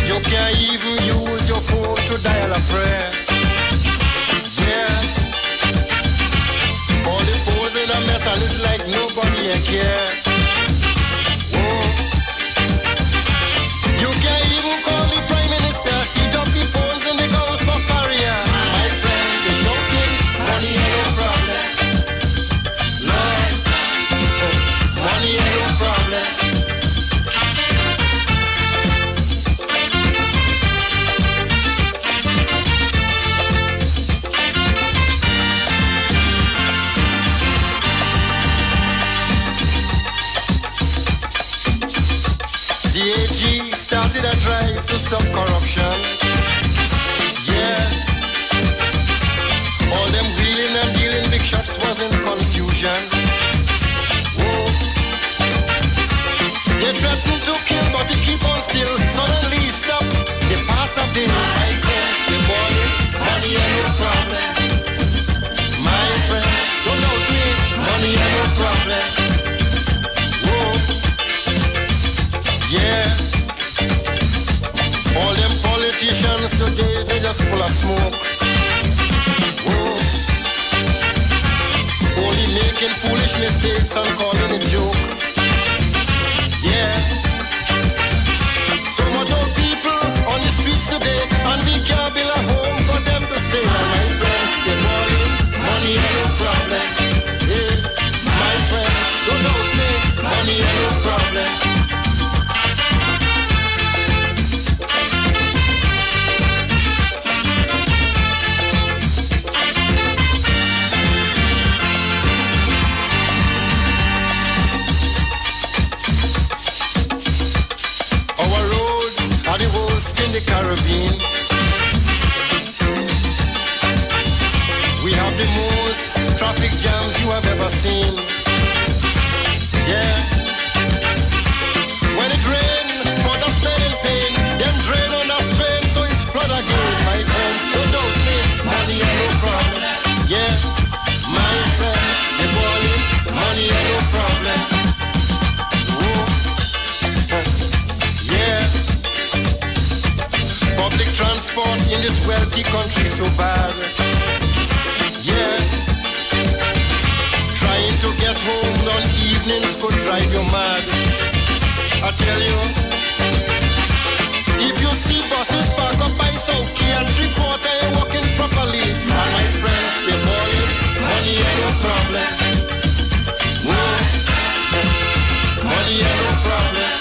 You can't even use your phone to dial a prayer. Yeah. All the phones in a mess and it's like nobody care. Whoa. You can't even call the Prime Minister. He dump the phones in the Gulf of Paria. My friend, you're shouting, money ain't no problem. Lord, money ain't no problem. The AG started a drive to stop corruption. Yeah. All them wheeling and dealing big shots was in confusion. Whoa. They threatened to kill, but they keep on still. Suddenly stop. They pass up the my friend. They balling. Money ain't no problem. My friend, don't doubt me. Money ain't no problem. Whoa. Yeah. All them politicians today, they just full of smoke. Whoa. Only making foolish mistakes and calling it joke. Yeah. So much old people on the streets today, and we can't build a home for them to stay. And my friend, they're balling, money ain't no problem. Yeah. My friend, don't doubt me, money ain't no problem. The worst in the Caribbean. We have the most traffic jams you have ever seen. Yeah. When it rains, mother spelling pain. Them drain on a strain, so it's flood again. My friend, don't doubt me, money ain't no problem. Yeah, my friend, the balling, money ain't no problem. Whoa. Yeah. Public transport in this wealthy country so bad. Yeah. Trying to get home on evenings could drive you mad. I tell you, if you see buses park up by South Key and 3/4 ain't walking properly, and my friend, they're balling, money ain't no problem. Whoa. Money ain't no problem.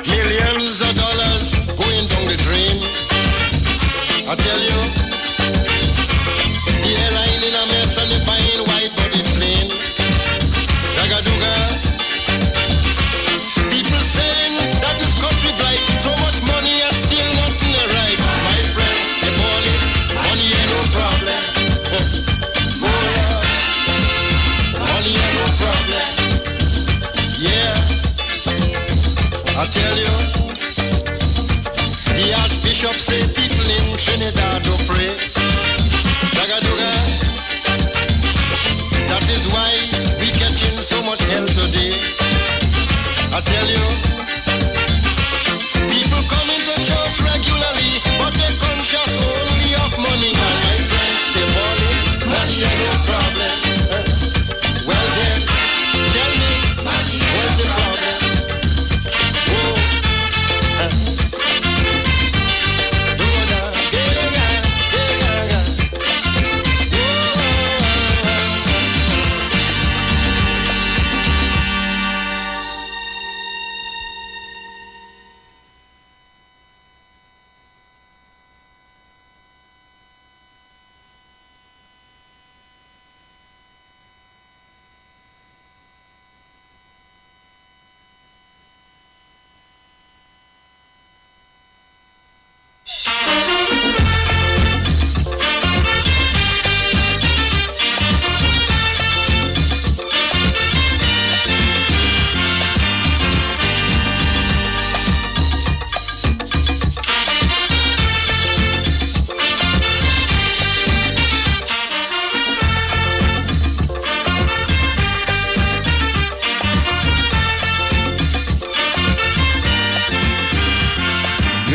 Millions of dollars going down the drain. I tell you, the airline in a mess and they buying white body plane. Ragaduga. People saying that this country blight, so much money and still nothing right. My friend, they balling, money ain't no problem. Oh, money ain't no problem. Yeah. I tell you, the Archbishop say people in Trinidad don't pray. Ragaduga. That is why we catching so much hell today. I tell you, people come into church regularly, but they're conscious only of money. And my friend, they're balling, money ain't no problem. Well then, tell me, what's the problem?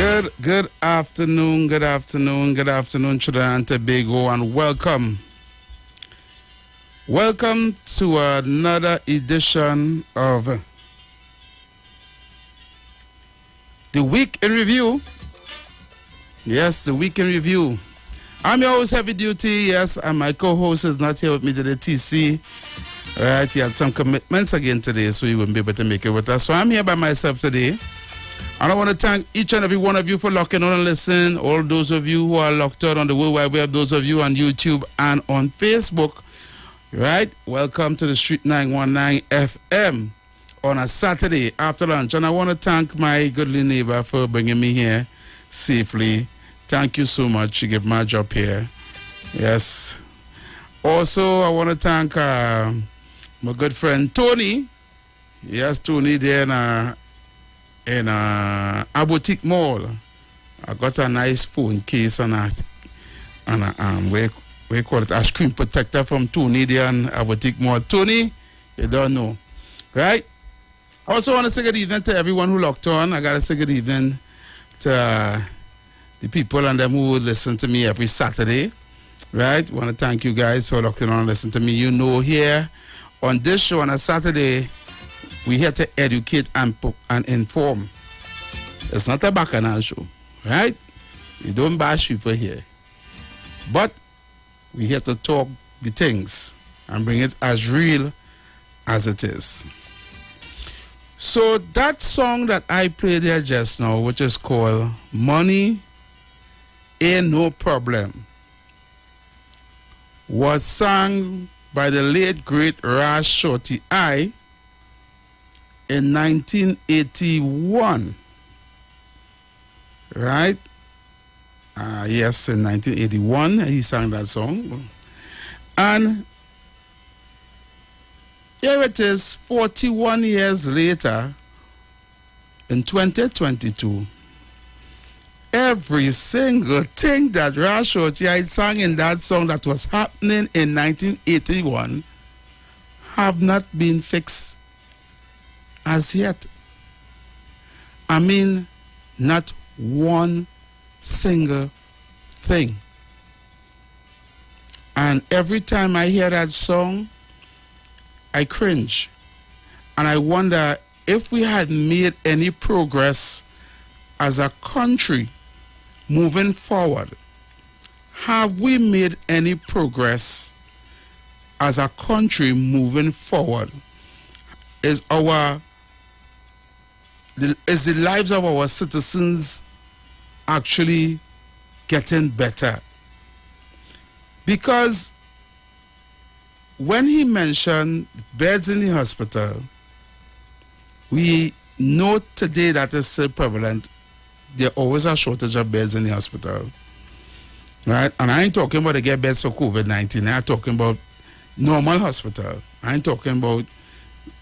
Good afternoon, Trinidad and Tobago, and welcome. Welcome to another edition of the Week in Review. Yes, the Week in Review. I'm your host, Heavy Duty, yes, and my co-host is not here with me today, TC. All right, he had some commitments again today, so he wouldn't be able to make it with us. So I'm here by myself today. And I want to thank each and every one of you for locking on and listening. All those of you who are locked on the World Wide Web, those of you on YouTube and on Facebook, right? Welcome to the Street 919 FM on a Saturday after lunch. And I want to thank my goodly neighbor for bringing me here safely. Thank you so much. You give my job here. Yes. Also, I want to thank my good friend Tony. Yes, Tony there in a boutique mall. I got a nice phone case and a we call it a screen protector from Tony there in a boutique mall. Tony, you don't know, right? I also want to say good evening to everyone who locked on. I got to say good evening to the people and them who listen to me every Saturday, right? I want to thank you guys for locking on and listening to me. You know, here on this show on a Saturday, we're here to educate and inform. It's not a bacchanal show, right? We don't bash people here. But we're here to talk the things and bring it as real as it is. So that song that I played there just now, which is called Money Ain't No Problem, was sung by the late, great Ras Shorty I in 1981, right? Yes, in 1981, he sang that song. And here it is, 41 years later, in 2022, every single thing that Ras Shorty had sang in that song that was happening in 1981 have not been fixed as yet. I mean, not one single thing. And every time I hear that song, I cringe. And I wonder if we had made any progress as a country moving forward. Have we made any progress as a country moving forward? Is the lives of our citizens actually getting better? Because when he mentioned beds in the hospital, we know today that is still prevalent. There always a shortage of beds in the hospital, right? And I ain't talking about to get beds for COVID-19. I'm talking about normal hospital. I ain't talking about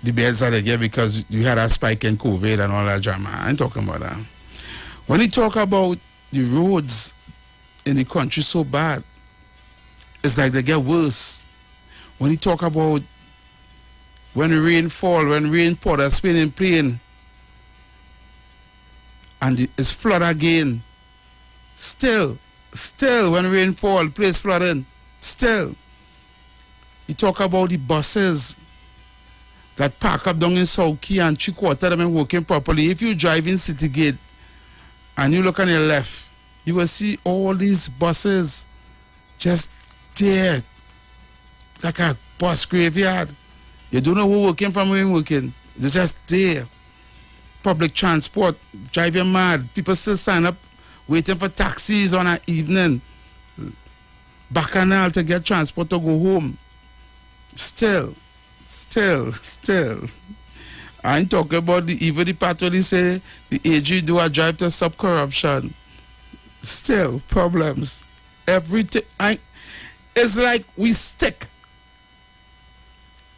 the beds that they get because you had a spike in COVID and all that drama. I ain't talking about that. When you talk about the roads in the country so bad, it's like they get worse. When you talk about when the rain fall, when rain pour, the spinning plane, and it's flood again. Still, when rain fall, place flooding. Still, you talk about the buses that park up down in South Key and 3/4 them ain't working properly. If you drive in City Gate and you look on your left, you will see all these buses just there, like a bus graveyard. You don't know who working from who ain't working. They're just there. Public transport, drive you mad. People still sign up waiting for taxis on an evening, bacchanal to get transport to go home. Still. I ain't talking about even the part where they say the AG do a drive to stop corruption. Still problems. Everything. It's like we stick.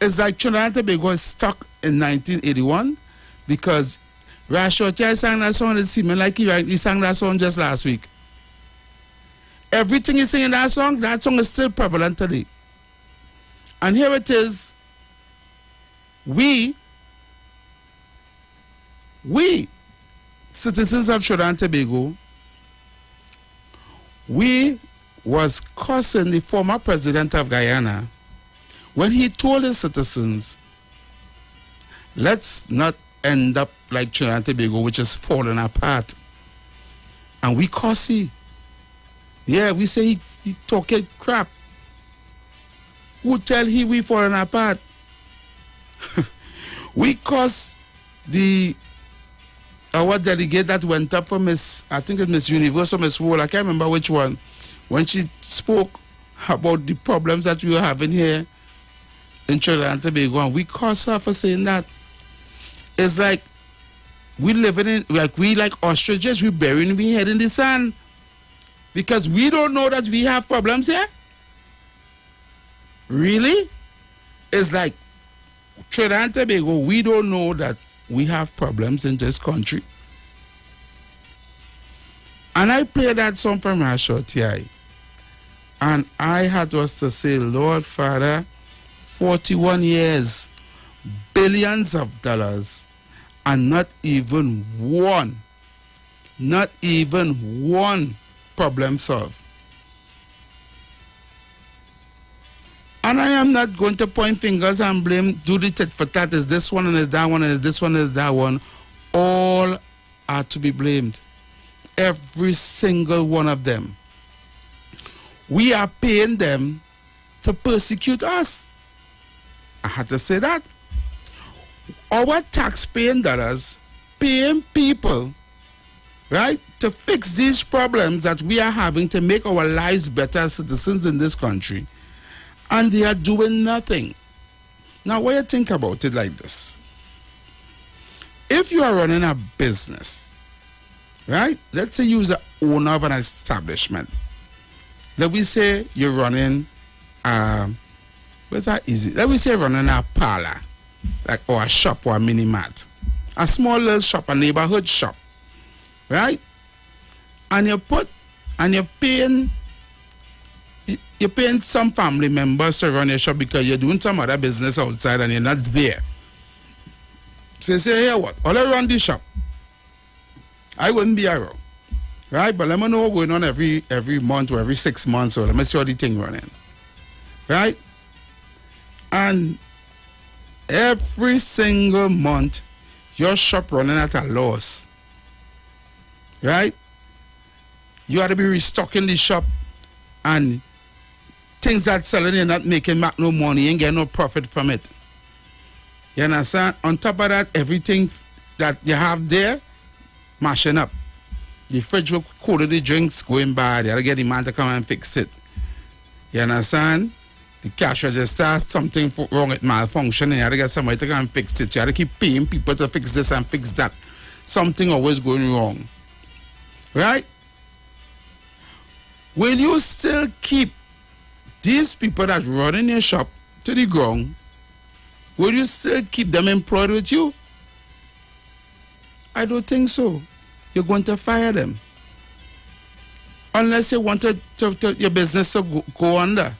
It's like Trinidad and Tobago is stuck in 1981 because Ras Shorty sang that song, it seemed like he sang that song just last week. Everything he sing in that song is still prevalent today. And here it is, we citizens of Trinidad and Tobago, we was cursing the former president of Guyana when he told his citizens, let's not end up like Trinidad and Tobago, which is falling apart. And we curse he. Yeah, we say he talking crap. Who tell he we falling apart? We curse our delegate that went up for I think it's Miss Universe or Miss World, I can't remember which one, when she spoke about the problems that we were having here in Trinidad and Tobago, and we curse her for saying that. It's like we living in, like ostriches, we burying we head in the sand because we don't know that we have problems here. Really? It's like Trinidad and Tobago, we don't know that we have problems in this country. And I played that song from Rashoti, and I had was to say, Lord Father, 41 years, billions of dollars, and not even one problem solved. And I am not going to point fingers and blame, do the tit for tat, is this one and is that one and is this one and is that one. All are to be blamed. Every single one of them. We are paying them to persecute us. I had to say that. Our tax-paying dollars, paying people, right, to fix these problems that we are having to make our lives better as citizens in this country. And they are doing nothing. Now, what you think about it like this? If you are running a business, right? Let's say you're the owner of an establishment. Let me say you're running, where's that easy? Let me say you're running a parlor, like, or a shop or a mini mart. A small little shop, a neighborhood shop, right? And you're paying some family members to run your shop because you're doing some other business outside and you're not there. So you say, hey, what? I'll run the shop. I wouldn't be around. Right? But let me know what's going on every month or every 6 months, or let me see how the thing running. Right? And every single month, your shop running at a loss. Right? You ought to be restocking the shop, and things that selling, you're not making back no money, you ain't getting no profit from it. You understand? On top of that, everything that you have there, mashing up. The fridge will cool the drinks going bad. You gotta get the man to come and fix it. You understand? The cash register, something wrong with malfunction, and you gotta get somebody to come and fix it. You gotta keep paying people to fix this and fix that. Something always going wrong. Right? Will you still keep these people that run in your shop to the ground? Will you still keep them employed with you? I don't think so. You're going to fire them. Unless you want your business to go under.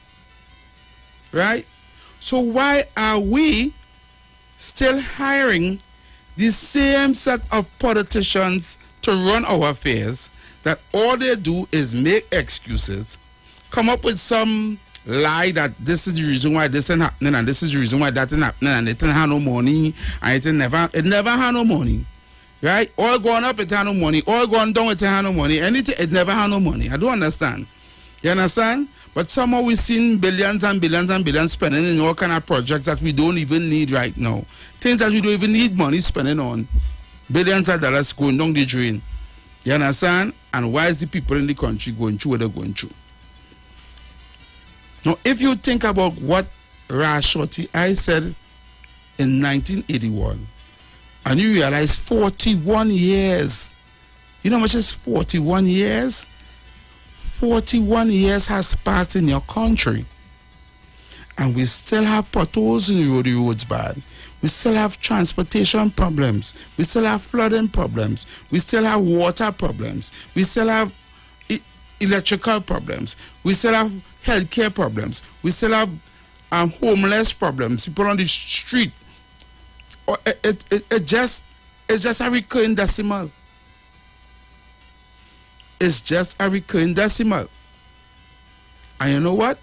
Right? So why are we still hiring the same set of politicians to run our affairs that all they do is make excuses, come up with some lie that this is the reason why this ain't happening and this is the reason why that ain't happening and it didn't have no money and it never had no money. Right? All going up, it had no money. All going down, it had no money. Anything, it never had no money. I don't understand. You understand? But somehow we've seen billions and billions and billions spending in all kind of projects that we don't even need right now. Things that we don't even need money spending on. Billions of dollars going down the drain. You understand? And why is the people in the country going through what they're going through? Now, if you think about what Rashoti I said in 1981, and you realize 41 years, you know how much is 41 years? 41 years has passed in your country, and we still have potholes in the roads bad. We still have transportation problems. We still have flooding problems. We still have water problems. We still have electrical problems. We still have healthcare problems. We still have homeless problems. People on the street. It's just a recurring decimal. is just a recurring decimal. And you know what?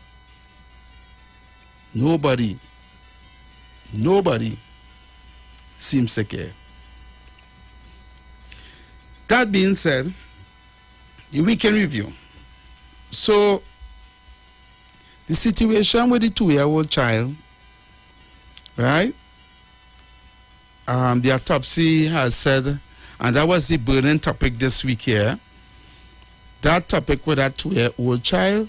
Nobody seems to care. That being said, the weekend review. So, the situation with the 2-year-old child, right? The autopsy has said, and that was the burning topic this week here. That topic with that 2-year-old child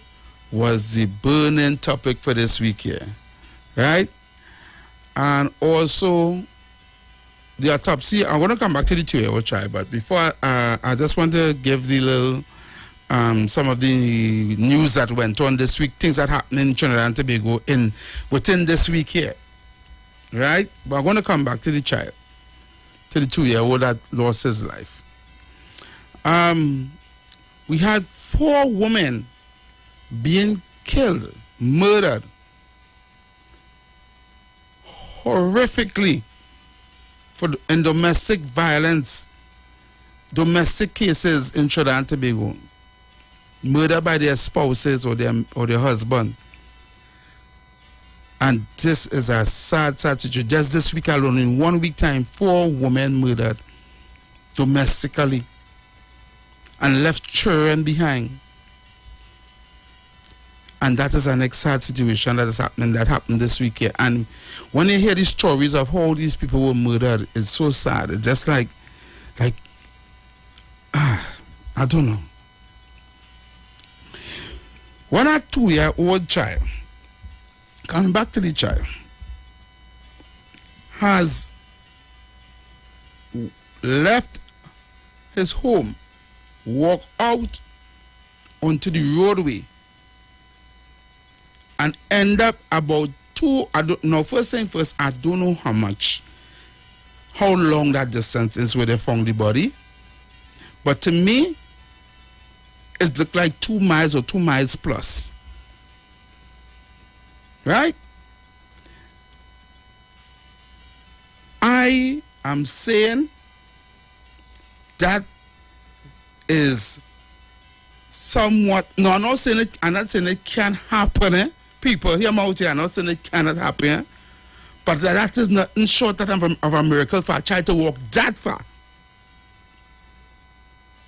was the burning topic for this week here, right? And also, the autopsy, I want to come back to the 2-year-old child, but before I just want to give the little, some of the news that went on this week, things that happened in Trinidad and Tobago within this week here, right? But I'm going to come back to the child, to the 2-year-old that lost his life. We had 4 women being killed, murdered, horrifically, in domestic violence, domestic cases in Trinidad and Tobago, murdered by their spouses or their husband. And this is a sad situation. Just this week alone, in 1 week time, 4 women murdered domestically and left children behind. And that is an sad situation that is happening, that happened this week here. And when you hear these stories of how these people were murdered, it's so sad. It's just like I don't know. When a 2-year-old child, coming back to the child, has left his home, walked out onto the roadway, and end up about first thing first, I don't know how long that distance is where they found the body. But to me, it looked like 2 miles or 2 miles plus. Right? I am saying that is somewhat, no, I'm not saying it can happen, People hear me out here, I'm not saying it cannot happen, but that is nothing short of a miracle for a child to walk that far.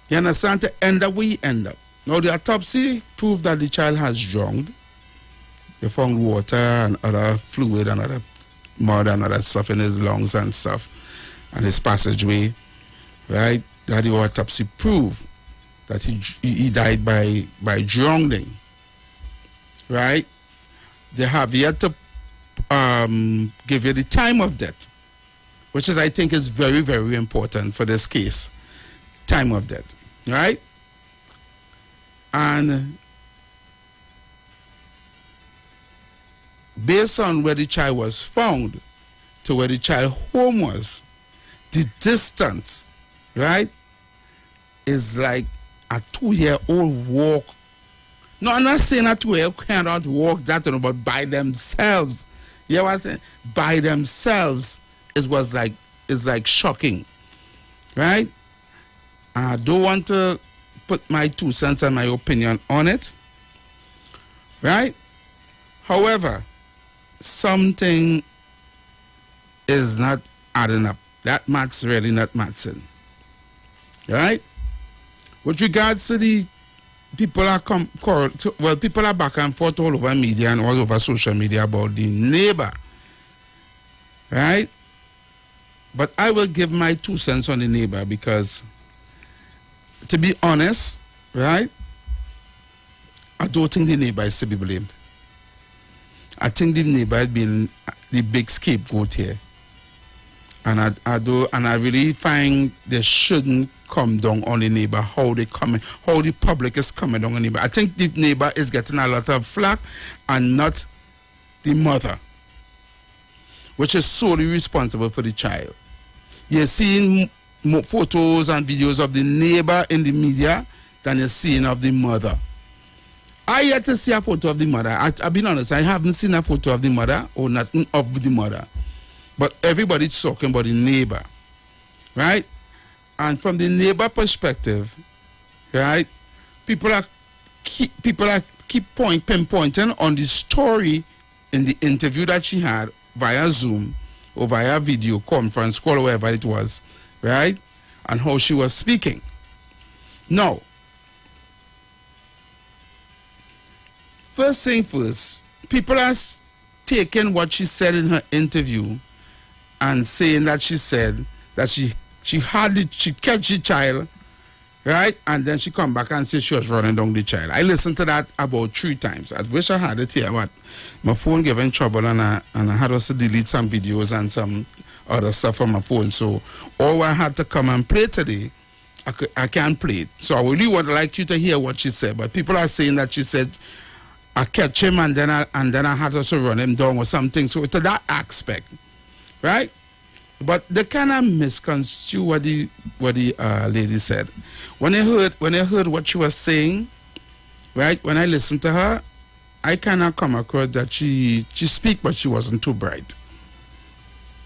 You understand? To end up where you end up. Now, the autopsy proved that the child has drowned. They found water and other fluid and other mud and other stuff in his lungs and stuff, and his passageway, right? That the autopsy proved that he died by drowning, right? They have yet to give you the time of death, which is, I think, is very, very important for this case. Time of death, right? And based on where the child was found to where the child home was, the distance, right, is like a 2-year-old walk. No, I'm not saying a 2-year-old cannot walk that, but by themselves, you know what I'm saying? By themselves, is like shocking, right? I don't want to put my 2 cents and my opinion on it, right? However, something is not adding up. That math's really not mathsing, right? With regards to the people people are back and forth all over media and all over social media about the neighbor, right? But I will give my 2 cents on the neighbor because, to be honest, right, I don't think the neighbor is to be blamed. I think the neighbor has been the big scapegoat here. And I really find they shouldn't come down on the neighbor, how the public is coming down on the neighbor. I think the neighbor is getting a lot of flack and not the mother, which is solely responsible for the child. You're seeing more photos and videos of the neighbor in the media than you're seeing of the mother. I yet to see a photo of the mother. I've been honest, I haven't seen a photo of the mother or nothing of the mother. But everybody's talking about the neighbor, right? And from the neighbor perspective, right, people are pinpointing on the story in the interview that she had via Zoom or via video conference call or whatever it was, right? And how she was speaking. Now, first thing first, people are taking what she said in her interview and saying that she said that she catch the child, right? And then she come back and say she was running down the child. I listened to that about 3 times. I wish I had it here, but my phone gave in trouble and I had also delete some videos and some other stuff on my phone. So all I had to come and play today, I can't play it. So I really would like you to hear what she said. But people are saying that she said I catch him and then I had to also run him down or something. So to that aspect, right? But they kind of misconstrue what the lady said. When I heard what she was saying, right? When I listened to her, I kind of come across that she speak, but she wasn't too bright,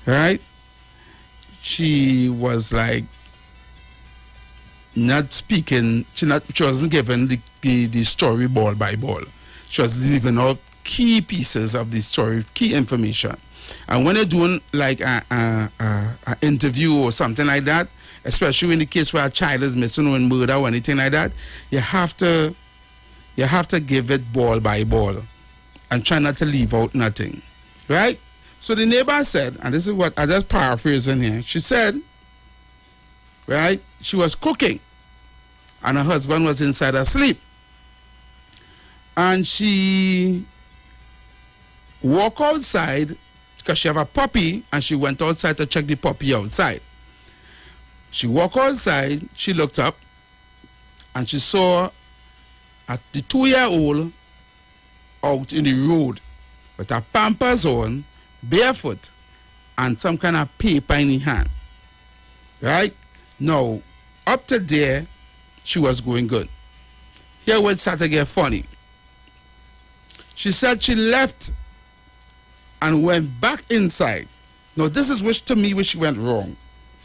right? She was like not speaking. She wasn't given the story ball by ball. She was leaving out key pieces of the story, key information. And when you're doing like an interview or something like that, especially in the case where a child is missing or in murder or anything like that, you have to give it ball by ball and try not to leave out nothing, right? So the neighbor said, and this is what I just paraphrasing here. She said, right, she was cooking and her husband was inside asleep, and she walked outside because she have a puppy, and she went outside to check the puppy outside. She walked outside, she looked up, and she saw the 2-year-old out in the road with her pampers on, barefoot, and some kind of paper in her hand. Right? Now, up to there, she was going good. Here where it started to get funny. She said she left and went back inside. Now, this is which she went wrong,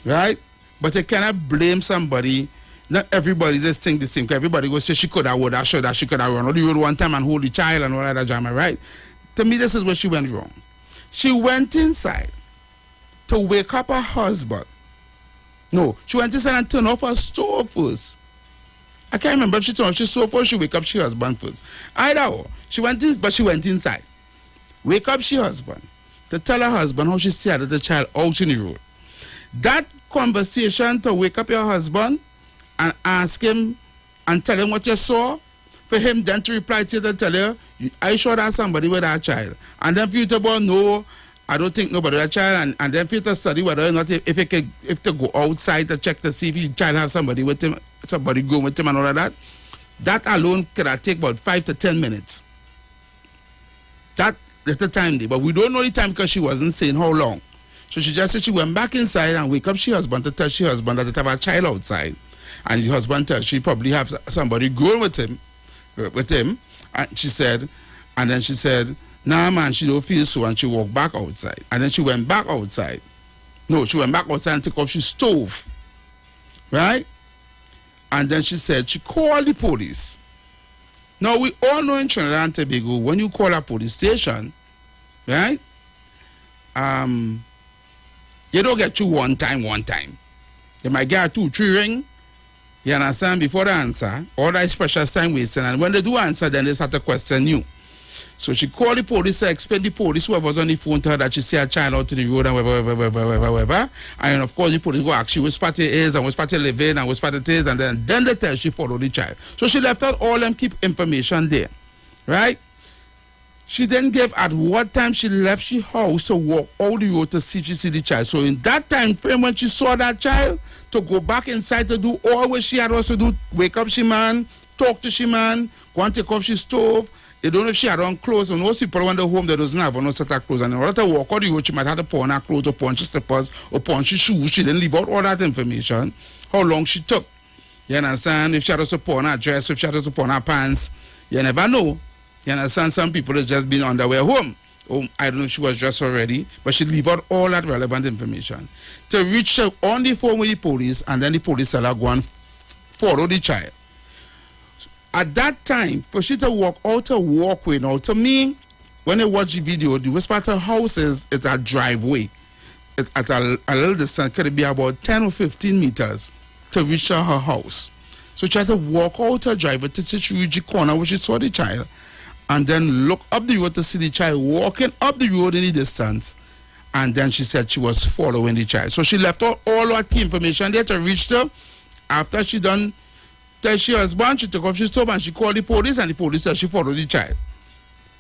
right? But you cannot blame somebody. Not everybody just think the same. Everybody go say she could have, would have, should have, she could have run on the road one time and hold the child and all that drama, right? To me, this is where she went wrong. She went inside to wake up her husband. No, she went inside and turned off her stove first. I can't remember if she turned off her stove first, she wake up her husband first. Either or. She went inside. Wake up her husband to tell her husband how she said the child out in the road. That conversation to wake up your husband and ask him and tell him what you saw, for him then to reply to you and tell you, I sure that somebody with that child. And then for you to go, no, I don't think nobody with that child. And then for you to study whether or not if to go outside to check to see if your child have somebody with him, somebody going with him and all of that. That alone could have take about 5 to 10 minutes. That's the time there. But we don't know the time because she wasn't saying how long. So she just said she went back inside and wake up her husband to tell her husband that they have a child outside. And the husband tells she probably have somebody growing with him. And she said, nah man, she don't feel so, and she walked back outside. And then she went back outside. No, she went back outside and took off her stove. Right? And then she said she called the police. Now we all know in Trinidad and Tobago, when you call a police station, right? You don't get you one time. You might get a 2, 3 ring. You understand? Before the answer, all that special time wasting. And when they do answer, then they start to question you. So she called the police, explained the police, whoever was on the phone to her, that she see a child out to the road and whatever. And of course, the police go ask you which party it is and which party live in and which party it is. And then they tell she follow the child. So she left out all them keep information there. Right? She then gave at what time she left she house to walk all the road to see if she see the child. So in that time frame when she saw that child, to go back inside to do all what she had also do, wake up she man, talk to she man, go and take off she stove. You don't know if she had on clothes. And most people when they home they doesn't have on no set of clothes. And in order to walk out the road, she might have to pawn her clothes or pawn her slippers or pawn her shoes. She didn't leave out all that information. How long she took. You understand? If she had also pawn her dress, if she had also pawn her pants, you never know. You understand? Some people have just been on their way home. Oh, I don't know if she was dressed already, but she leave out all that relevant information. To reach her on the phone with the police, and then the police will go and follow the child. at that time, for she to walk out a walkway, now to me, when I watch the video, the worst part of the house is it's a driveway. It's at a little distance, could it be about 10 or 15 meters to reach her house. So she tried to walk out her driveway to she reach the corner where she saw the child, and then look up the road to see the child walking up the road in the distance. And then she said she was following the child. So she left out all that key information there to reach her. After she done tell she husband, she took off she stop and she called the police, and the police said she followed the child.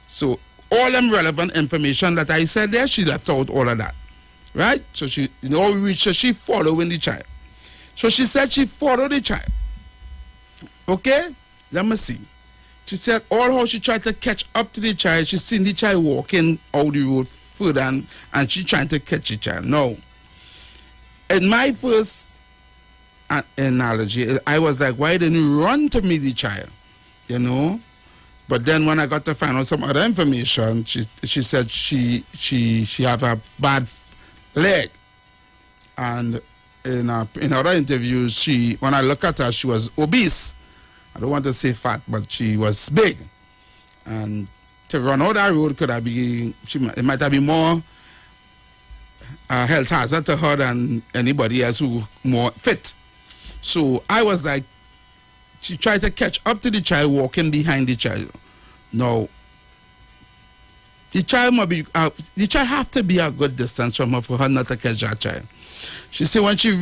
So all them relevant information that I said there, she left out all of that. Right? So she, we reached her, she following the child. So she said she followed the child. Okay? Let me see. She said all how she tried to catch up to the child, she seen the child walking out the road further, and she trying to catch the child. No. In my first analogy, I was like, why didn't you run to meet the child? You know? But then when I got to find out some other information, she said she have a bad leg. And in other interviews, when I look at her, she was obese. I don't want to say fat, but she was big. And to run out that road it might have been more health hazard to her than anybody else who more fit. So I was like, she tried to catch up to the child walking behind the child. Now, the child have to be a good distance from her for her not to catch that child. She said when she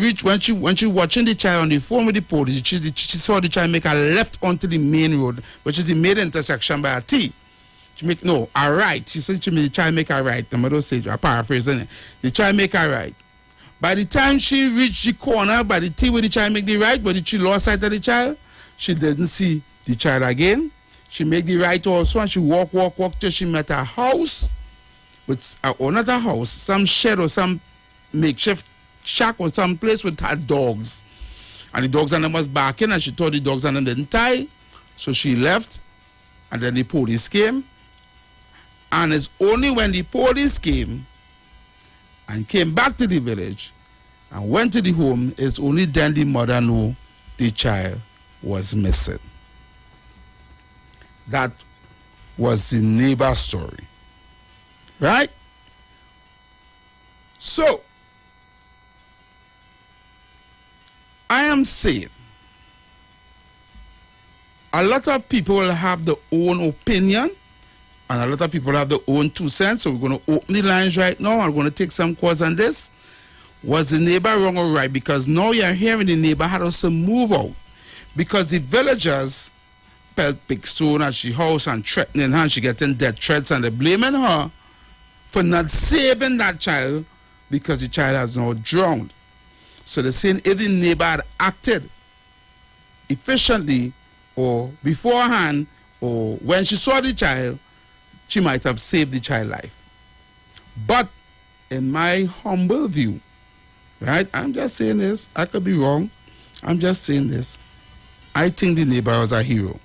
watching the child on the phone with the police, she saw the child make a left onto the main road, which is the main intersection by a T. A right. She said the child make a right. I'm going to paraphrasing it. The child make a right. By the time she reached the corner by the T where the child make the right, but she lost sight of the child, she didn't see the child again. She make the right also, and she walk till she met a house, with another house, some shed or some makeshift shack or some place with her dogs. And the dogs and them was barking, and she thought the dogs and them didn't tie. So she left, and then the police came. And it's only when the police came and came back to the village and went to the home, it's only then the mother knew the child was missing. That was the neighbor's story. Right? So, I am saying, a lot of people will have their own opinion, and a lot of people have their own 2 cents. So we're going to open the lines right now. I'm going to take some calls on this. Was the neighbor wrong or right? Because now you're hearing the neighbor had us to move out. Because the villagers felt big stone at she house and threatening her, and she getting death threats, and they're blaming her for not saving that child because the child has now drowned. So they're saying if the neighbor had acted efficiently or beforehand or when she saw the child, she might have saved the child's life. But in my humble view, right, I'm just saying this, I could be wrong, I'm just saying this, I think the neighbor was a hero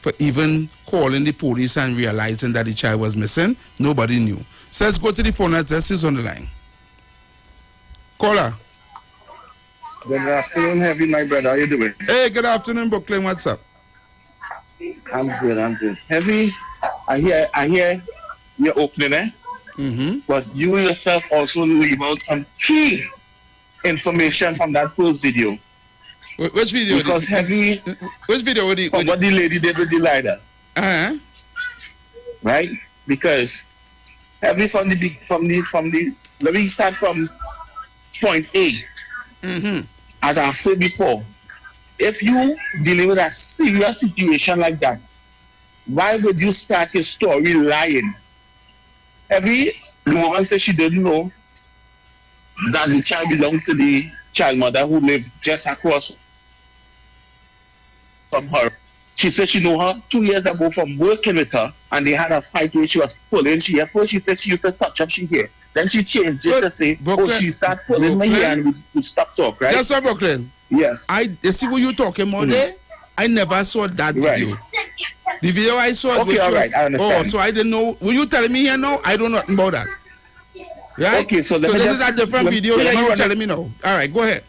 for even calling the police and realizing that the child was missing. Nobody knew. So let's go to the phone. Let's see who's on the line. Caller. Good afternoon, Heavy, my brother. How you doing? Hey, good afternoon, Brooklyn. What's up? I'm good. Heavy, I hear your opening, Mm-hmm. But you yourself also leave out some key information from that first video. Which video? Because Heavy, which video? what the lady did with the lighter. Uh-huh. Right? Because Heavy from the let me start from point A. Mm-hmm. As I've said before, if you dealing with a serious situation like that, why would you start your story lying? The woman said she didn't know that the child belonged to the child mother who lived just across from her. She said she knew her 2 years ago from working with her, and they had a fight where she was pulling. At first she said she used to touch up she hair. Then she changed just to say, she started pulling my hair and we stopped talk, right? Just so Brooklyn. Yes. You see what you talking about there? I never saw that video. Right. The video I saw. Okay, all right, I understand. Oh, so I didn't know. Were you telling me here now? I don't know nothing about that. Right? Okay, so this is a different video. Yeah, you're telling me now. All right, go ahead.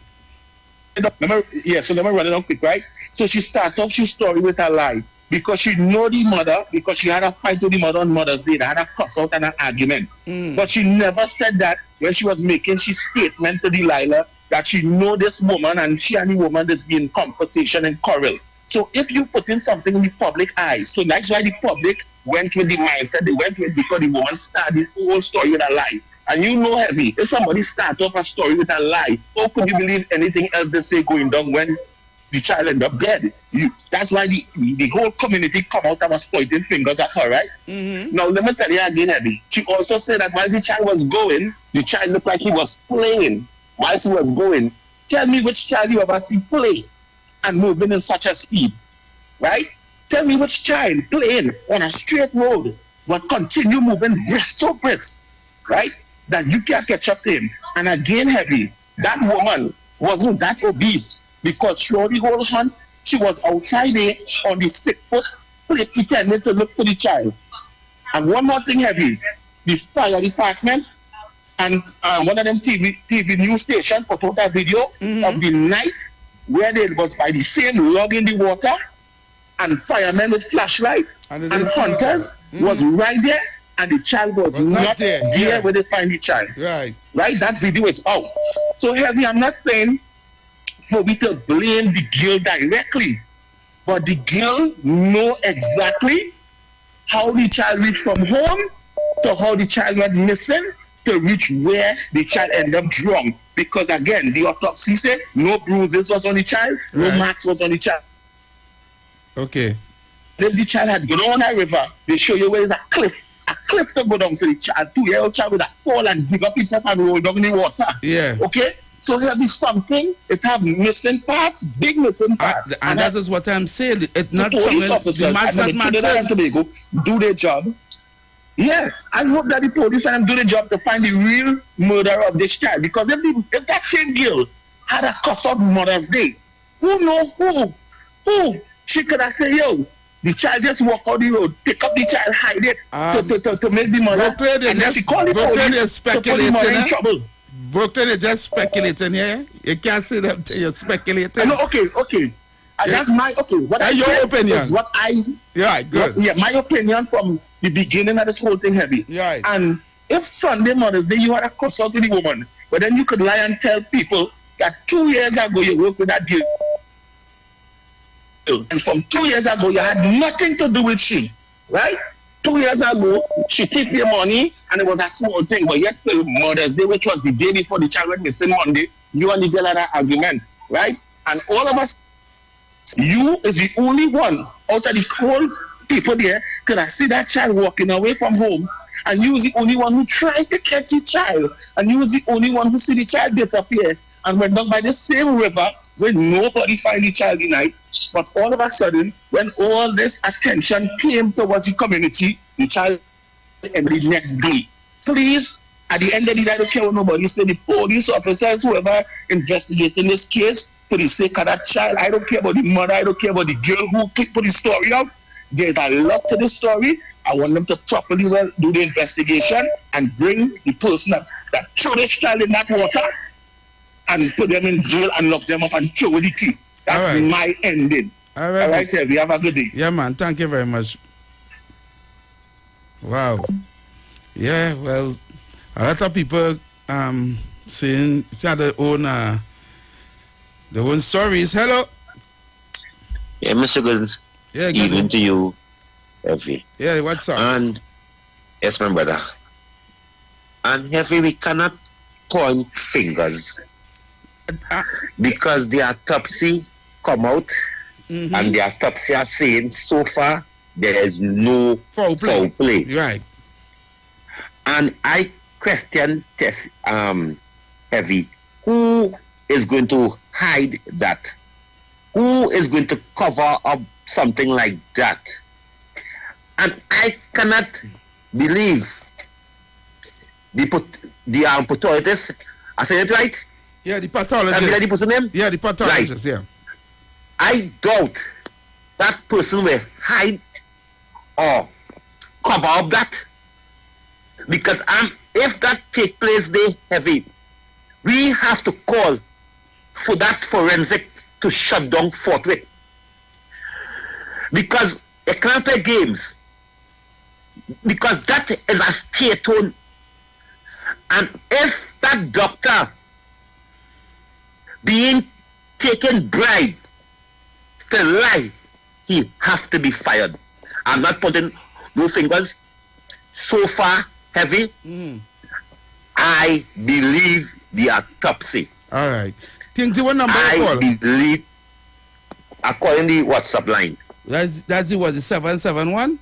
So let me run it on quick, right? So she started off her story with a lie because she know the mother, because she had a fight with the mother on Mother's Day. They had a cuss out and an argument. But she never said that when she was making she statement to Delilah that she know this woman and she and the woman is being conversation and quarrel. So if you put in something in the public eyes, so that's why the public went with the mindset they went with, because the woman started the whole story with a lie. And you know, Heavy, if somebody start off a story with a lie, how could you believe anything else they say going down when the child end up dead? That's why the whole community come out and was pointing fingers at her, right? Now, let me tell you again, Heavy. She also said that while the child was going, the child looked like he was playing while he was going. Tell me which child you ever see play and moving in such a speed, right? Tell me which child playing on a straight road but continue moving brisk, so brisk, right? That you can't catch up to him. And again, Heavy, that woman wasn't that obese because throughout the whole hunt, she was outside there on the 6 foot, pretending to look for the child. And one more thing, Heavy, the fire department and one of them TV news station put out a video of the night where they was by the same log in the water, and firemen with flashlight and hunters was right there, and the child was not there where they find the child. Right? That video is out. So, Heavy, I'm not saying for me to blame the girl directly, but the girl know exactly how the child reached from home to how the child went missing to reach where the child ended up drowned. Because again, the autopsy said no bruises was on the child, no marks was on the child. Okay. If the child had gone on a river, they show you where there's a cliff to go down. So the child, 2-year-old child would have fall and dig up himself and roll down in the water. Yeah. Okay? So here be something, it have missing parts, big missing parts. And that is what I'm saying. It's not the police officers, the man's not Trinidad and Tobago do their job. Yeah, I hope that the police and them do the job to find the real murderer of this child. Because if that same girl had a cuss out Mother's Day, who know who? She could have said, yo, the child just walk out the road, pick up the child, hide it to make the mother. And then she called the police to put the mother in trouble. Brooklyn is just speculating here. You can't say that you're speculating. No, okay. That's my What that's your opinion. Is what I. Yeah, good. My opinion from the beginning of this whole thing, Heavy. Yeah. And if Sunday Mother's Day you had a cuss out with the woman, but then you could lie and tell people that 2 years ago you worked with that girl, and from 2 years ago you had nothing to do with she, right? 2 years ago she took your money and it was a small thing, but yet still Mother's Day, which was the day before the child went missing Monday, you and the girl had an argument, right? And all of us, you is the only one out of the whole people there could have seen that child walking away from home, and you was the only one who tried to catch the child, and you was the only one who see the child disappear and went down by the same river where nobody find the child tonight. But all of a sudden, when all this attention came towards the community, the child and the next day. Please, at the end of the day, I don't care what nobody say, the police officers, whoever investigating this case, for the sake of that child, I don't care about the mother, I don't care about the girl who put the story out. There's a lot to the story. I want them to properly do the investigation and bring the person that threw this child in that water and put them in jail and lock them up and throw the key. That's my ending. All right, Heavy. Have a good day. Yeah, man. Thank you very much. Wow. Yeah, well, a lot of people saying their own stories. Hello. Yeah, Mr. Good. Yeah, good evening to you, Heavy. Yeah, what's up? And yes, my brother. And Heavy, we cannot point fingers because the autopsy come out, and the autopsy are saying so far there is no foul play. Right. And I question Heavy, who is going to hide that? Who is going to cover up something like that? And I cannot believe the pathologist. I say it right? Yeah, the pathologist. The person name? Yeah, the pathologist, right. Yeah. I doubt that person will hide or cover up that. Because if that take place, they Heavy, we have to call for that forensic to shut down forthwith. because they can't play games. Because that is a state tone. And if that doctor being taken bribe to lie, he have to be fired. I'm not putting no fingers. So far, heavy. I believe the autopsy. All right. Things you want number to call? I believe, according to the WhatsApp line. That's it. Was the 771?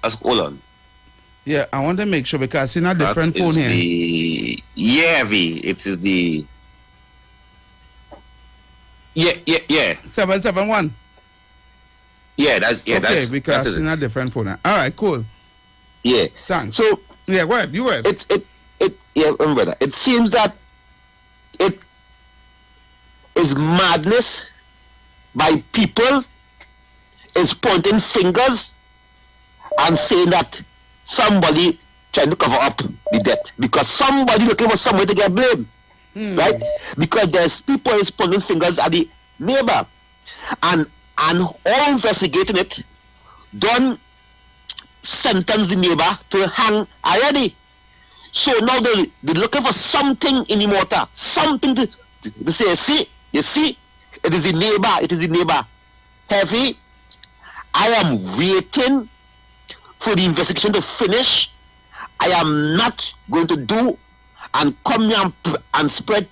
Hold on. Yeah, I want to make sure because it's in a different phone here. It is the. Yeah. 771. Yeah, that's okay, that's because that's it's in a different phone. All right, cool. Yeah. Thanks. So yeah, go ahead. You go ahead. Brother. It seems that it is madness by people is pointing fingers and saying that somebody trying to cover up the death because somebody looking for somebody to get blamed, right? Because there's people is pointing fingers at the neighbor, and all investigating it, don't sentence the neighbor to hang already. So now they're looking for something in the water, something to say, you see, it is the neighbor, Heavy, I am waiting for the investigation to finish. I am not going to do and come here and spread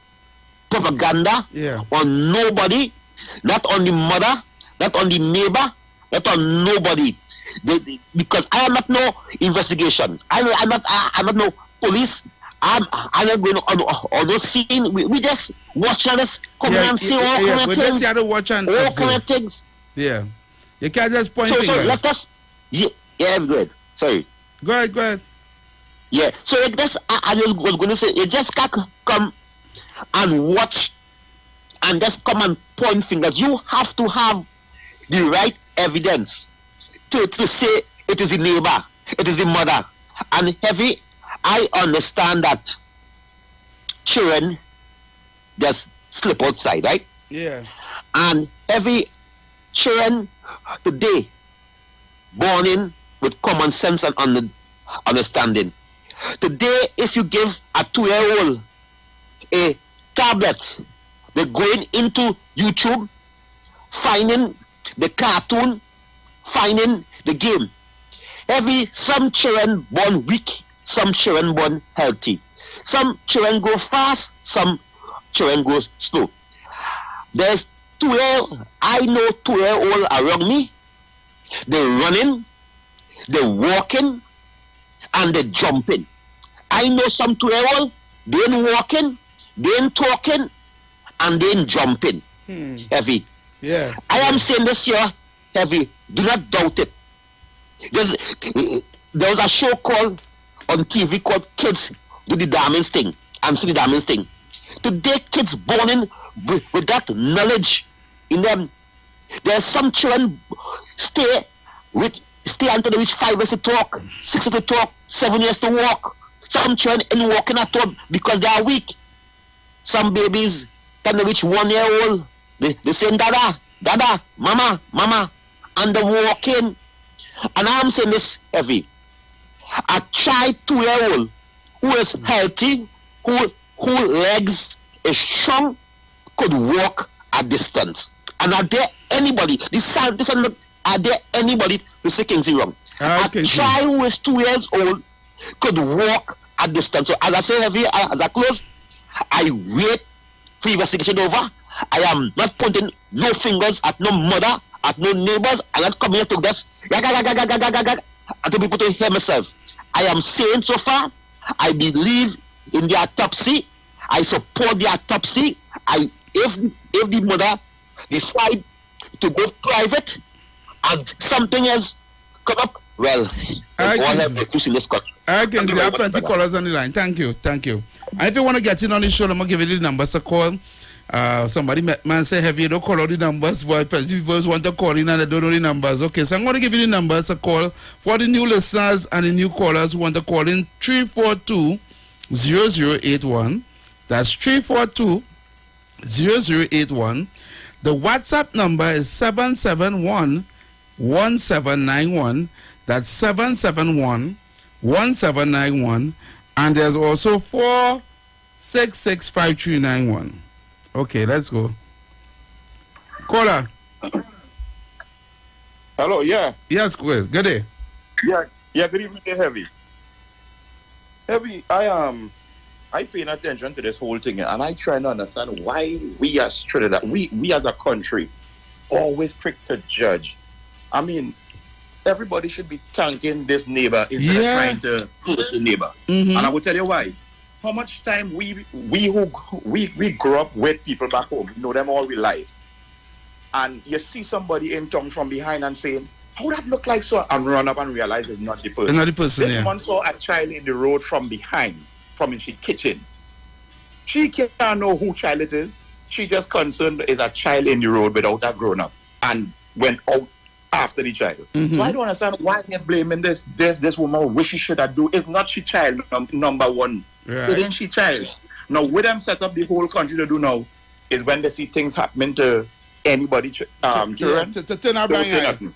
propaganda on nobody, not on the mother, not on the neighbor, not on nobody. Because I am not no investigation. I'm not no police. I'm not going on no scene. We just watch this, come and see all kind of things. All kind of things. Yeah. You can't just point fingers. So let us. Yeah, good. Sorry. Go ahead. Yeah. So I was going to say, you just can't come and watch and just come and point fingers. You have to have the right evidence to say it is the neighbor, it is the mother. And Heavy, I understand that children just slip outside, right? Yeah. And Heavy, children today born in with common sense and understanding. Today, if you give a 2-year-old a tablet, they're going into YouTube, finding the cartoon, finding the game. Some children born weak, some children born healthy. Some children go fast, some children go slow. There's I know 2-year-old around me. They're running, they're walking, and they're jumping. I know some 2-year-old, they ain't walking, they ain't talking, and they ain't jumping. Heavy. Yeah. I am saying this here, Heavy, do not doubt it. There was a show called on TV called Kids Do the Damage Thing and See the Damage Thing. Today, kids born in with that knowledge in them. There's some children stay until they reach 5 years to talk, 6 years to talk, 7 years to walk. Some children ain't walking at all because they are weak. Some babies can reach 1 year old. They say dada, mama, and they're walking. And I'm saying this Heavy. A child 2-year-old who is healthy, who legs is strong, could walk a distance. And are there anybody? Are there anybody to say Kingsley wrong? A child who is 2 years old could walk a distance. So as I say, Heavy, as I close, I wait for investigation over. I am not pointing no fingers at no mother, at no neighbors. I'm not coming here to just and to people to hear myself. I am saying so far, I believe in the autopsy. I support the autopsy. If the mother decide to go private and something else come up, well, all have in this country. I can see there are plenty callers on the line. Thank you. And if you want to get in on the show, I'm going to give you the numbers to call. Somebody man say Heavy, don't call all the numbers, but people want to call in and they don't know the numbers. Okay, so I'm going to give you the numbers to call for the new listeners and the new callers who want to call in 342-0081. That's 342-0081. The WhatsApp number is 771-1791. That's 771-1791. And there's also 466-5391. Okay, let's go. Caller. Hello, yeah. Yes, good day. Yeah, good evening, Heavy. Heavy, I paying attention to this whole thing, and I try to understand why we as Trinidad, we as a country, always quick to judge. I mean, everybody should be thanking this neighbor instead of trying to hurt the neighbor. Mm-hmm. And I will tell you why. How much time we grow up with people back home, we know them all we life, and you see somebody in town from behind and saying, "How would that look like so?" and run up and realize it's not the person. It's not the person. This one saw a child in the road from behind, from in the kitchen. She can't know who child it is. She just concerned is a child in the road without a grown up, and went out after the child. Mm-hmm. So I don't understand why they're blaming this woman. What she should have do is not she child number one. Right. It ain't she child. Now what them set up the whole country to do now is when they see things happening to anybody, children, to turn our don't say blind nothing.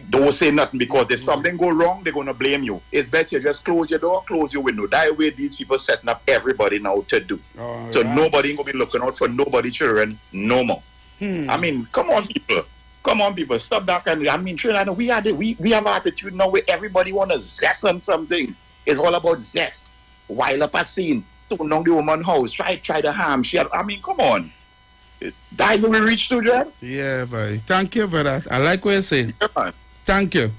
Don't say nothing, because if something go wrong, they're gonna blame you. It's best you just close your door, close your window. That way these people setting up everybody now to do. So nobody gonna be looking out for nobody children no more. I mean, come on people. Stop that kind of, I mean, Trinidad, we have attitude now where everybody wanna zest on something. It's all about zest. While up a scene, stone down the woman's house, try to harm. I mean, come on. That will we reach to, John? Yeah, buddy. Thank you for that. I like what you're saying. Yeah. Thank you.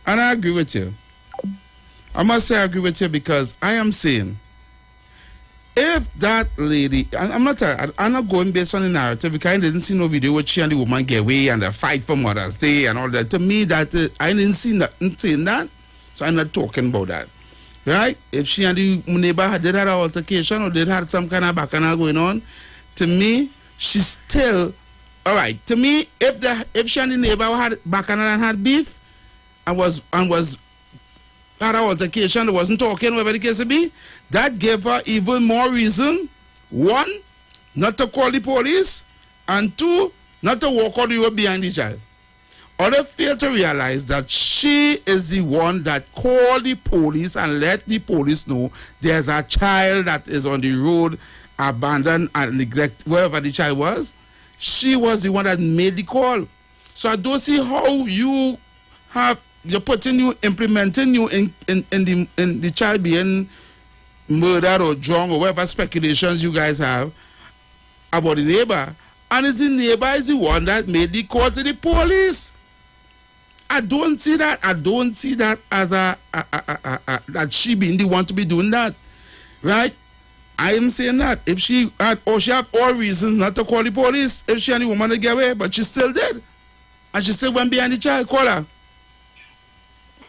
And I agree with you. I must say I agree with you, because I am saying, if that lady, I'm not going based on the narrative, because I didn't see no video where she and the woman get away and they fight for Mother's Day and all that. To me, that I didn't see nothing saying that, so I'm not talking about that. Right? If she and the neighbor did have an altercation or did have some kind of bacchanal going on, to me, she's still all right. To me, if she and the neighbor had bacchanal and had beef and was had an altercation, wasn't talking, whatever the case may be, that gave her even more reason, one, not to call the police, and two, not to walk out the road behind the child. Others fail to realize that she is the one that called the police and let the police know there's a child that is on the road, abandoned and neglected, wherever the child was. She was the one that made the call. So I don't see how you're implementing you in the child being murdered or drunk or whatever speculations you guys have about the neighbor. And it's the neighbor is the one that made the call to the police. I don't see that. I don't see that as that she being the one to be doing that, right? I am saying that if she had all reasons not to call the police, if she and the woman to get away, but she still did, and she still went behind the child. Call her.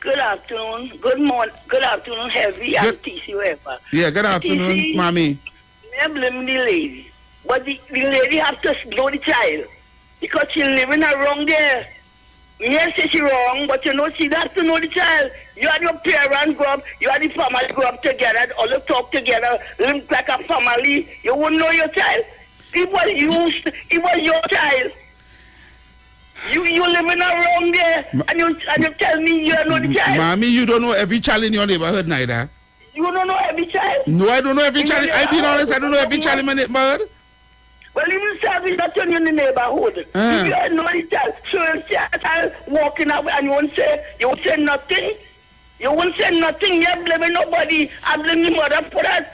Good afternoon. Good morning. Good afternoon, Heavy and TC Weber. Yeah, good afternoon, TC, mommy. I'm blaming the lady, but the lady have to know the child because she's living around there. Yes, she's wrong, but she has to know the child. You and your parents grow up, you and the family grow up together, all you talk together, live like a family. You wouldn't know your child. It was your child. You living around there, and you tell me you don't know the child. Mommy, you don't know every child in your neighborhood neither. You don't know every child? No, I don't know every child. I'll be honest, I don't know every child in my neighborhood. Well, even service not in the neighborhood. If you don't know the child, so if you child walking away and you won't say nothing. You won't say nothing. You're blaming nobody. I blame the mother for that.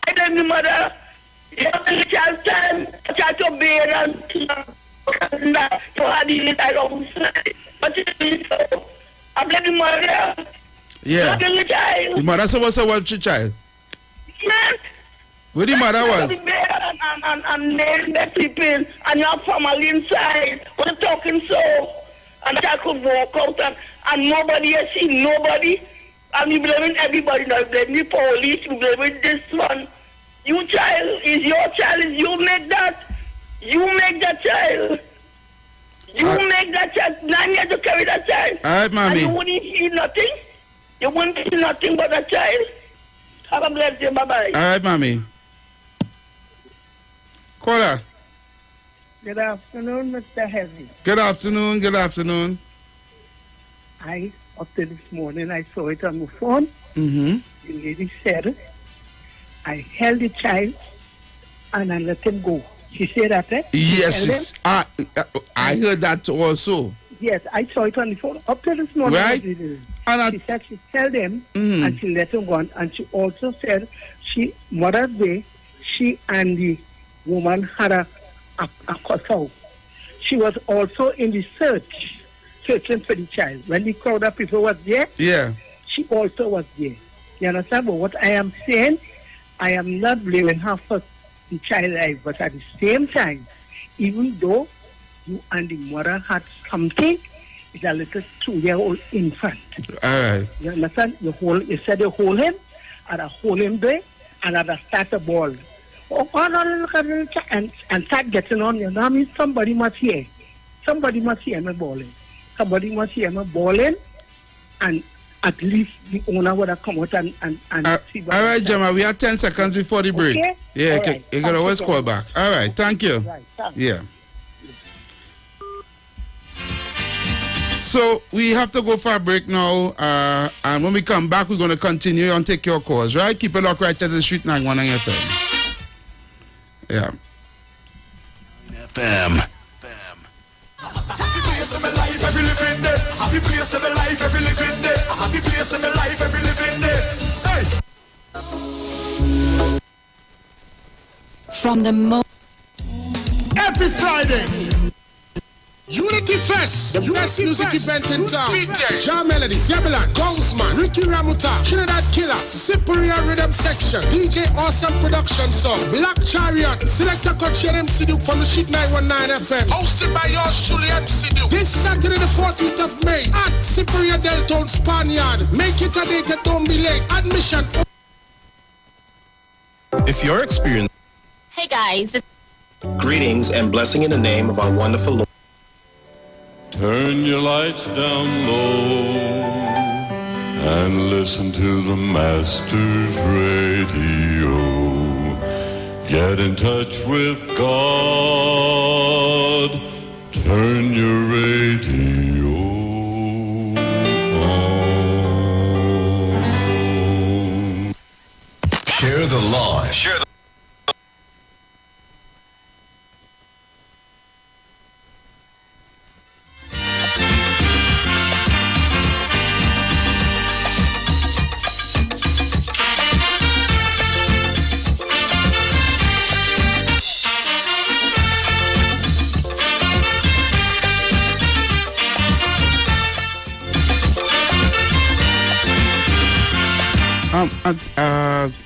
I blame the mother. You have the child time, child to bear and to have the child. But I blame the mother. Yeah. I blame the child. The mother was your child. Yes. Where the mother was? And they're sleeping, and your family inside. We're talking so. And I could walk out, and nobody has seen nobody. And we blaming everybody now. We blame the police, we blaming this one. You child, is your child, is you make that. You make that child. You make that child. 9 years to carry that child. All right, mommy. And you wouldn't see nothing. You wouldn't see nothing but a child. Have a blessed day. Bye-bye. All right, mommy. Call her. Good afternoon, Mr. Heavy. Good afternoon. Good afternoon. Up to this morning, I saw it on the phone. Mm-hmm. The lady said, I held the child and I let him go. She said that, eh? Yes, I heard that also. Yes, I saw it on the phone. Up to this morning, right? She said she held him and she let him go. And she also said Mother's Day, she and the woman had a cutout. She was also in the searching for the child. When the crowd of people was there, she also was there. You understand? But what I am saying, I am not blaming her for the child life, but at the same time, even though you and the mother had something, it's a little 2-year-old infant. All right. You understand? You said you hold him, and I hold him there, and I start the ball. And start getting on. You know, I mean, somebody must hear. Somebody must hear me balling. Somebody must hear me balling, and at least the owner would have come out and see what. All right, Gemma, we have 10 seconds before the break. Okay? Yeah, right. you can always call back. All right, thank you. Right, yeah. So we have to go for a break now, and when we come back, we're going to continue and take your calls, right? Keep it locked right to the street 919 FM. Yeah. FM. Happy place in my life, every living day. Happy place in my life, every living day. Happy place in my life, every living day. Hey. From the every Friday. Unity Fest, the best music event in town. Jah Melody, Zebulon, Gongsman, Ricky Ramuta, Trinidad Killer, Cyprian Rhythm Section, DJ Awesome Production Song, Black Chariot, Selector Coach MC Duke from the Sheet 919 FM, hosted by yours truly MC Duke. This Saturday the 14th of May at Cyprian Deltone Spaniard. Make it a date and don't be late. Admission. If you're experiencing. Hey guys. Greetings and blessing in the name of our wonderful Lord. Turn your lights down low and listen to the Master's radio. Get in touch with God. Turn your radio on. Share the lawn. Share the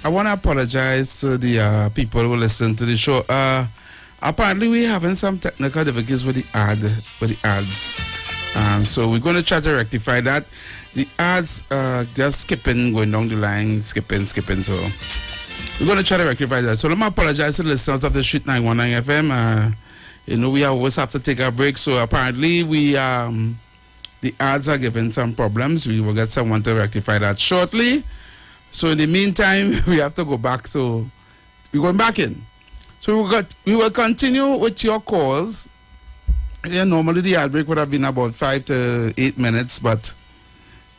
I want to apologize to the people who listen to the show. Apparently, we're having some technical difficulties with the ads. So we're going to try to rectify that. The ads just skipping, going down the line, skipping. So we're going to try to rectify that. So let me apologize to the listeners of the Street 919 FM. We always have to take a break. So apparently, the ads are giving some problems. We will get someone to rectify that shortly. So in the meantime, we have to go back. So we're going back in. So we will continue with your calls. Yeah, normally the ad break would have been about 5 to 8 minutes, but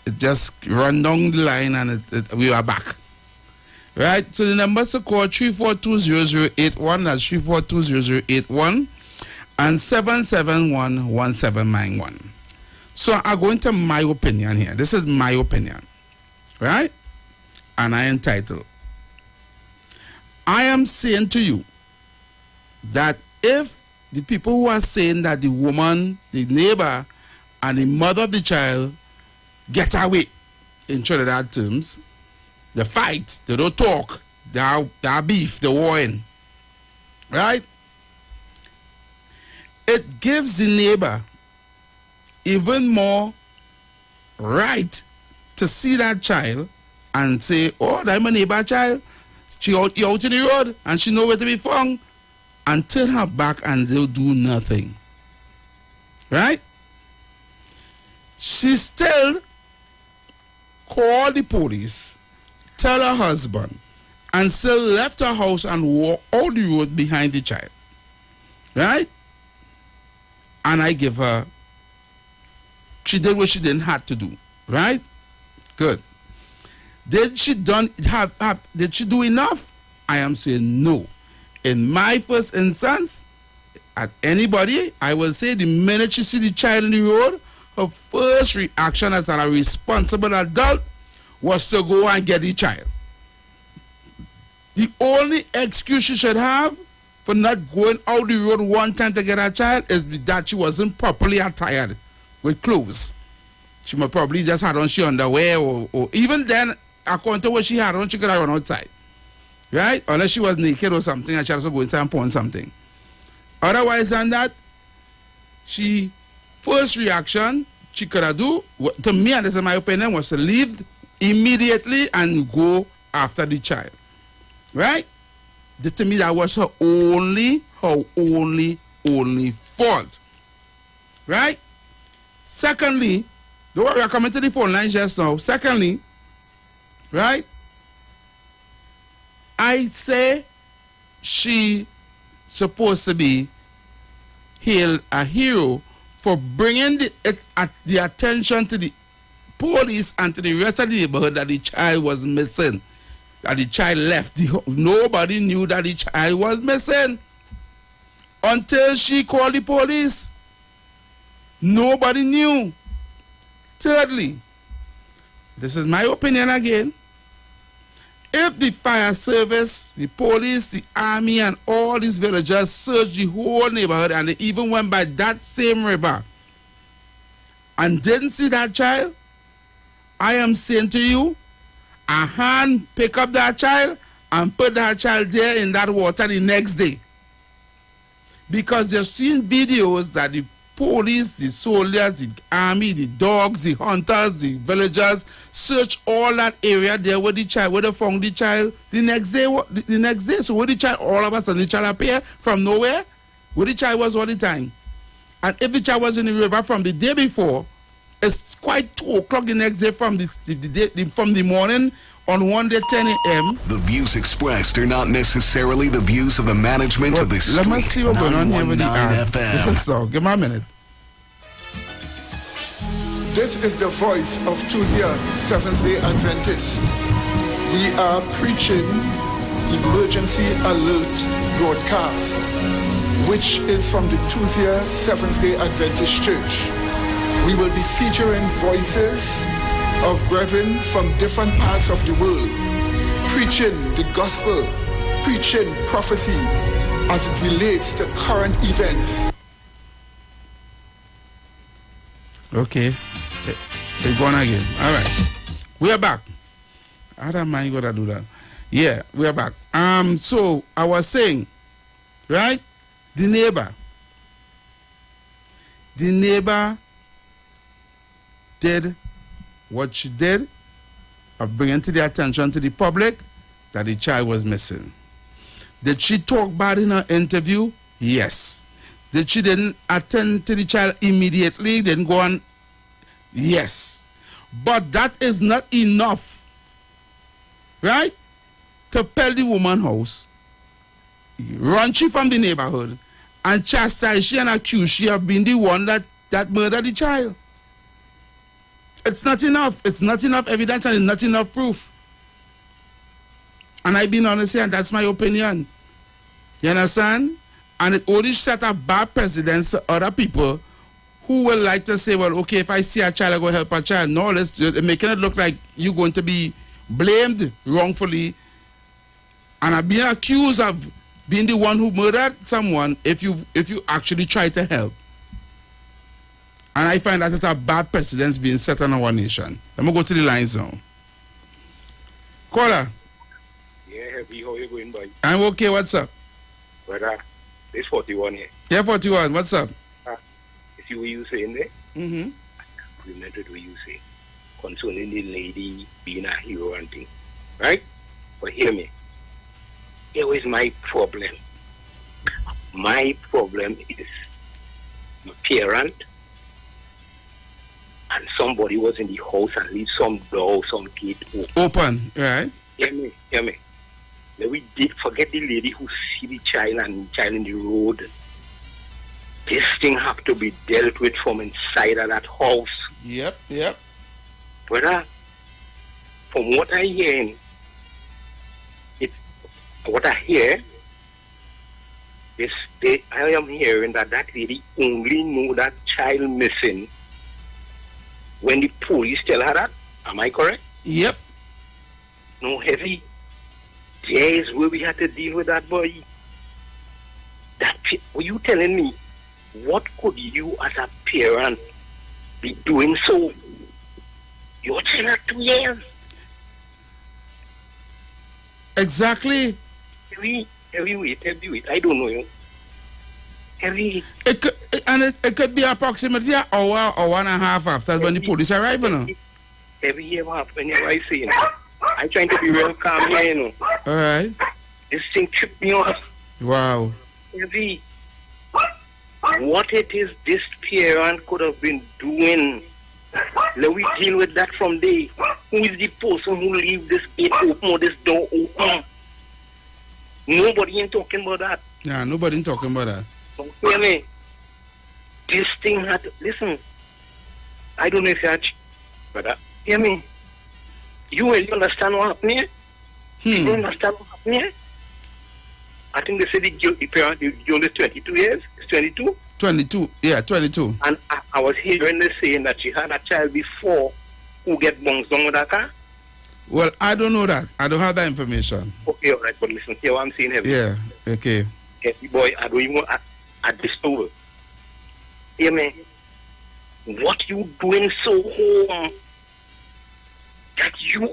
it just run down the line and we are back. Right? So the numbers to call 3420081. That's 3420081 and 7711791. So I go into my opinion here. This is my opinion. Right? And I entitle, I am saying to you that if the people who are saying that the woman, the neighbor, and the mother of the child get away, in Trinidad terms, they fight, they don't talk, they are beef, they're warring, right? It gives the neighbor even more right to see that child and say, oh, that's my neighbor child. She out in the road and she know where to be found. And turn her back and they'll do nothing. Right? She still called the police, tell her husband, and still left her house and walked out the road behind the child. Right? and I give her. She did what she didn't have to do, right? Good. Did she do enough? I am saying no. In my first instance, at anybody, I will say the minute she see the child in the road, her first reaction as a responsible adult was to go and get the child. The only excuse she should have for not going out the road one time to get her child is that she wasn't properly attired with clothes. She might probably just had on she underwear or even then, according to what she had on, she could have run outside. Right? Unless she was naked or something and she also go inside and pawn something. Otherwise than that, she first reaction she could have do, to me, and this is my opinion, was to leave immediately and go after the child. Right? To me, that was her only fault. Right? Secondly, we are coming to the phone line just now. Secondly, right? I say she supposed to be hailed a hero for bringing the attention to the police and to the rest of the neighborhood that the child was missing. That the child left. Nobody knew that the child was missing until she called the police. Nobody knew. Thirdly, this is my opinion again. If the fire service, the police, the army, and all these villagers searched the whole neighborhood and they even went by that same river and didn't see that child, I am saying to you, a hand pick up that child and put that child there in that water the next day. Because they've seen videos that the police, the soldiers, the army, the dogs, the hunters, the villagers search all that area there where the child, where they found the child the next day. So where the child, all of us, and the child appear from nowhere, where the child was all the time. And if the child was in the river from the day before, it's quite 2 o'clock the next day from the morning on one day 10 a.m. The views expressed are not necessarily the views of the management of the street. Let me see what's going on here with the FM. So, give me a minute. This is the voice of Tuesday, Seventh-day Adventist. We are preaching Emergency Alert broadcast, which is from the Tuesday, Seventh-day Adventist Church. We will be featuring voices of brethren from different parts of the world, preaching the gospel, preaching prophecy as it relates to current events. Okay, they're gone again. All right, we are back. I don't mind what I do that. Yeah, we are back. So I was saying, right? The neighbor did what she did of bringing to the attention to the public that the child was missing. Did she talk bad in her interview? Yes. Did she didn't attend to the child immediately, didn't go on? Yes. But that is not enough, right? To pell the woman's house, run she from the neighborhood, and chastise she and accuse she of being the one that murdered the child. It's not enough. It's not enough evidence and it's not enough proof. And I've been honest here, and that's my opinion. You understand? And it only set a bad precedence to other people who will like to say, well, okay, if I see a child, I go help a child. No, let's making it look like you're going to be blamed wrongfully and are being accused of being the one who murdered someone if you actually try to help. And I find that it's a bad precedence being set on our nation. Let me go to the lines now. Caller. Yeah, Happy, how you going, boy? I'm okay, what's up? Brother, it's 41 here. Yeah, 41, what's up? You see what you saying there? Mm-hmm. Remember what you say concerning the lady being a hero and thing. Right? But hear me. Here is my problem. My problem is my parent and somebody was in the house and leave some door, some gate open. Right? Hear me. Now we did forget the lady who see the child and the child in the road. This thing have to be dealt with from inside of that house. Yep. Brother, from what I hear, I am hearing that lady only knew that child missing when the police tell her that. Am I correct? Yep. No, Heavy. There is where we had to deal with that boy. Were you telling me? What could you as a parent be doing so? Your child at 2 years. Exactly. Heavy. I don't know you. Heavy. It could be approximately an hour or 1.5 after when the police arrive, you know. Heavy ever happen, I say, I'm trying to be real calm here, you know. Alright. This thing tripped me off. Wow. Heavy. What it is this parent could have been doing. Let we deal with that from there. Who is the person who leave this gate open or this door open? Nobody ain't talking about that. Yeah, nobody ain't talking about that. Don't hear me. This thing had to, listen. I don't know if you're brother. Hear me. You understand what happened here? You understand what happened here? I think they said the parent is 22 years. It's 22? 22. Yeah, 22. And I was hearing them saying that she had a child before who get bounced down with that car. Well, I don't know that. I don't have that information. Okay, all right, but listen, hear what I'm saying. Heavy. Yeah, okay. Heavy boy, I don't even want at this over. Hear me? What you doing so home? That your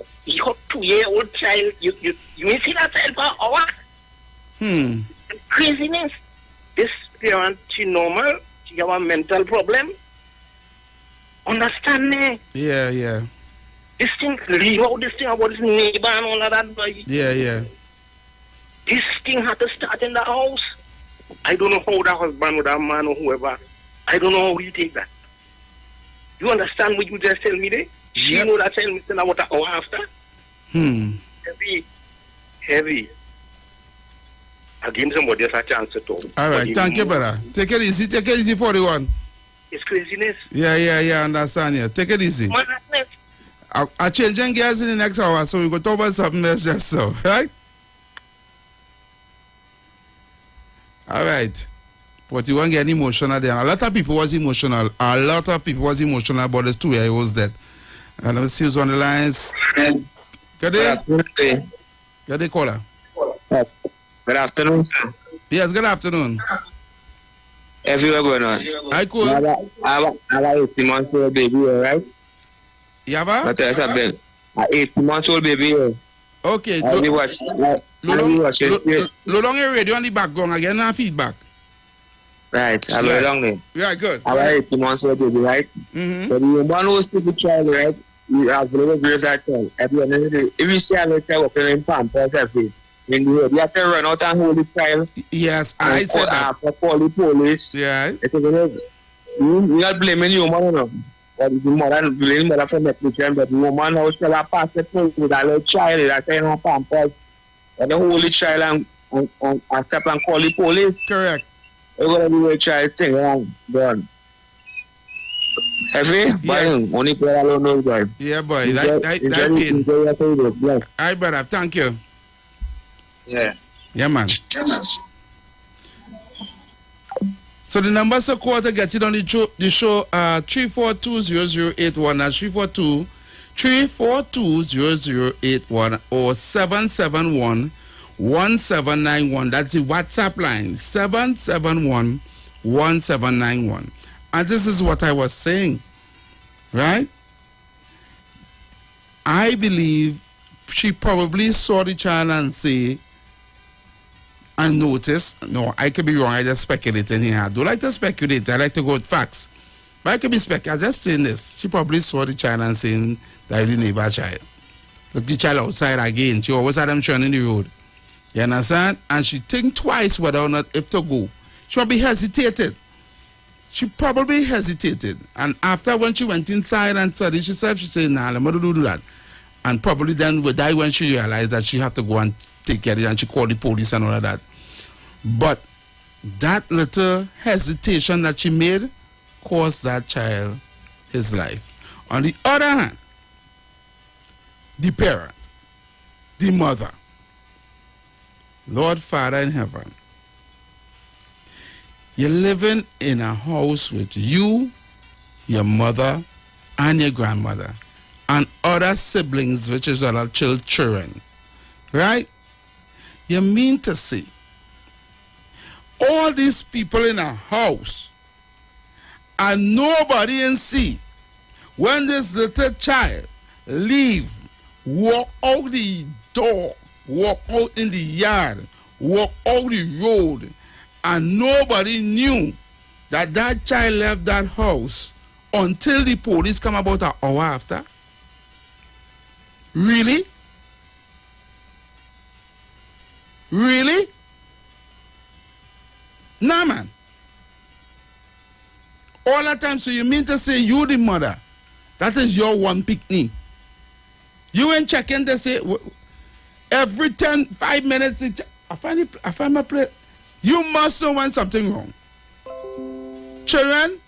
2-year-old child, you ain't see that child for an hour? Craziness. This parent, she normal, she have a mental problem. Understand me? Yeah. This thing, leave out this thing about his neighbor and all of that, boy. Yeah. This thing had to start in the house. I don't know how that husband or that man or whoever, I don't know how he take that. You understand what you just tell me there? She know that child missing about an hour after. Heavy. I'll give somebody else a chance to talk. All right, thank you, brother. Take it easy, 41. It's craziness. Yeah, understand you. Take it easy. I'll change gears in the next hour, so we go talk about something else just so, right? All right. But you won't get emotional there. A lot of people was emotional. about this 2-year-old's death. And let me see who's on the lines. Good day. Good day, caller. Good afternoon, sir. Yes, good afternoon. Everywhere going on. I could. I have an 18-month-old baby here, right? You have a? That's an 18-month-old baby here. Okay. I'll be watching. Long radio on the background again and feedback. Right, I'll be long there. Yeah, good. I have an 18-month-old baby, right? So the woman who speaks the child, right? You have to raise that child. At the end of the day, if you see a little child working in Pampers, you have to run out and hold the child. Yes, I said that. After call the police. Yeah. You are blaming the woman, you know. But the mother blaming the mother for negligence, but the woman now still a pass the phone with a little child that in her Pampers. And the hold the child and step and call the police. Correct. You're going to do a child thing wrong. Done. Heavy? Yes. Only player alone knows, boy. Yeah, boy. That pain. All right, brother. Thank you. Yeah, man. So the numbers of call to get it on the show 342-0081. That's 342-0081 or 771-1791. That's the WhatsApp line. 771-1791. And this is what I was saying. Right? I believe she probably saw the child and say, and notice, no, I could be wrong, I just speculating here. I don't like to speculate, I like to go with facts. But I could be speculating, just saying this. She probably saw the child and saying that the neighbor child. Look, the child outside again. She always had them turning the road. You understand? And she think twice whether or not if to go. She probably hesitated. She probably hesitated. And after when she went inside and studied herself, she said, nah, let me do that. And probably then would die when she realized that she had to go and take care of it and she called the police and all of that. But that little hesitation that she made cost that child his life. On the other hand, the parent, the mother, Lord Father in heaven, you're living in a house with you, your mother, and your grandmother, and other siblings, which is other children, right? You mean to say, all these people in a house, and nobody in see, when this little child leave, walk out the door, walk out in the yard, walk out the road, and nobody knew that that child left that house until the police come about an hour after? Really? Really? Nah, man. All that time, so you mean to say you the mother, that is your one picnic. You ain't checking to say every 5 minutes, I find my plate. You must know when something wrong. Children,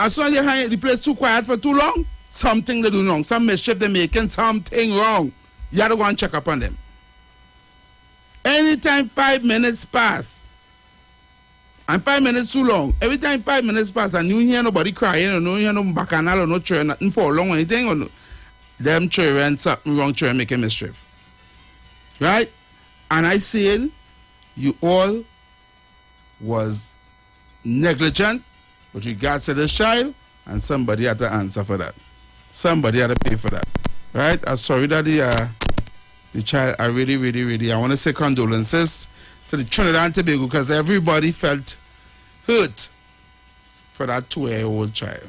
as soon as you hang the place too quiet for too long, something they do wrong. Some mischief they making, something wrong. You have to go and check up on them. Anytime 5 minutes pass, and 5 minutes too long, every time 5 minutes pass and you hear nobody crying or no hear no bacchanal or no children, nothing for long or anything, or no, them children, something wrong, children making mischief. Right? And I saying, you all was negligent with regards to this child, and somebody had to answer for that. Somebody had to pay for that. Right? I'm sorry that the child, I really, I want to say condolences to the Trinidad and Tobago, because everybody felt hurt for that 2-year-old child.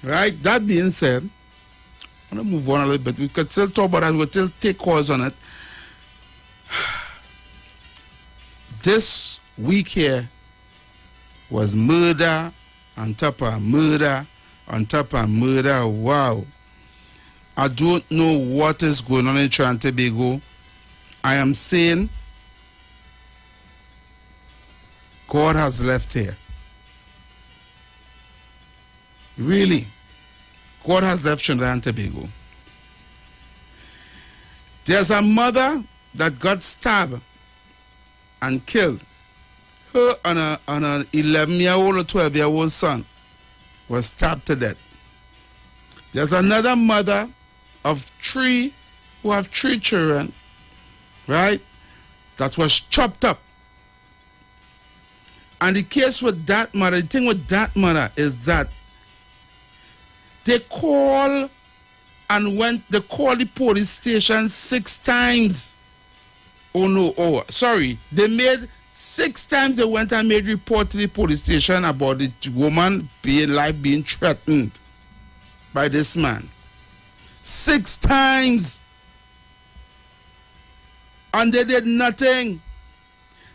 Right? That being said, I want to move on a little bit. We could still talk about that. We'll still take calls on it. This week here was murder on top of murder on top of murder. Wow. I don't know what is going on in Trinidad and Tobago. I am saying God has left here. Really. God has left Trinidad and Tobago. There's a mother that got stabbed and killed. Her and an 11-year-old or 12-year-old son was stabbed to death. There's another mother of 3 who have 3 children, right, that was chopped up. And the case with that mother, the thing with that mother is that they called the police station 6 times. They made 6 times they went and made report to the police station about the woman being threatened by this man. 6 times. And they did nothing.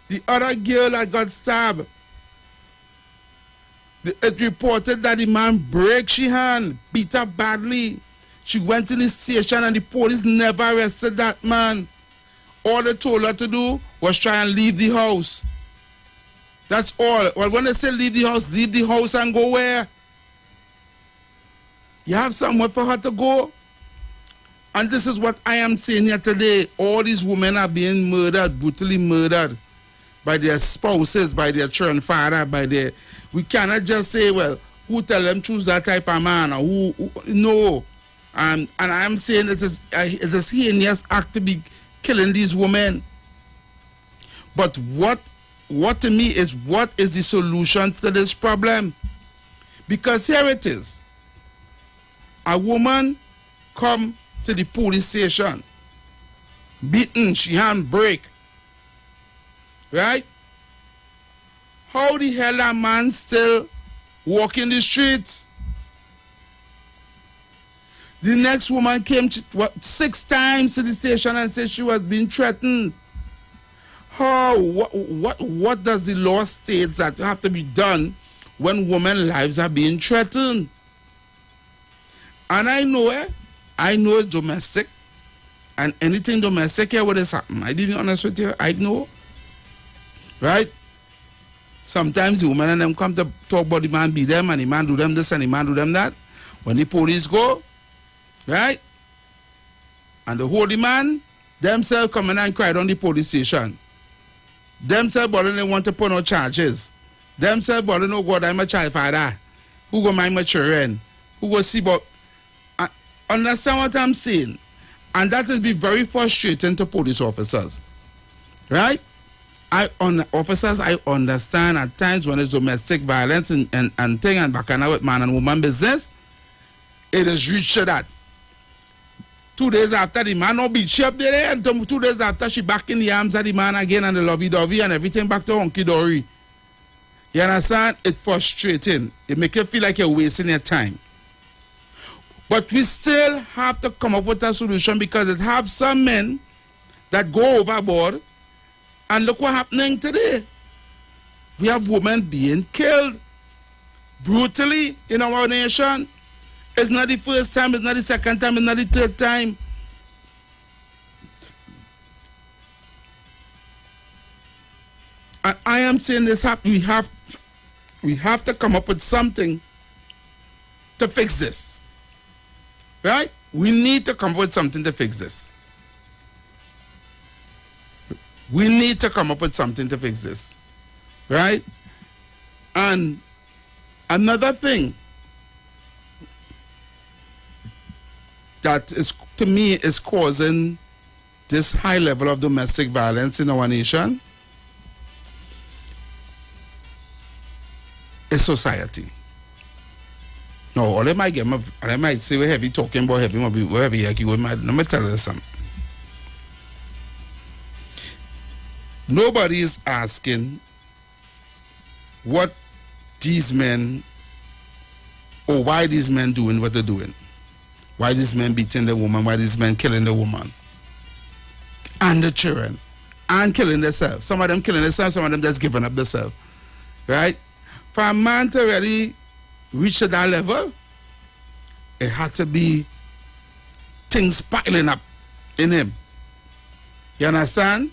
The other girl that got stabbed, it reported that the man broke her hand, beat her badly. She went to the station and the police never arrested that man. All they told her to do was try and leave the house. That's all. Well, when they say leave the house and go where? You have somewhere for her to go? And this is what I am saying here today. All these women are being murdered, brutally murdered by their spouses, by their children, father, by their... We cannot just say, well, who tell them choose that type of man, or who no. And I am saying it is heinous act to be killing these women. But what to me is, what is the solution to this problem? Because here it is. A woman come to the police station, beaten, she hand break. Right? How the hell that man still walking the streets? The next woman came 6 times to the station and said she was being threatened. How? What does the law state that have to be done when women's lives are being threatened? And I know it's domestic, and anything domestic here, what is happening? I didn't honest with you, I know. Right? Sometimes the woman and them come to talk about the man beat them and the man do them this and the man do them that. When the police go, right? And the holy man, themselves come in and cry down the police station. Themselves but they want to put no charges. Themselves but they know God, I'm a child father. Who go mind my children? Who go see about understand what I'm saying? And that is be very frustrating to police officers. Right? Officers, I understand at times when it's domestic violence and thing and bacchanal with man and woman business, it is reached to that. 2 days after the man no beat she up there, and 2 days after she back in the arms of the man again and the lovey-dovey and everything back to hunky-dory. You understand? It's frustrating. It make you feel like you're wasting your time. But we still have to come up with a solution because it have some men that go overboard. And look what happening today. We have women being killed brutally in our nation. It's not the first time, it's not the second time, it's not the third time. And I am saying this, we have to come up with something to fix this. Right? We need to come up with something to fix this. We need to come up with something to fix this. Right? And another thing that is, to me, is causing this high level of domestic violence in our nation is society. No, all I might get, I might say we're heavy talking about heavy, we're heavy, like let me tell you something. Nobody is asking what these men or why these men doing what they're doing. Why these men beating the woman, why these men killing the woman. And the children. And killing themselves. Some of them killing themselves, some of them just giving up themselves. Right? For a man to really reach to that level, it had to be things piling up in him. You understand?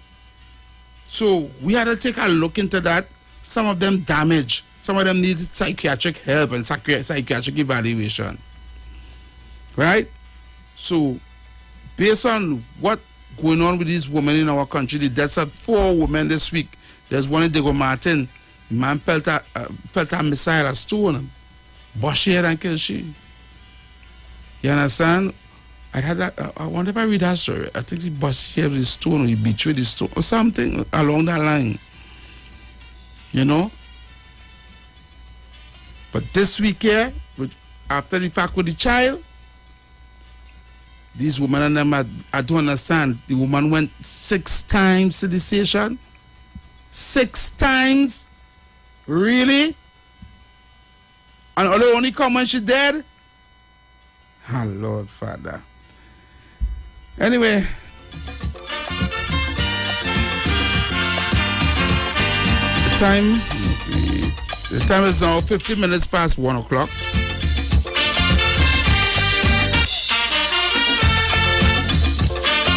So we had to take a look into that. Some of them damaged. Some of them need psychiatric help and psychiatric evaluation. Right? So based on what going on with these women in our country, the deaths of 4 women this week. There's one in Diego Martin. The man felt a missile, a stone, bust her head and kill she. You understand? I wonder if I read that story. I think he bust here with the stone or he beat with the stone or something along that line. You know? But this week here, after the fact with the child, these women and them, I don't understand. The woman went 6 times to the station. 6 times? Really? And only come when she dead? Oh, Lord Father. Anyway, the time, let's see, the time is now 50 minutes past 1 o'clock.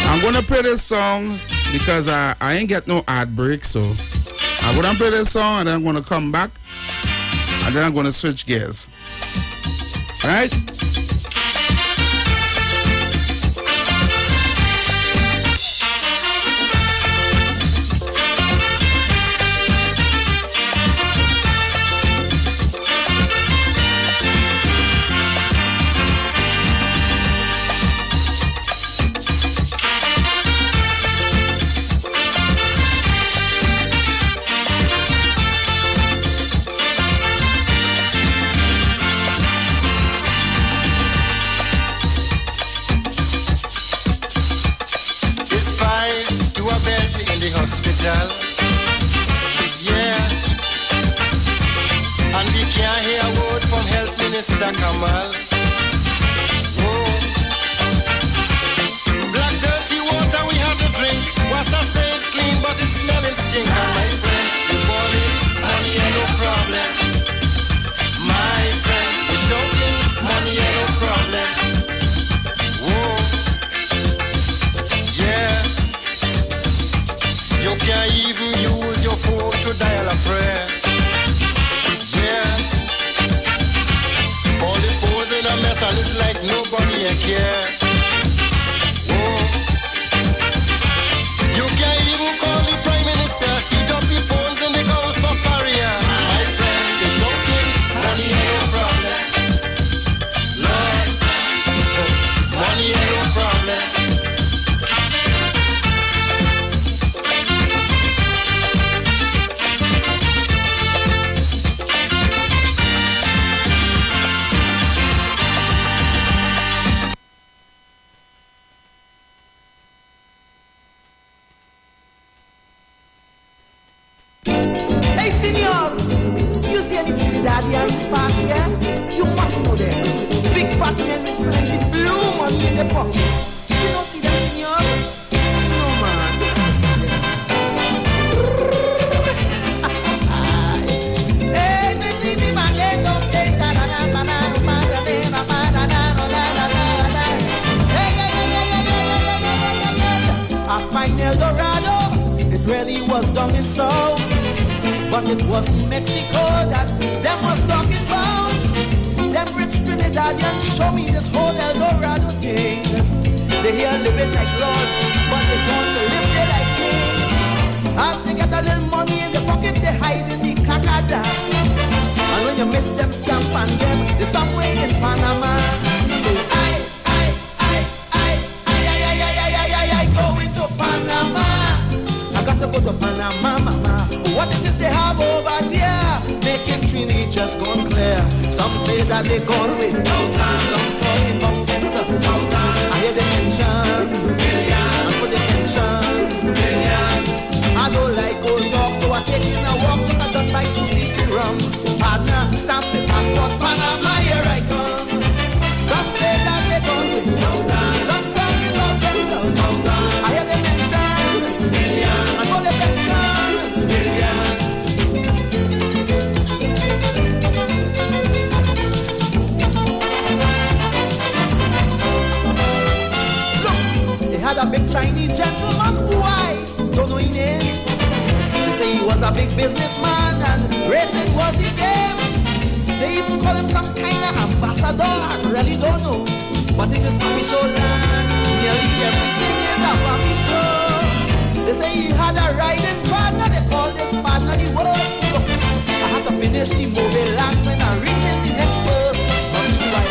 I'm going to play this song because I ain't get no ad break, so I'm going to play this song and then I'm going to come back and then I'm going to switch gears. All right? Hospital, yeah, and we can't hear a word from Health Minister Kamal. Oh, black dirty water we have to drink. Was I say it clean, but it smelling stink. And my friend, we balling, money ain't no problem. My friend, we shouting, money ain't no problem. Oh, yeah. You can't even use your phone to friend. Yeah. All the foes in a mess and it's like nobody care. Oh. You can't even call the Prime Minister. He got the phones in the Gulf of Paria. My friend, you're shouting, money ain't no problem. Lord, money ain't no problem. Daddy and his past, yeah? You must know them. Big fat men with plenty blue money in the pocket. You don't see them, senor? No, man. You don't see them. Hey, the man, they don't take that. I find El Dorado. It really was done in South. But it was Mexico that them was talking about. Them rich Trinidadians show me this whole El Dorado thing. They here living like lords, but they want to live there like kings. As they get a little money in their pocket, they hide in the cacada. And when you miss them, scamp on them, they're somewhere in Panama. So I go into Panama. I got to go to Panama, mama. What it is they have over there, making Trini just gone clear. Some say that they gone with thousands, some talking about tens of thousands. I hear they mention million, and for the mention million. I don't like old talk, so I take in a walk, look at that bike to eat rum. Partner, stamp the passport, Panama, here I come. Some say that they gone with thousands, some talking about tens of thousands. I hear they mention million, and for the mention. Had a big Chinese gentleman who I don't know his name. They say he was a big businessman and racing was his game. They even call him some kind of ambassador, I really don't know. But in this Pami Show land, nearly everything is a Pami Show. They say he had a riding partner, they call this partner the worst. Look, I had to finish the movie land when I reach in the next verse. But meanwhile,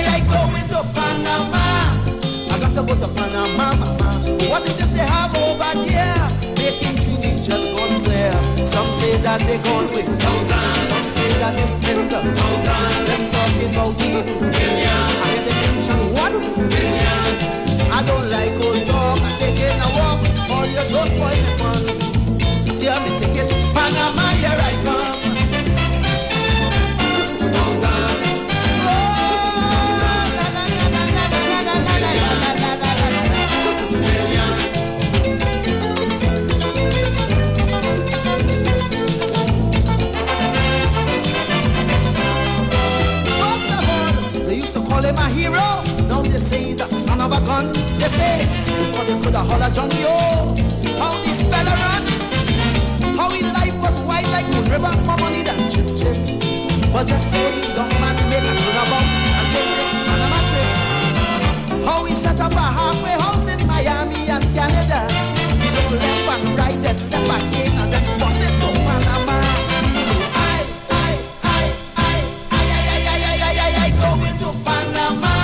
I go into Panama. I got to go to Panama, mama. What it is they have over there, making Trini just gone clear. Some say that they gone with thousands, some say that it's tens of thousands. Them talking about even million. I hear they mention what? Million. I don't like old talk. I take in a walk. All your those boys in fun. Tell me take it. Panama, here I come. Thousands. Call him a hero, now they say he's a son of a gun. They say, before they could have hollered Johnny O, how the fella run, how his life was white like Moon River, more money than chip chip. But just so the young man made a good about and take this Panama trip. How he set up a halfway house in Miami and Canada. He don't left and right and left again and then bust it to Panama. Go into Panama.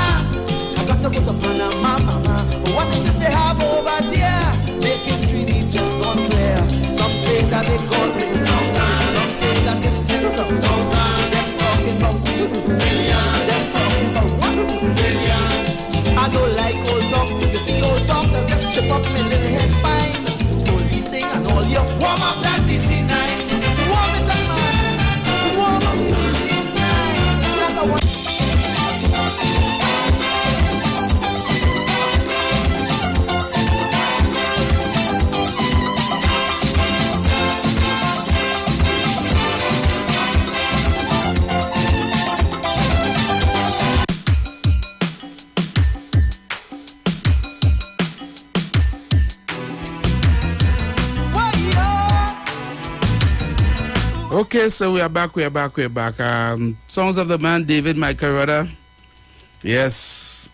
I got to go to Panama, mama. What it is they have over there, making Trini just gone clear. Some say that they gone with thousands, some say that it's tens of thousands. Them talking about million, them talking about 1 million. I don't like old talk. You see Okay, so we are back. Songs of the man David Michael Rudder. Yes,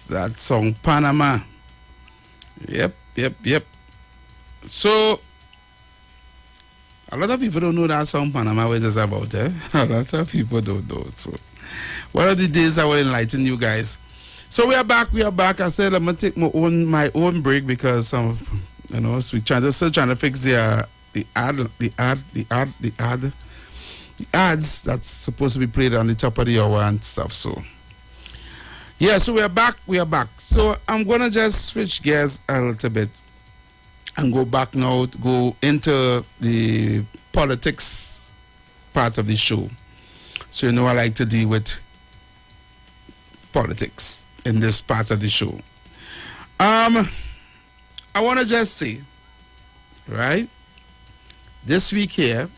that song Panama. Yep. So a lot of people don't know that song Panama, what it's about, eh? A lot of people don't know. So one of the days I will enlighten you guys. So we are back. I said I'm gonna take my own break because so we're still trying to fix the ads that's supposed to be played on the top of the hour and stuff. So yeah, so we are back. So I'm gonna just switch gears a little bit and go back now to go into the politics part of the show. So I like to deal with politics in this part of the show. I want to just say, right, this week here,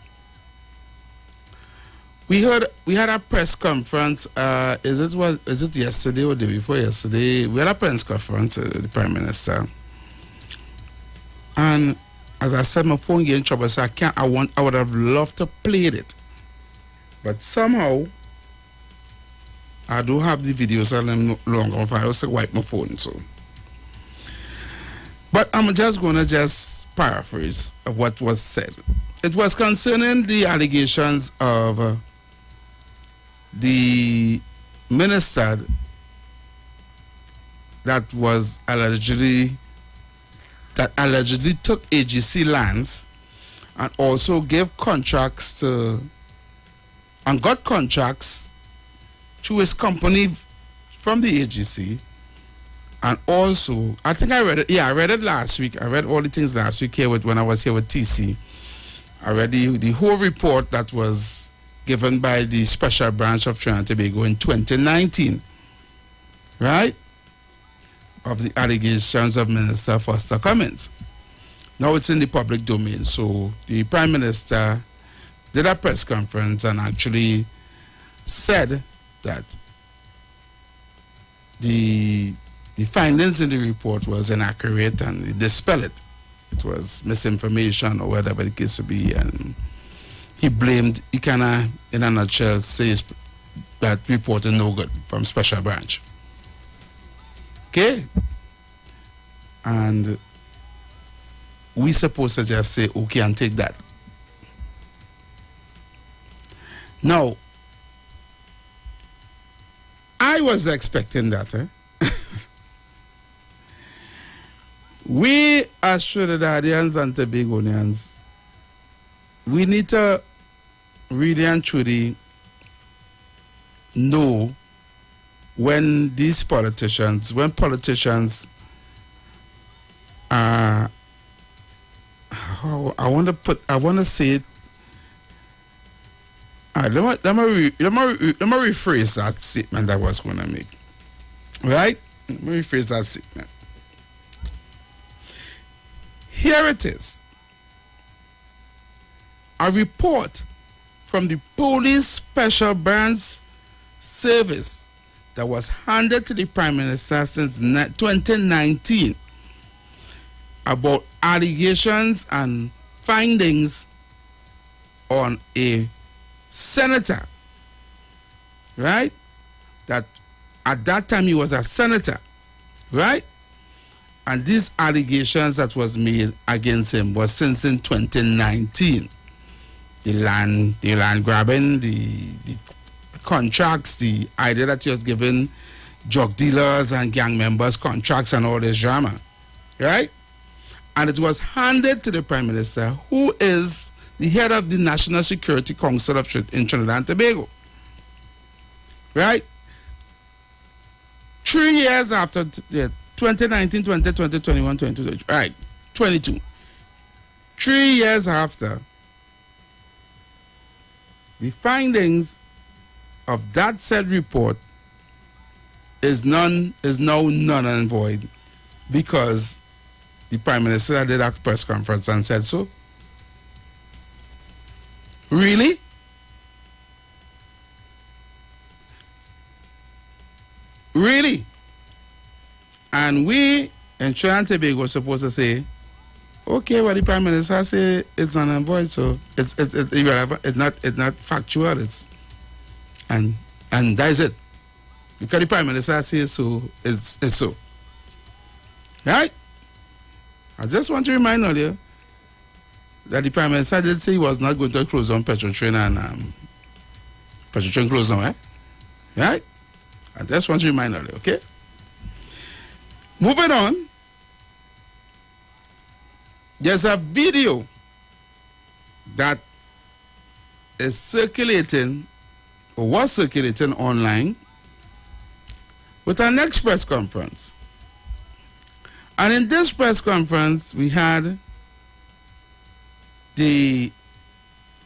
we had a press conference. Is it yesterday or the day before yesterday? We had a press conference, the Prime Minister. And as I said, my phone getting in trouble, so I would have loved to play it. But somehow, I do have the videos and I'm no longer on fire. I also wipe my phone, so. But I'm just going to paraphrase of what was said. It was concerning the allegations of the minister that allegedly took AGC lands and also gave contracts to and got contracts through his company from the AGC. And also, I think I read it. Yeah, I read it last week. I read all the things last week here when I was here with TC. I read the whole report that was given by the Special Branch of Trinidad and Tobago in 2019, right? Of the allegations of Minister Foster Cummins. Now it's in the public domain. So the Prime Minister did a press conference and actually said that the findings in the report was inaccurate and he dispelled it. It was misinformation or whatever the case would be, and he kind of, in a nutshell, says that report is no good from Special Branch. Okay? And we supposed to just say, okay, and take that. Now, I was expecting that, eh? We as Trinidadians and Tobagonians, we need to really and truly know when politicians I want to say it. Let me rephrase that statement I was going to make. Right? Let me rephrase that statement. Here it is. A report from the Police Special Branch Service that was handed to the Prime Minister since 2019 about allegations and findings on a senator, right? That at that time he was a senator, right? And these allegations that was made against him was since in 2019. The land grabbing, the contracts, the idea that he was giving drug dealers and gang members contracts and all this drama, right? And it was handed to the Prime Minister, who is the head of the National Security Council in Trinidad and Tobago, right? 3 years after 2019, 2020, 21, 22, right, 22. 3 years after, the findings of that said report is now none and void because the Prime Minister did a press conference and said so. Really? Really? And we in Trinidad and Tobago are supposed to say, Okay, what the Prime Minister say it's null and void, so it's irrelevant. It's not factual. And that is it. Because the Prime Minister says so, it's so. Right? I just want to remind all you that the Prime Minister did say he was not going to close on Petrotrain and Petrotrain closed down, right? Right? I just want to remind all you, okay? Moving on, there's a video that is circulating or was circulating online with our next press conference. And in this press conference, we had the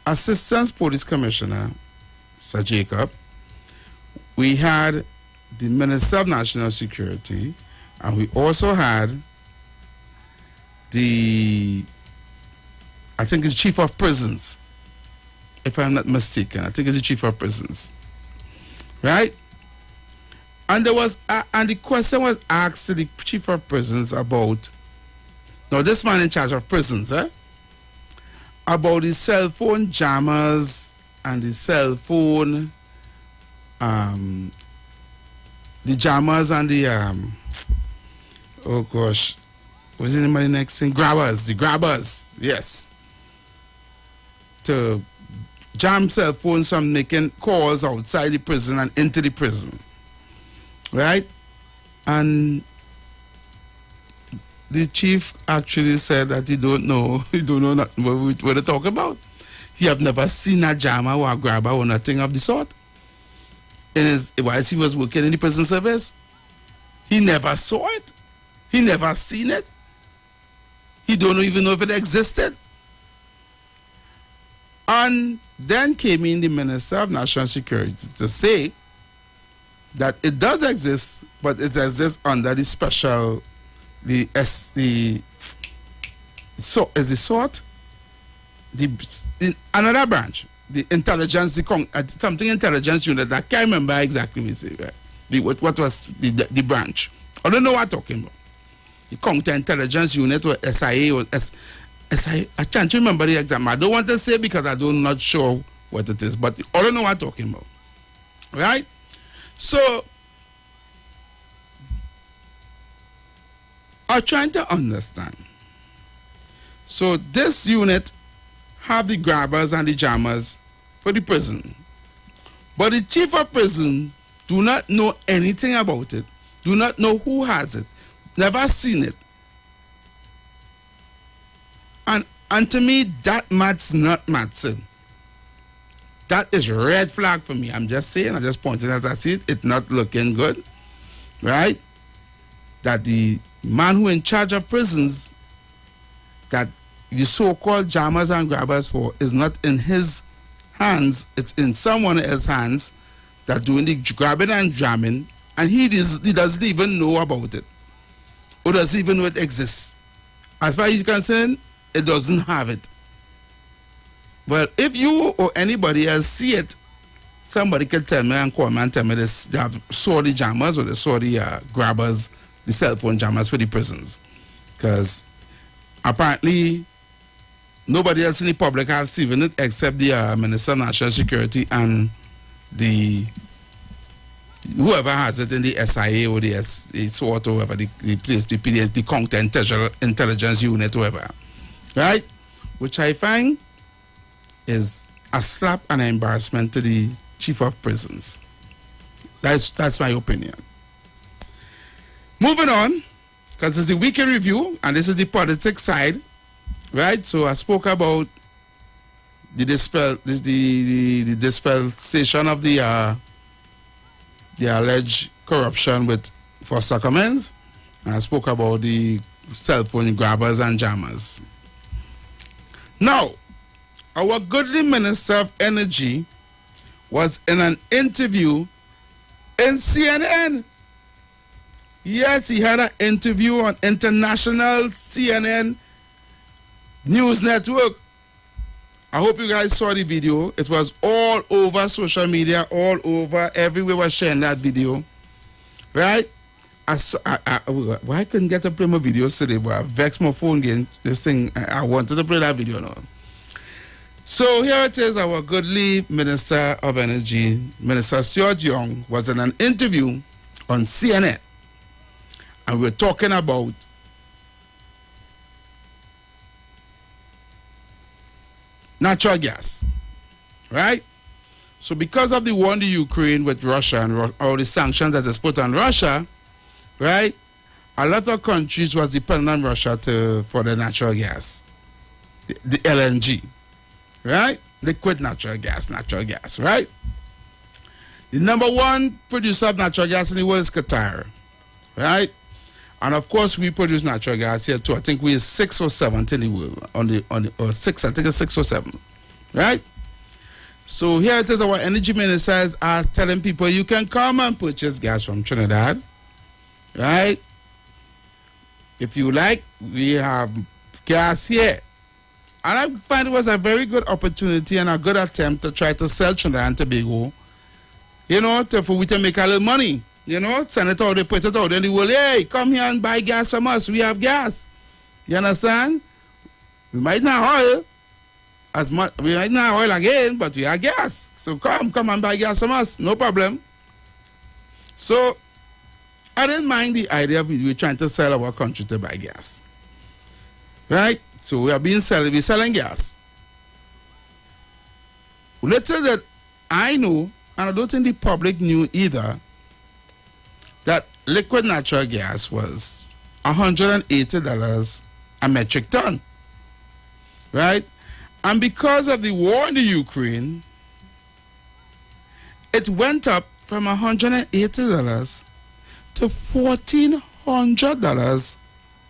Assistant Police Commissioner, Sir Jacob. We had the Minister of National Security, and we also had I think it's Chief of Prisons, if I'm not mistaken. I think it's the Chief of Prisons, right? And and the question was asked to the Chief of Prisons about, now this man in charge of prisons, right? About the cell phone jammers and the cell phone, the jammers and the, oh gosh, what's the name of the next thing? The grabbers, yes. To jam cell phones from making calls outside the prison and into the prison. Right? And the chief actually said that he don't know nothing what they talk about. He have never seen a jammer or a grabber or nothing of the sort. Whilst he was working in the prison service, he never saw it. He never seen it. He don't even know if it existed. And then came in the Minister of National Security to say that it does exist, but it exists under the special, another branch, the intelligence, something intelligence unit. I can't remember exactly what it was, what was the branch. I don't know what I'm talking about. The counterintelligence unit or SIA or SIA. I can't remember the exact. I don't want to say because I'm not sure what it is, but I don't know what I'm talking about. Right? So, I'm trying to understand. So, this unit have the grabbers and the jammers for the prison. But the chief of prison do not know anything about it, do not know who has it, never seen it. And to me, that mat's not matching. That is red flag for me. I'm just saying, I just pointed as I see it, it's not looking good, right? That the man who in charge of prisons, that the so-called jammers and grabbers for, is not in his hands, it's in someone else's hands that doing the grabbing and jamming, and he doesn't even know about it, or doesn't even know it exists. As far as he's concerned, it doesn't have it. Well, if you or anybody else see it, somebody can tell me and call me and tell me this, they have saw the jammers or they saw the grabbers, the cell phone jammers for the prisons. Because apparently nobody else in the public have seen it except the Minister of National Security and the whoever has it in the SIA or the SWAT or whatever, the place, the counter-intelligence unit, whoever. Right? Which I find is a slap and an embarrassment to the chief of prisons. That's my opinion. Moving on, because it's the weekend review, and this is the politics side, right? So I spoke about the dispensation of the alleged corruption with Foster Cummins, and I spoke about the cell phone grabbers and jammers. Now, our goodly Minister of Energy was in an interview in CNN. Yes, he had an interview on international CNN news network. I hope you guys saw the video. It was all over social media, all over, everywhere was sharing that video. Right? why I couldn't get to play my videos today, but I vexed my phone again. This thing, I wanted to play that video now. So here it is, our goodly Minister of Energy, Minister Seod Young, was in an interview on CNN. And we're talking about natural gas, right? So because of the war in the Ukraine with Russia and all the sanctions that is put on Russia, right? A lot of countries was dependent on Russia for the natural gas, the LNG, right? Liquid natural gas, right? The number one producer of natural gas in the world is Qatar, right? And of course, we produce natural gas here too. I think we're 6 or 7th in the world or 6. I think it's 6 or 7, right? So here it is. Our energy ministers are telling people you can come and purchase gas from Trinidad, right? If you like, we have gas here. And I find it was a very good opportunity and a good attempt to try to sell Trinidad and Tobago, you know, for we to make a little money. You know, send it out, they put it out, and they will, hey, come here and buy gas from us. We have gas. You understand? We might not oil as much, we might not oil again, but we have gas. So come and buy gas from us. No problem. So I didn't mind the idea of we're trying to sell our country to buy gas. Right? So we're selling gas. Little that I know, and I don't think the public knew either, that liquid natural gas was $180 a metric ton, right? And because of the war in the Ukraine, it went up from $180 to $1,400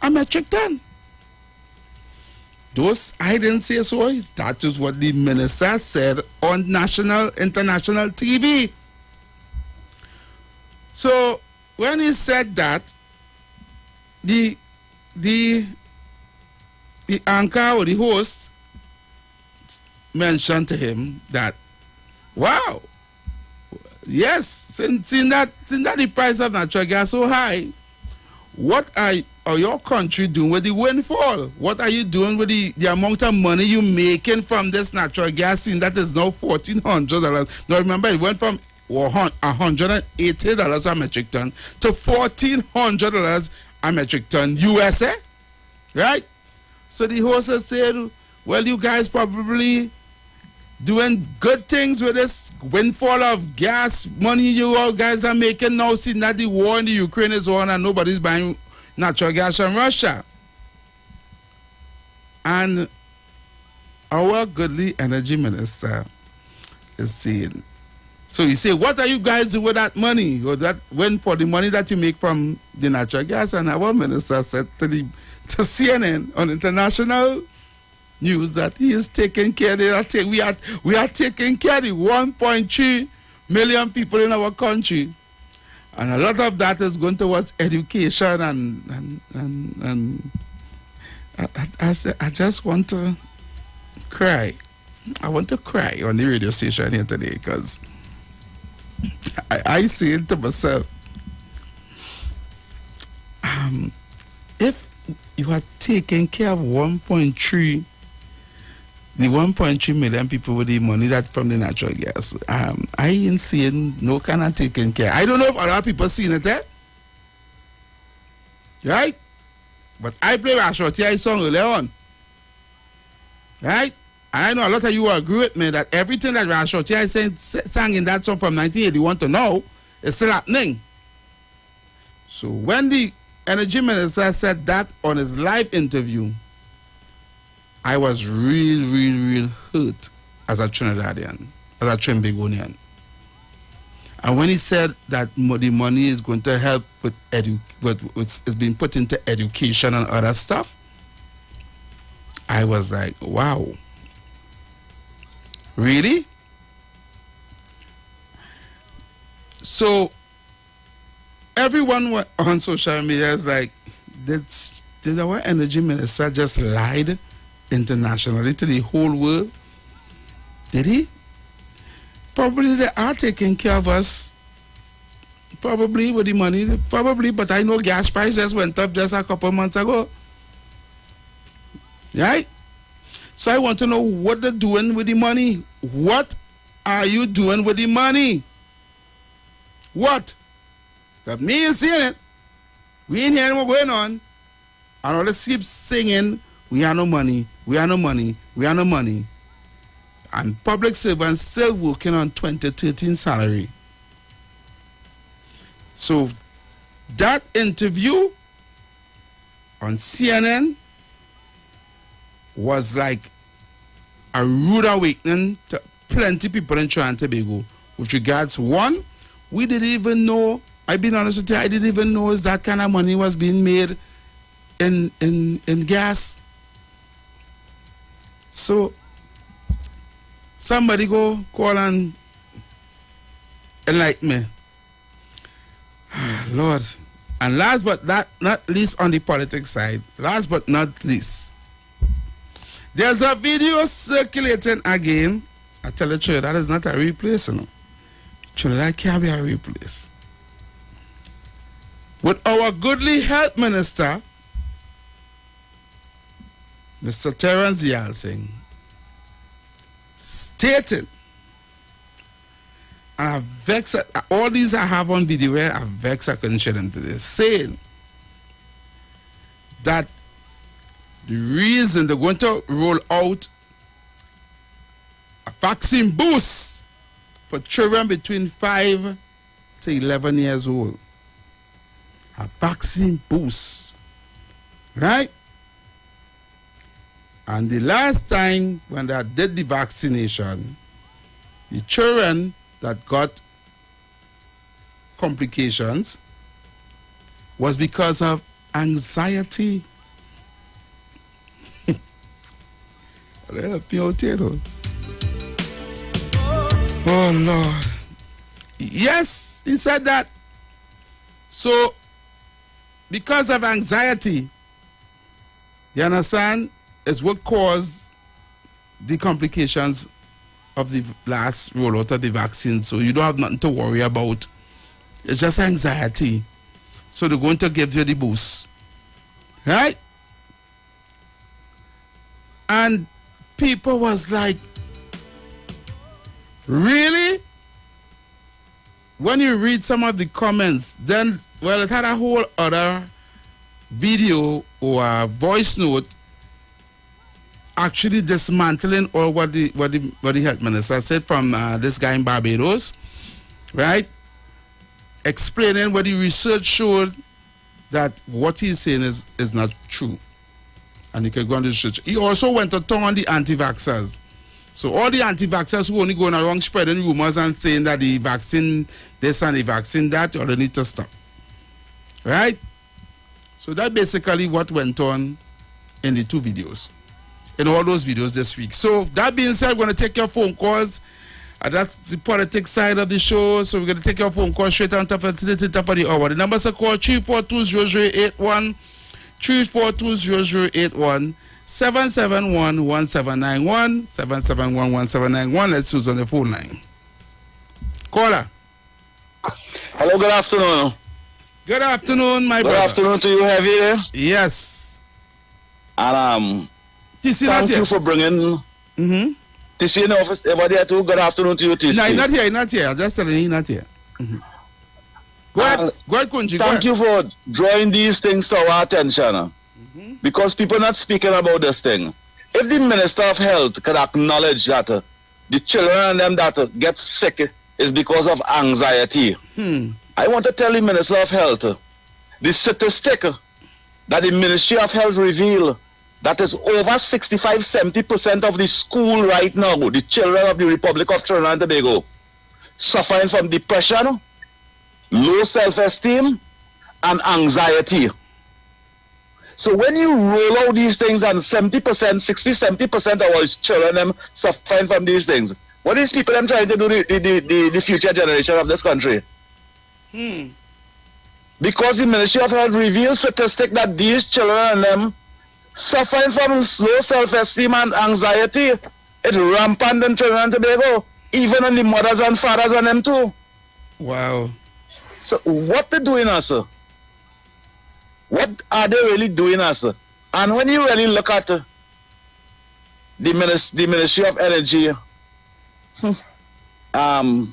a metric ton. Those, I didn't say so. That is what the minister said on international TV. So when he said that, the anchor or the host mentioned to him that, wow, yes, since that the price of natural gas so high, what are your country doing with the windfall? What are you doing with the amount of money you making from this natural gas scene that is now $1,400? Now remember, it went from $180 a metric ton to $1,400 a metric ton USA, right? So the host said, well, you guys probably doing good things with this windfall of gas money you all guys are making now, seeing that the war in the Ukraine is on and nobody's buying natural gas from Russia. And our goodly energy minister is saying, so you say, what are you guys doing with that money? Or that for the money that you make from the natural gas? And our minister said to CNN on international news that he is taking care of it. We are taking care of the 1.3 million people in our country. And a lot of that is going towards education and I just want to cry. I want to cry on the radio station here today because I say it to myself. If you are taking care of 1.3 million people with the money that from the natural gas, I ain't seeing no kind of taking care. I don't know if a lot of people seen it, right? But I play a Shorty song earlier on, right? And I know a lot of you will agree with me that everything that Shorty sang in that song from 1981 to now is still happening. So when the energy minister said that on his live interview, I was real hurt as a Trinidadian, as a Trimbagonian. And when he said that the money is going to help with it's being put into education and other stuff, I was like, wow. Really? So everyone on social media is like, did our energy minister just lied internationally to the whole world? Did he? Probably they are taking care of us Probably with the money, probably, but I know gas prices went up just a couple months ago. Right? So I want to know what they're doing with the money. What are you doing with the money? What? Because me ain't seeing it. We ain't hearing what's going on. And all the keep singing, we have no money, we have no money, we have no money. And public servants still working on 2013 salary. So that interview on CNN was like a rude awakening to plenty people in Trinidad and Tobago. With regards, one, we didn't even know, I've been honest with you, I didn't even know that kind of money was being made in gas. So somebody go call and enlighten me. Lord. And last but not least on the politics side, last but not least, there's a video circulating again. I tell the truth, that is not a real place, you know. That can't be a real place. With our goodly health minister, Mr. Terence Yalsing, stated, and I vex, all these I have on video where I vex, I couldn't share them today, saying that the reason they're going to roll out a vaccine boost for children between 5 to 11 years old. A vaccine boost. Right? And the last time when they did the vaccination, the children that got complications was because of anxiety. Oh Lord. Yes, he said that. So, because of anxiety, you understand, is what caused the complications of the last rollout of the vaccine. So you don't have nothing to worry about. It's just anxiety. So they're going to give you the boost. Right? And people was like, really? When you read some of the comments, then, well, it had a whole other video or a voice note actually dismantling all what the health minister said from this guy in Barbados, right? Explaining what the research showed that what he's saying is not true. And you can go on the research. He also went to turn on the anti-vaxxers. So all the anti-vaxxers who only going around spreading rumors and saying that the vaccine this and the vaccine that, or they need to stop. Right? So that basically what went on in the two videos. In all those videos this week. So that being said, we're going to take your phone calls. That's the politics side of the show. So we're going to take your phone calls straight on top of the hour. The numbers are called 342-0081, 342-0081, 771-1791, 771-1791. Let's use on the phone line. Caller. Hello, good afternoon. Good afternoon, my brother. Good afternoon to you, Heavy. Yes. And thank you for bringing TC in the office. Everybody here too. Good afternoon to you, TC. No, not here. I'm just telling you, not here. Go ahead, Kunji. Thank you for drawing these things to our attention. Because people are not speaking about this thing. If the Minister of Health could acknowledge that the children and them that get sick is because of anxiety, I want to tell the Minister of Health, the statistic that the Ministry of Health revealed, that is over 65-70% of the school right now, the children of the Republic of Trinidad and Tobago, suffering from depression, low self-esteem, and anxiety. So when you roll out these things and 60-70% of our children them suffering from these things, what is people them trying to do the future generation of this country? Because the Ministry of Health reveals statistics that these children and them suffering from low self-esteem and anxiety, it's rampant in Trinidad and Tobago, even in the mothers and fathers and them too. Wow. So what they doing, sir? What are they really doing, sir? And when you really look at the Ministry of Energy,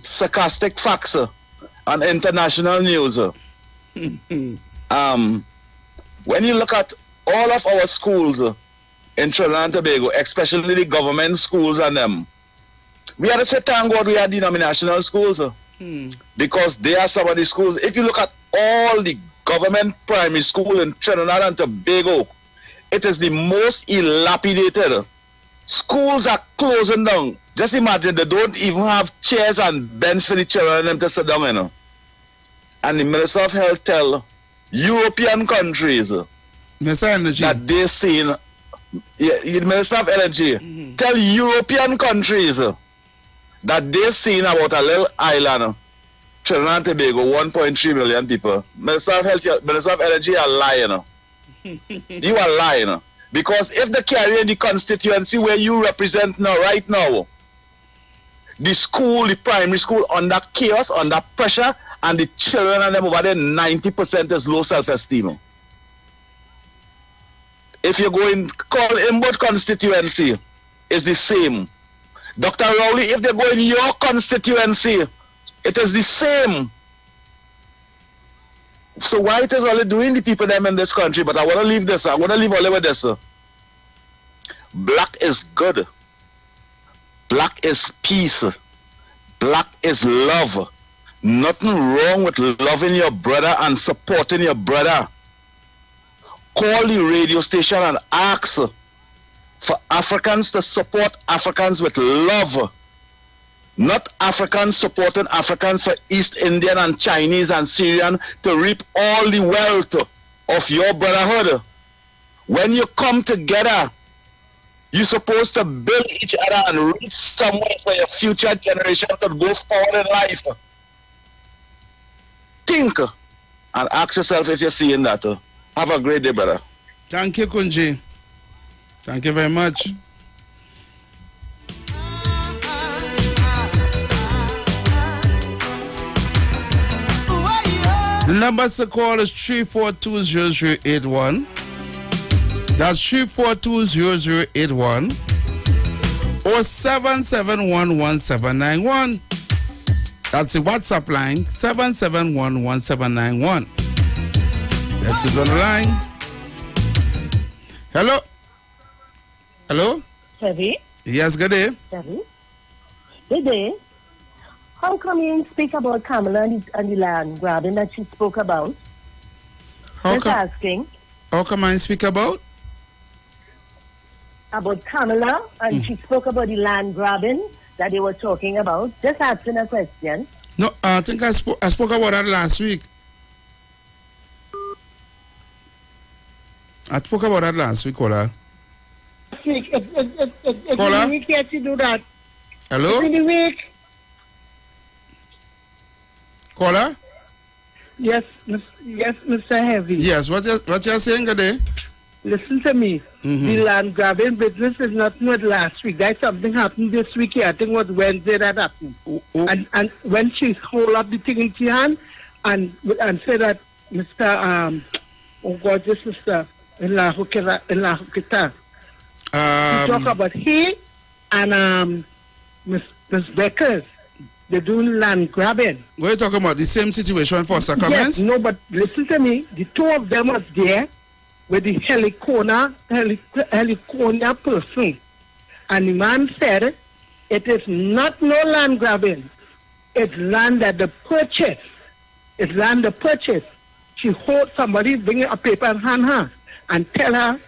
sarcastic facts on international news. When you look at all of our schools in Trinidad and Tobago, especially the government schools and them, we have to say thank God we have denominational schools because they are some of the schools. If you look at all the government primary school in Trinidad and Tobago, it is the most dilapidated. Schools are closing down. Just imagine they don't even have chairs and bench for the children and them to sit down, you know. And the Minister of Health tell European countries that they've seen, the Minister of Energy tell European countries that they've seen about a little island, Trinidad and Tobago, 1.3 million people. Minister of Health, Minister of Energy are lying. You are lying. Because if they carry in the constituency where you represent now, right now, the school, the primary school, under chaos, under pressure, and the children and them over there, 90% is low self-esteem. If you go in, call in both constituency, it's the same. Dr. Rowley, if they go in your constituency, it is the same. So why it is only doing the people them in this country? But I want to leave this. I want to leave only with this. Black is good. Black is peace. Black is love. Nothing wrong with loving your brother and supporting your brother. Call the radio station and ask for Africans to support Africans with love. Not Africans supporting Africans for East Indian and Chinese and Syrian to reap all the wealth of your brotherhood. When you come together, you're supposed to build each other and reach somewhere for your future generation to go forward in life. Think and ask yourself if you're seeing that. Have a great day, brother. Thank you, Kunji. Thank you very much. The number to call is 3420081. That's 3420081 or 7711791. That's the WhatsApp line, 7711791. That's who's on the line. Hello? Hello? Heavy? Yes, good day. Heavy? Good day. How come you didn't speak about Kamala and the land grabbing that she spoke about? Just asking. How come I speak about? About Kamala, and she spoke about the land grabbing that they were talking about. Just asking a question. No, I think I spoke about that last week. I spoke about that last week, Caller. Last week, it's Caller? in the week yet to do that. Hello? It's in the week. Caller? Yes, Mr. Heavy. Yes, what you're saying today? Listen to me. The land grabbing business is not last week. That something happened this week here. I think it was Wednesday that happened. And when she hold up the thing in her hand and say that Mr. This Mr. Elahukita. She talk about he and Miss Beckers. They're doing land grabbing. What are you talking about? The same situation for Sacramento? Yes, no, but listen to me. The two of them was there with the heliconia person. And the man said, it is not no land grabbing. It's land that they purchase. It's land they purchase. She hold somebody, bring a paper in her and tell her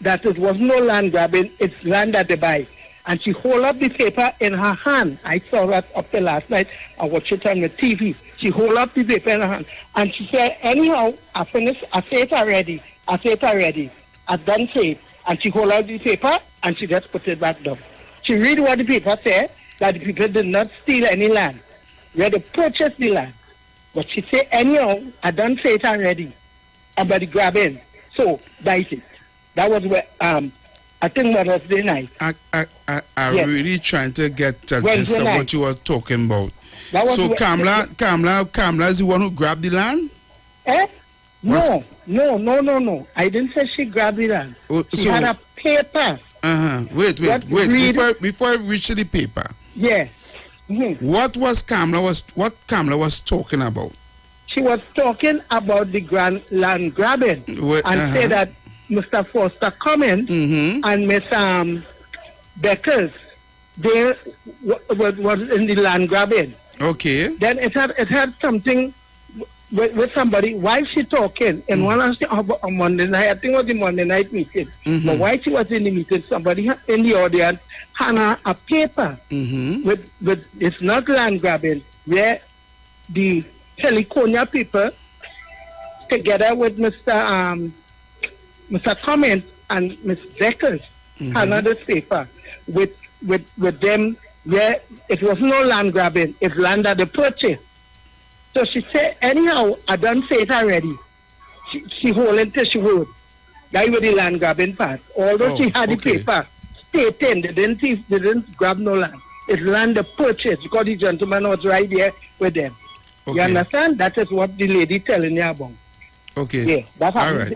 that it was no land grabbing, it's land that they buy. And she hold up the paper in her hand. I saw that up there last night. I watched it on the TV. She hold up the paper in her hand. And she said, anyhow, I finished. I say it already. I done say it. And she hold out the paper and she just put it back down. She read what the paper said, that the people did not steal any land. We had to purchase the land. But she said, anyhow, I done say it already about the grabbing. So, that's it. That was where I think Wednesday night. I'm really trying to get the gist of what you were talking about. So Kamala is the one who grabbed the land? No. I didn't say she grabbed the land. She had a paper. Wait. Before I reach the paper. Yeah. What Kamala was talking about? She was talking about the land grabbing and said that Mr. Foster Cummins and Miss Beckers, they was in the land grabbing. Okay. Then it had something with somebody while she talking in one of the Monday night. I think it was the Monday night meeting. But while she was in the meeting, somebody in the audience had a paper with it's not land grabbing, where the Heliconia people together with Mr. Cummins and Miss Beckers had this paper with them, where it was no land grabbing, it's land that they purchased. So she said, anyhow, I done say it already. She hold it till she would. That was the land grabbing part. Although she had the paper stating they didn't grab no land. It's land they purchased because the gentleman was right there with them. Okay. You understand? That is what the lady telling you about. Okay. Yeah, that's all right.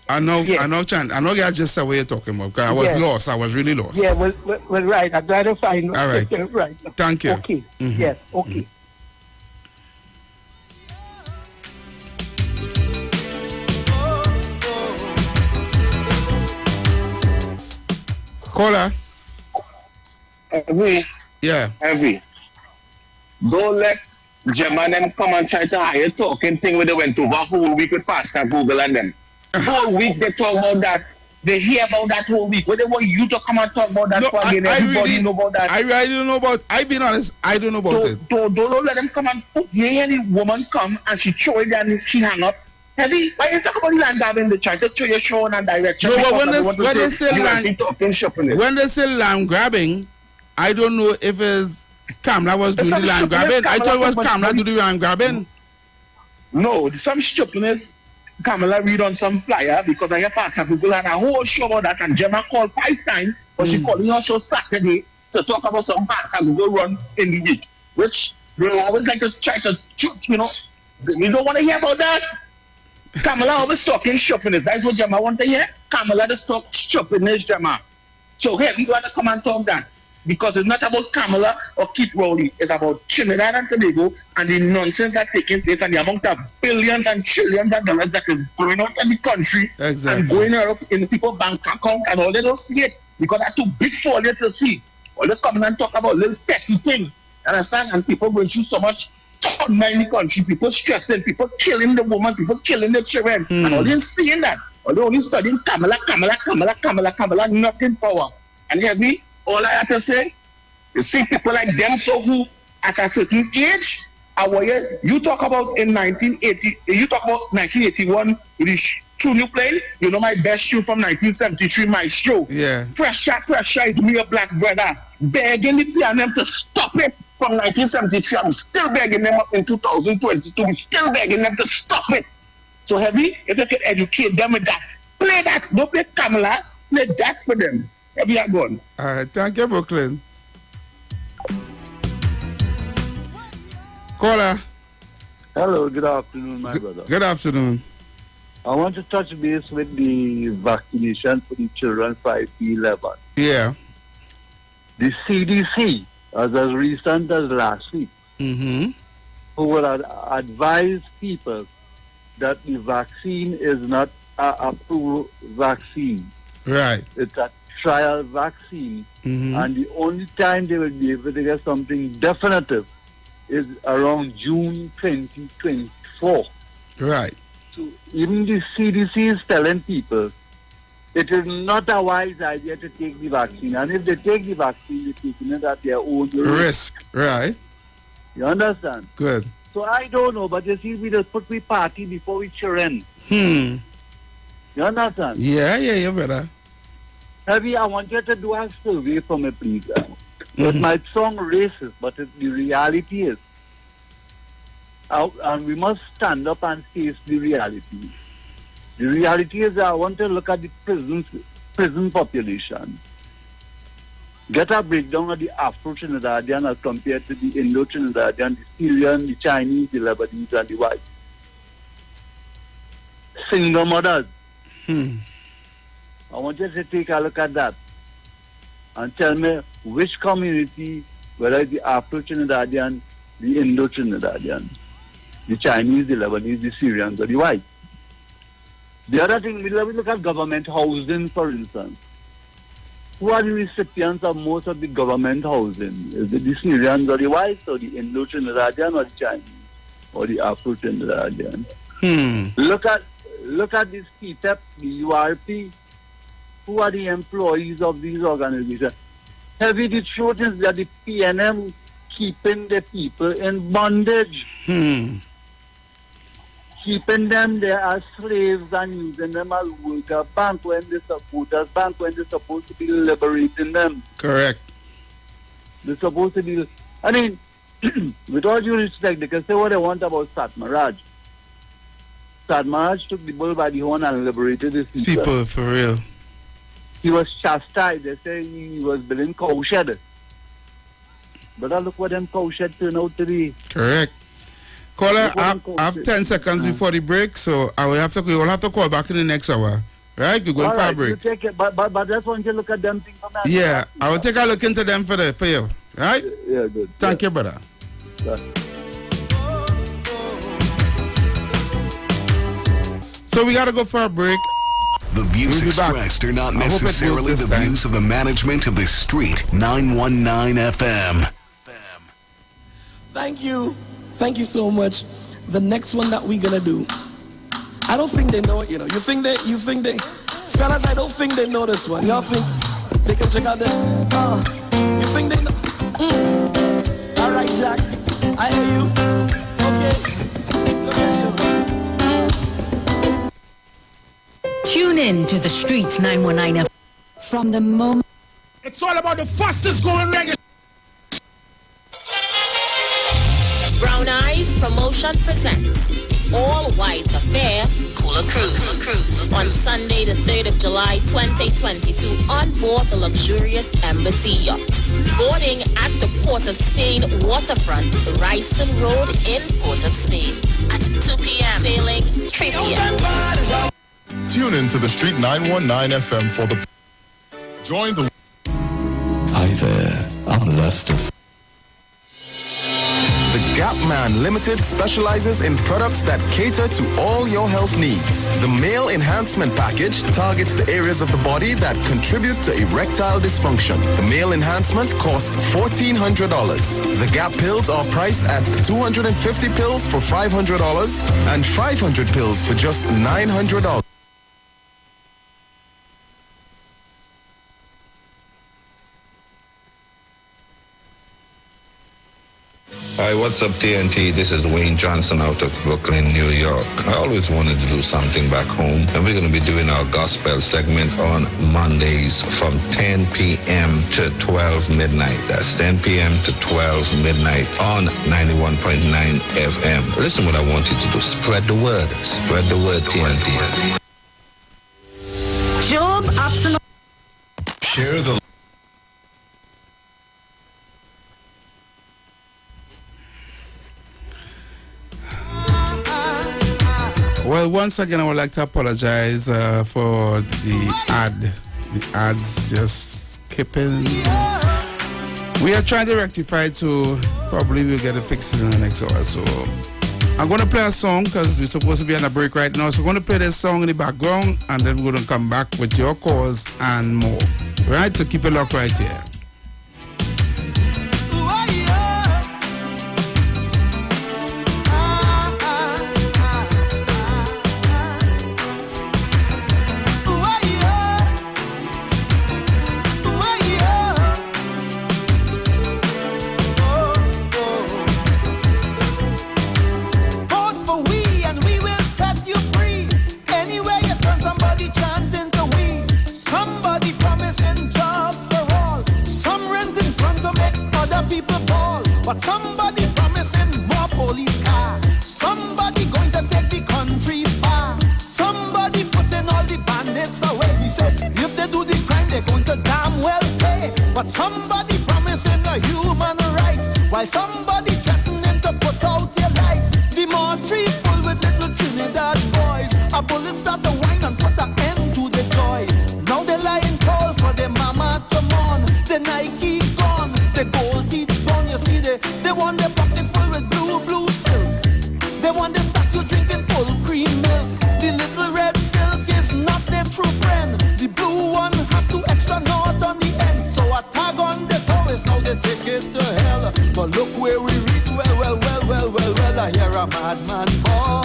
I know you just said what you're talking about. I was lost. I was really lost. Yeah, well, right. I'm glad to find all right. Right. Thank you. Okay. Yes. Okay. Caller. Heavy. Don't let Gemma and them come and try to hire talking thing where they went over whole week with Pastor Google and them. Whole week they talk about that. They hear about that whole week. Where they want you to come and talk about that again. Everybody know about that. I really don't know about. I've been honest. I don't know about it. Don't let them come and put. You hear the woman come and she throw it and she hang up. Heavy, why you talk about land grabbing? They try to throw your show and direction. No, but when they say land grabbing, I don't know if it's Kamala was doing the land grabbing. I thought it was Kamala doing the land grabbing. No, some stupidness. Kamala read on some flyer because I hear Pastor Google and a whole show about that, and Gemma called 5 times, but she calling her show Saturday to talk about some Pastor Google run in the week, which they always like to try to, you know, we don't want to hear about that. Kamala always talking stupidness. That's what Gemma want to hear. Kamala just talk stupidness, Gemma. So here we want to come and talk that. Because it's not about Kamala or Keith Rowley. It's about Trinidad and Tobago and the nonsense that's taking place and the amount of billions and trillions of dollars that is going out in the country and going up in people's bank account and all they don't see it because that's too big for you to see. All they come and talk about little petty things. Understand? And people going through so much trauma in the country. People stressing, people killing the woman, people killing the children. And all they seeing that. All they only studying Kamala, nothing power. And you see, all I have to say, you see people like them so who at a certain age, you talk about in 1980, you talk about 1981 with the tune you played, you know my best tune from 1973, my show. Yeah. Pressure is me a black brother. Begging the piano to stop it from 1973. I'm still begging them up in 2022. I'm still begging them to stop it. So Heavy, if you can educate them with that, play that. Don't play Kamala, play that for them. Heavy are gone. All right, thank you, Brooklyn. Caller. Hello, good afternoon, my brother. Good afternoon. I want to touch base with the vaccination for the children 5 to 11. Yeah. The CDC, as recent as last week, who will advise people that the vaccine is not an approved vaccine. Right. It's a trial vaccine, and the only time they will be able to get something definitive is around June 2024. Right. So even the CDC is telling people it is not a wise idea to take the vaccine, and if they take the vaccine, they're taking it at their own risk. Right. You understand? Good. So I don't know, but you see, we just put we party before we children. You understand? Yeah, brother. Heavy, I want you to do a survey for me, please. It might sound racist, but the reality is, and we must stand up and face the reality. The reality is, I want to look at the prisons prison population, get a breakdown of the Afro-Trinidadian as compared to the Indo-Trinidadian, the Syrian, the Chinese, the Lebanese, and the white. Single mothers. I want you to take a look at that and tell me which community, whether it's the Afro-Trinidadian, the Indo-Trinidadian, the Chinese, the Lebanese, the Syrians, or the white. The other thing, we look at government housing, for instance. Who are the recipients of most of the government housing? Is it the Syrians or the whites, or the Indo-Trinidadian, or the Chinese, or the Afro-Trinidadian? Look at this CPEP, the URP. Who are the employees of these organizations? Heavy the truth is that the PNM keeping the people in bondage. Keeping them there as slaves and using them as worker bank when they supporters bank when they're supposed to be liberating them. Correct. They're supposed to be. I mean, with all due respect, they can say what they want about Satmaraj. Satmaraj took the bull by the horn and liberated his people. For real. He was chastised. They say he was building cowshed. But look what them cowshed turned out to be. Correct. Caller, I have 10 seconds before the break, so I will have to. You will have to call back in the next hour, right? We're going for a break. You take it, but that's when you look at them things. Yeah, I will take a look into them for you, right? Yeah, good. Thank you, brother. So we gotta go for a break. The views expressed are not necessarily the views of the management of the Street 919 FM. Thank you. Thank you so much. The next one that we're gonna do, I don't think they know it, you know. You think they, fellas, I don't think they know this one. Y'all think they can check out that? You think they know? All right, Jack, I hear you. Okay, look at you. Tune in to the Street 919 FM. From the moment. It's all about the fastest growing reggae. Brown Eyes Promotion presents All White Affair Cooler Cruise on Sunday the 3rd of July 2022 on board the luxurious Embassy Yacht. Boarding at the Port of Spain waterfront, Ryston Road in Port of Spain at 2 p.m. Sailing 3 p.m. Tune in to the Street 919 FM for the... Join the... Hi there, I'm Lester. The Gap Man Limited specializes in products that cater to all your health needs. The Male Enhancement Package targets the areas of the body that contribute to erectile dysfunction. The Male Enhancement costs $1,400. The Gap pills are priced at 250 pills for $500 and 500 pills for just $900. Hi, what's up, TNT? This is Wayne Johnson out of Brooklyn, New York. I always wanted to do something back home, and we're going to be doing our gospel segment on Mondays from 10 p.m. to 12 midnight. That's 10 p.m. to 12 midnight on 91.9 FM. Listen what I want you to do. Spread the word. Spread the word, TNT. Job up to... Share the... Well, once again, I would like to apologize for the ad. The ads just skipping. We are trying to rectify it, so probably we'll get it fixed in the next hour. So I'm going to play a song because we're supposed to be on a break right now. So I'm going to play this song in the background, and then we're going to come back with your calls and more. Right? So keep it locked right here. Well, I hear a madman ball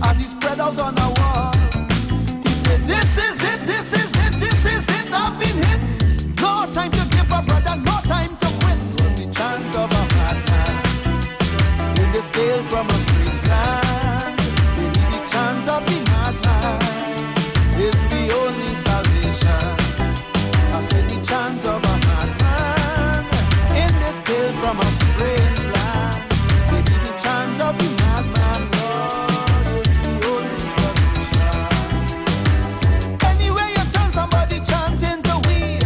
as he spread out on a wall. He said, this is it, this is it, this is it, I've been hit. No time to give up, brother, no time to quit. It was the chant of a madman in this tale from a strange land. Maybe the chant of the madman is the only salvation. I said the chant of a madman in this tale from a strange land. Maybe the chant of the madman, Lord, is the only solution. Anyway, you turn somebody chanting to we,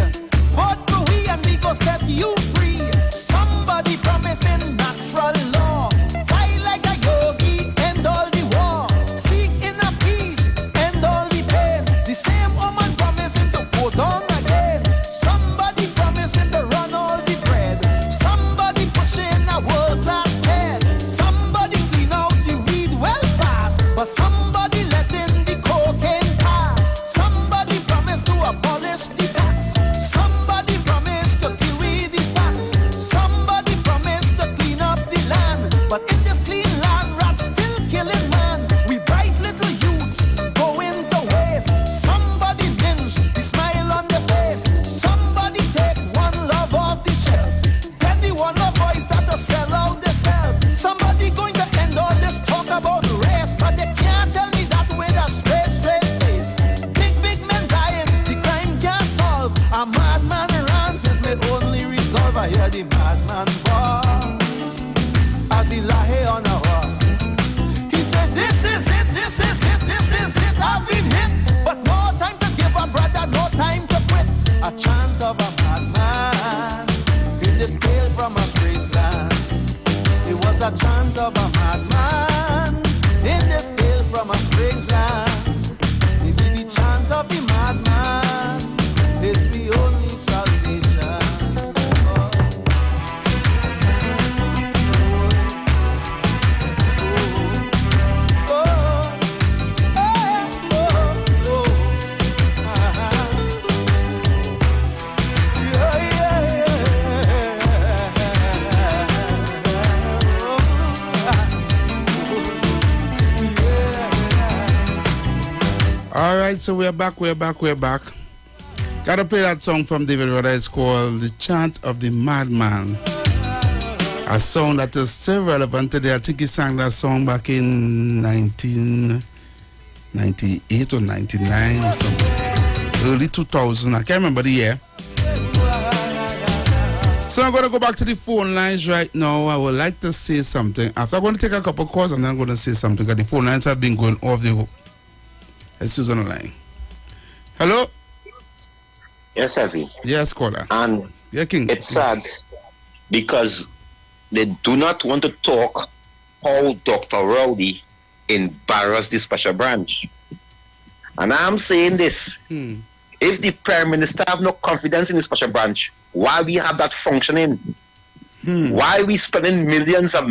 vote for we and we go set you free. Somebody promising natural law, fight like a yogi, end all the war. Seek inner peace, end all the pain. The same woman promising to go down again. Somebody promising to run all the bread. Somebody pushing a world-class pen. Somebody clean out the weed well fast. But somebody letting the cocaine pass. Somebody promised to abolish the tax. Somebody promised to kill with the facts. Somebody promised to clean up the land. But in this clean land, rats still killing man. We bright little youths going to waste. Somebody binge the smile on their face. Somebody take one love off the shelf. Then the one love boys start to sell out themselves. Somebody going to end all this talk about race, but they can't tell me that with a straight face. Big men dying, the crime can't solve. A madman rant is my only resolve. I hear the madman ball as he lie on a wall. He said, this is it, this is it, this is it, I've been hit. But no time to give up, brother, no time to quit. A chant of a madman in this tale from a strange land. It was a chant of a madman in this tale from a strange land. Maybe the chant of the madman is the only salvation. All right, so we're back. Gotta play that song from David Rudder. It's called The Chant of the Madman. A song that is still relevant today. I think he sang that song back in 1998 or 99 or something. Early 2000. I can't remember the year. So I'm going to go back to the phone lines right now. I would like to say something. After I'm going to take a couple calls and then I'm going to say something because the phone lines have been going off the hook. Let's use on the line. Hello? Yes, Effie. Yes, caller. And King. It's sad because they do not want to talk how Dr. Rowdy embarrassed the special branch. And I'm saying this. If the Prime Minister have no confidence in the special branch, why we have that functioning? Why we spending millions of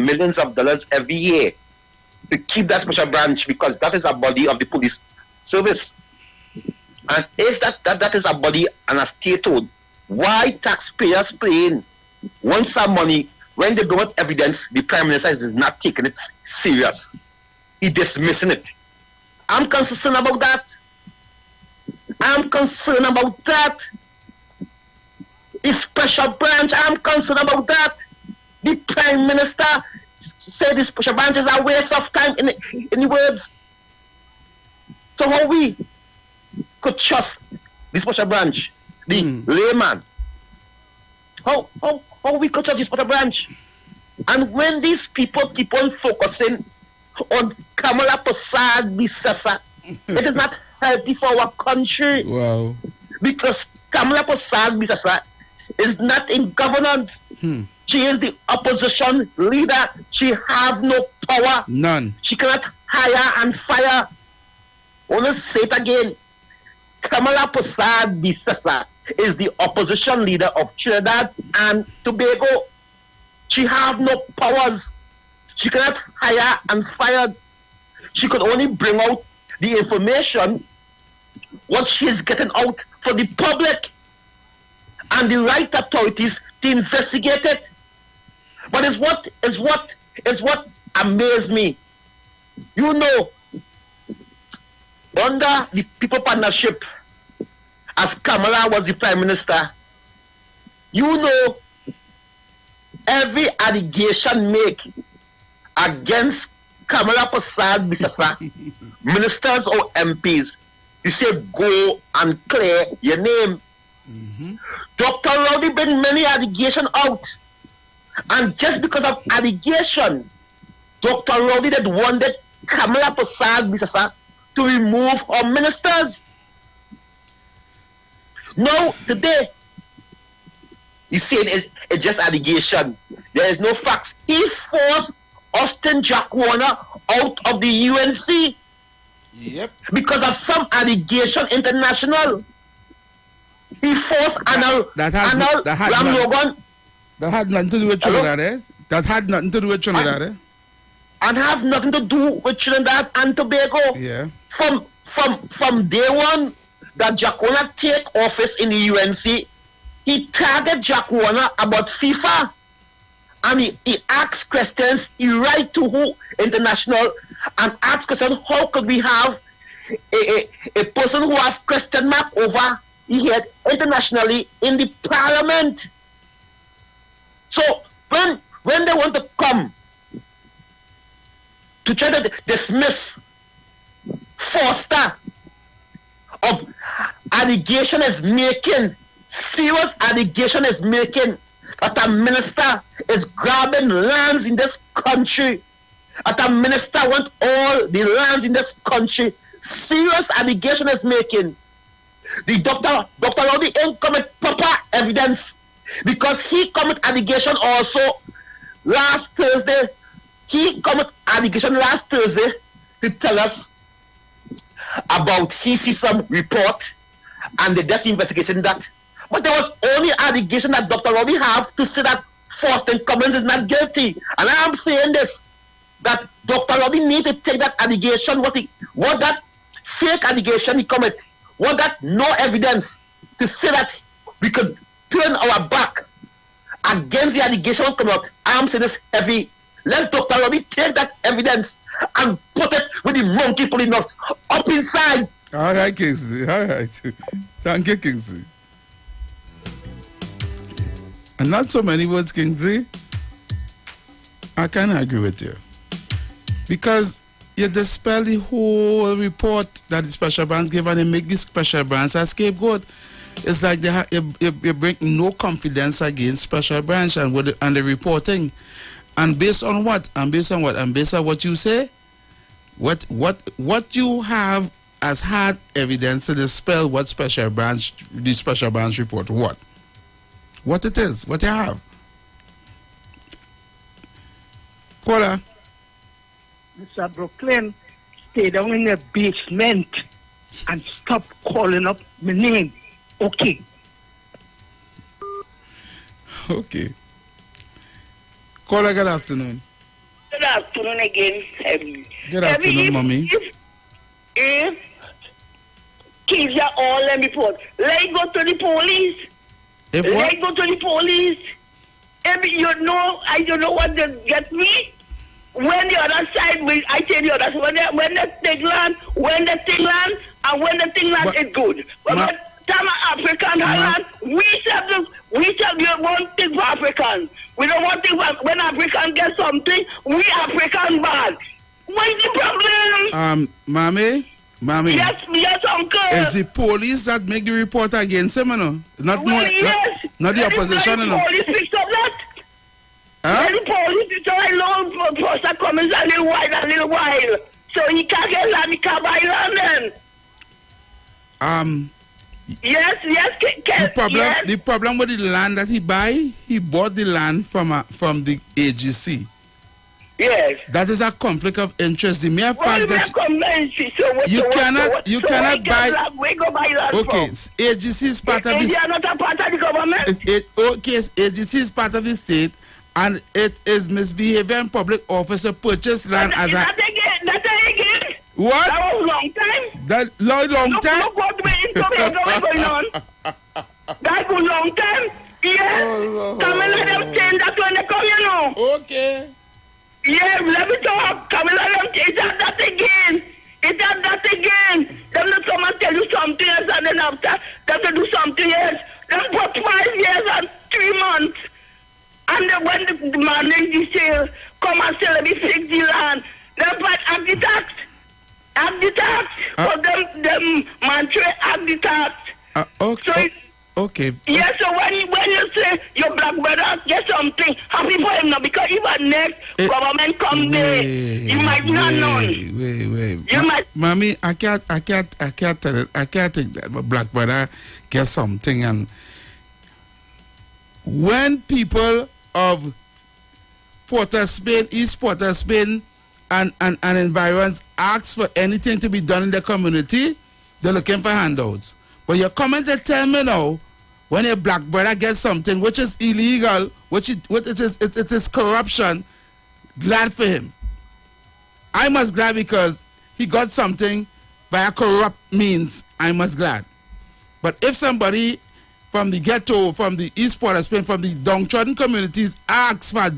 dollars every year to keep that special branch? Because that is a body of the police service. And if that is a body and a statehood, why taxpayers paying one some money when they don't have evidence? The Prime Minister is not taking it serious. He's dismissing it. I'm concerned about that. The special branch, I'm concerned about that. The Prime Minister said the special branch is a waste of time in the words. So how we could trust the special branch, the layman? How we could trust the special branch? And when these people keep on focusing on Kamala Prasad Bisasa, it is not healthy for our country. Wow. Because Kamala Prasad Bisasa is not in governance. She is the opposition leader. She have no power. None. She cannot hire and fire. I want to say it again. Kamala Prasad Bisasa is the opposition leader of Trinidad and Tobago. She have no powers. She cannot hire and fire. She could only bring out the information what she is getting out for the public and the right authorities to investigate it. But is what amazed me. You know, under the People Partnership, as Kamala was the Prime Minister, you know, every allegation made against Kamala Prasad Bisasa, ministers or MPs, you say go and clear your name. Dr. Rowdy bring many allegations out. And just because of allegation, Dr. Rowdy that wanted Kamala Prasad Bisasa to remove her ministers. Now, today, he said it's just allegation. There is no facts. He forced Austin Jack Warner out of the UNC. Yep. Because of some allegation international. He forced Anal Ramlogan. That had nothing to do with Trinidad, eh? That had nothing to do with Trinidad, eh? And have nothing to do with Trinidad and Tobago. Yeah. From day one that Jack Warner take office in the UNC, he targeted Jack Warner about FIFA. And he asked questions, he write to who international and asked questions, how could we have a person who have question mark over he had internationally in the parliament. So when they want to come to try to dismiss Foster of allegation is making, serious allegation is making that a minister is grabbing lands in this country, that a minister want all the lands in this country, serious allegation is making. The Dr. Rowdy ain't come with proper evidence because he come with allegation also last Thursday. He come with allegation last Thursday to tell us about he see some report and they just investigating that. But there was only allegation that Dr. Rowdy have to say that Faustin Cummins is not guilty. And I am saying this, that Dr. Rowdy need to take that allegation, what that fake allegation he commit, what that no evidence to say that we could turn our back against the allegation come out. I am saying this heavy. Let Dr. Rowdy take that evidence and put it with the monkey pulling us up inside. All right, Kingsley. All right. Thank you, Kingsley. And not so many words, Kingsley. I can agree with you. Because you dispel the whole report that the special branch gave and they make this special branch a scapegoat. It's like you bring no confidence against special branch and the reporting. And based on what? And based on what you say, what you have has had evidence to dispel what the special branch report what it is, what you have. Caller. Mr. Brooklyn, stay down in the basement and stop calling up my name. Okay. Okay. Caller, good afternoon. Good afternoon again. Good afternoon, mommy. If kids are all in report, let go to the police. If what? Let go to the police. I don't know what they get me. When the other side, I tell you, that's when the thing land, and when the thing land, it's good. But time African land, we shall do one thing for Africans. We don't want things when African get something, we African bad. What's the problem? Mommy. Yes, uncle. It's the police that make the report against him, you know? Not the opposition, you know? The police picked up that. Huh? The police picked up a Foster Cummins a little while. So he can't get land, he can't buy land then. Yes. The problem with the land that he bought the land from the AGC. Yes. That is a conflict of interest. The mere fact that you cannot buy. We go buy land okay, from? AGC is part of this. They are not a part of the government. Okay, AGC is part of the state, and it is misbehavior in public office to purchase land as a. That again. What? That was long time. That long time. Look what going on. That was long time. Yes. Come and let them stay and that's when they come, you know. Okay. Yeah, let me talk. Come and let them, it's not that again. It's not that again. Them let someone tell you something else and then after, them to do something else. Them put 5 years and 3 months. And then when the man in the sale come and sell me fix the land, them put act the tax. Act the tax. For them man trade act the tax. Okay. Okay. Yeah, so when you say your black brother get something, happy for him now because even next government come there, you might not know. Wait. You might. Mommy, I can't tell it. I can't think that my black brother get something. And when people of Port of Spain, East Port of Spain, and environs ask for anything to be done in the community, they're looking for handouts. But you're coming to tell me now, when a black brother gets something which is illegal, it is corruption, glad for him. I must glad because he got something by a corrupt means. I must glad. But if somebody from the ghetto, from the East Port of Spain, from the downtrodden communities asks for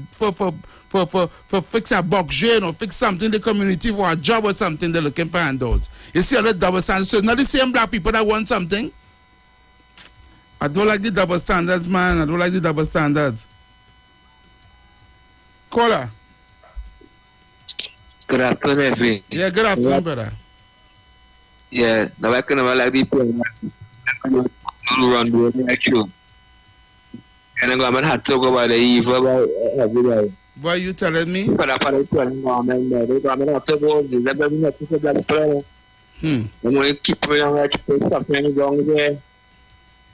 fix a box drain or fix something in the community for a job or something, they're looking for handouts. You see all the double standards. So it's not the same black people that want something. I don't like the double standards, man. I don't like the double standards. Caller. Good afternoon, everyone. Yeah, good afternoon, brother. Yeah, now I can never like people run the like you. And I'm going to have to talk about the evil about everybody. What are you telling me? I'm going to keep me on like something wrong there.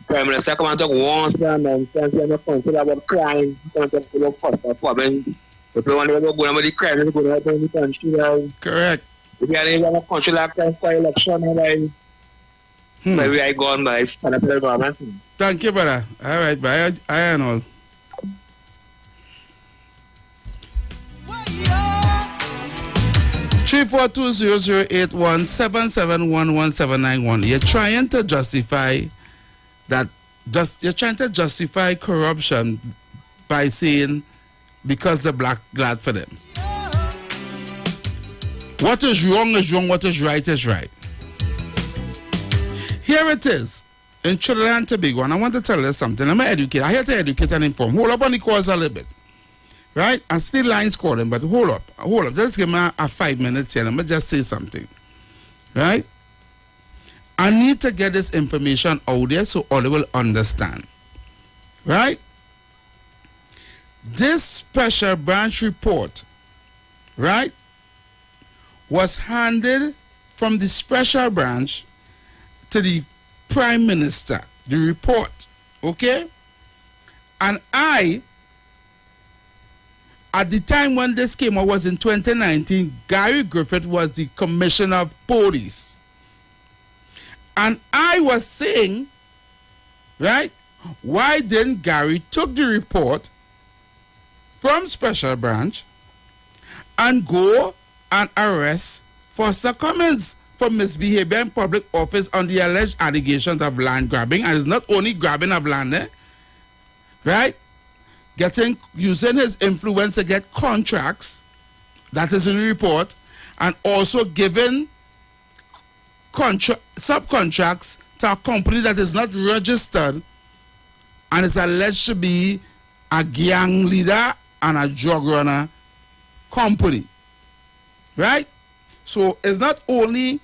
Prime Minister come and talk once and then consider about crime. Correct. If you want to go about the crime, you go to the country. Correct. If you are in a country like that for election, maybe I go on by federal government. Thank you, brother. All right, bye. I and all. Three 4200817711791. You're trying to justify that. You're trying to justify corruption by saying because the black glad for them. What is wrong is wrong. What is right is right. Here it is in Trinidad and Tobago, and I want to tell you something. I'm educate. I here to educate and inform. Hold up on the calls a little bit, right? And still lines calling, but hold up. Just give me a 5 minutes here. Let me just say something, right? I need to get this information out there so all will understand, right? This special branch report, right, was handed from the special branch to the Prime Minister, the report, okay? And at the time when this came out was in 2019, Gary Griffith was the Commissioner of Police. And I was saying, right, why didn't Gary took the report from special branch and go and arrest Foster Cummins for misbehavior in public office on the alleged allegations of land grabbing? And it's not only grabbing of land, right? Using his influence to get contracts, that is in the report, and also giving subcontracts to a company that is not registered and is alleged to be a gang leader and a drug runner company, right? So it's not only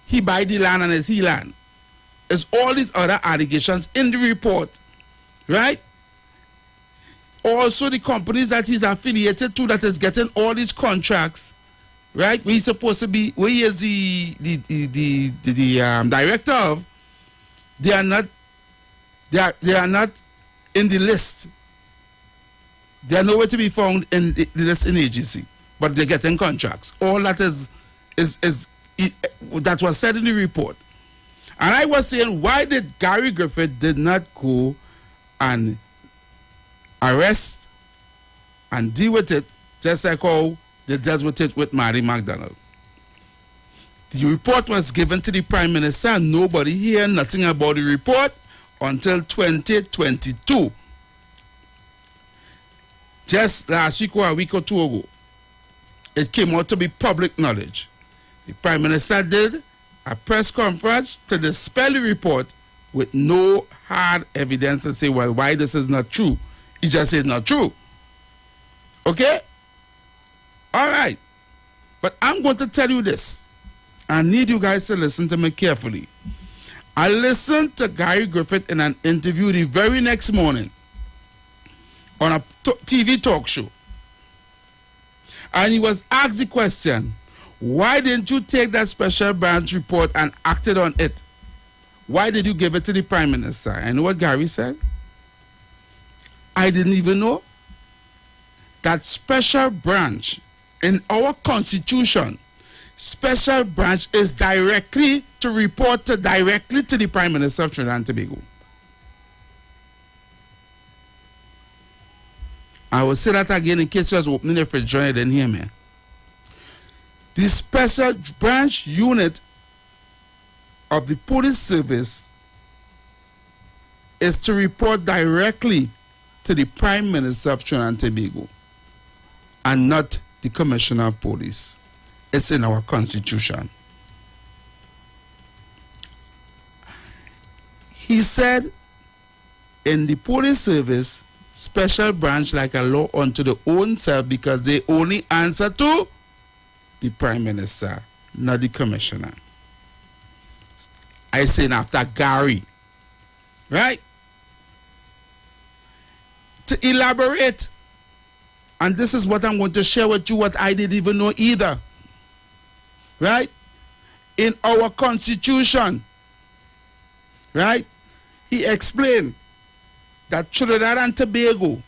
he buy the land and it's he land. It's all these other allegations in the report, right? Also the companies that he's affiliated to that is getting all these contracts, right? Where he's supposed to be, where he is the director of, they are not in the list. They are nowhere to be found in the listing agency, but they're getting contracts. All that is that was said in the report. And I was saying, why did Gary Griffith did not go and arrest and deal with it just like how they dealt with it with Mary McDonald? The report was given to the Prime Minister and nobody heard nothing about the report until 2022. just last week or a week or two ago, it came out to be public knowledge. The Prime Minister did a press conference to dispel the report with no hard evidence to say, well, why this is not true. He just said not true. Okay? All right. But I'm going to tell you this. I need you guys to listen to me carefully. I listened to Gary Griffith in an interview the very next morning on a TV talk show. And he was asked the question, why didn't you take that special branch report and acted on it? Why did you give it to the Prime Minister? And you know what Gary said? I didn't even know that special branch in our constitution, special branch is directly to report directly to the Prime Minister of Trinidad and Tobago. I will say that again in case you was opening the fridge and you didn't hear me. The special branch unit of the police service is to report directly to the Prime Minister of Trinidad and Tobago and not the Commissioner of Police. It's in our constitution. He said in the police service, special branch like a law unto the own self because they only answer to the Prime Minister, not the Commissioner. I say after Gary, right? To elaborate, and this is what I'm going to share with you, what I didn't even know either, right? In our constitution, right? He explained that Trinidad and Tobago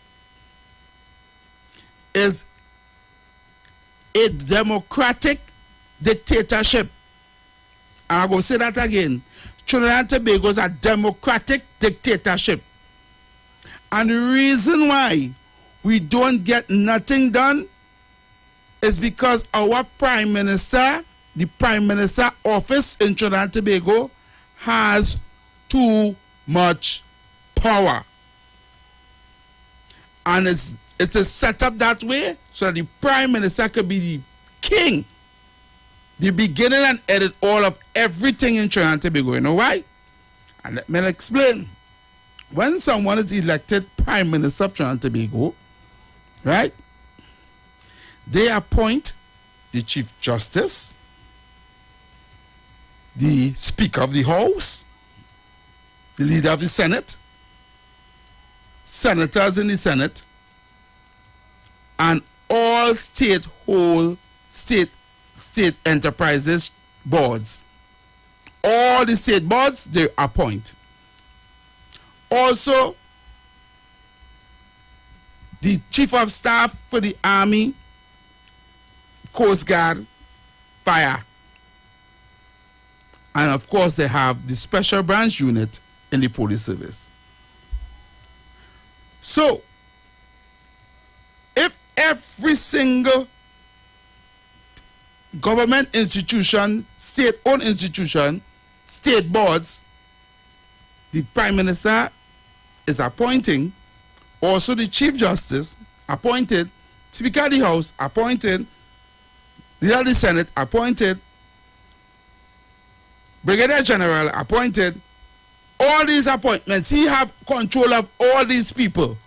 is a democratic dictatorship. And I'm going to say that again. Trinidad and Tobago is a democratic dictatorship. And the reason why we don't get nothing done is because our Prime Minister, the Prime Minister office in Trinidad and Tobago, has too much power. And it is set up that way so that the Prime Minister could be the king, the beginning and end of all of everything in Trinidad and Tobago. You know why? And let me explain. When someone is elected Prime Minister of Trinidad and Tobago, right, they appoint the Chief Justice, the Speaker of the House, the Leader of the Senate, senators in the Senate, and all state enterprises boards. All the state boards, they appoint. Also, the Chief of Staff for the Army, Coast Guard, Fire. And of course, they have the Special Branch Unit in the Police Service. So, if every single government institution, state-owned institution, state boards, the Prime Minister is appointing, also the Chief Justice appointed, Speaker of the House appointed, Leader of the Senate appointed, Brigadier General appointed, all these appointments, he have control of all these people.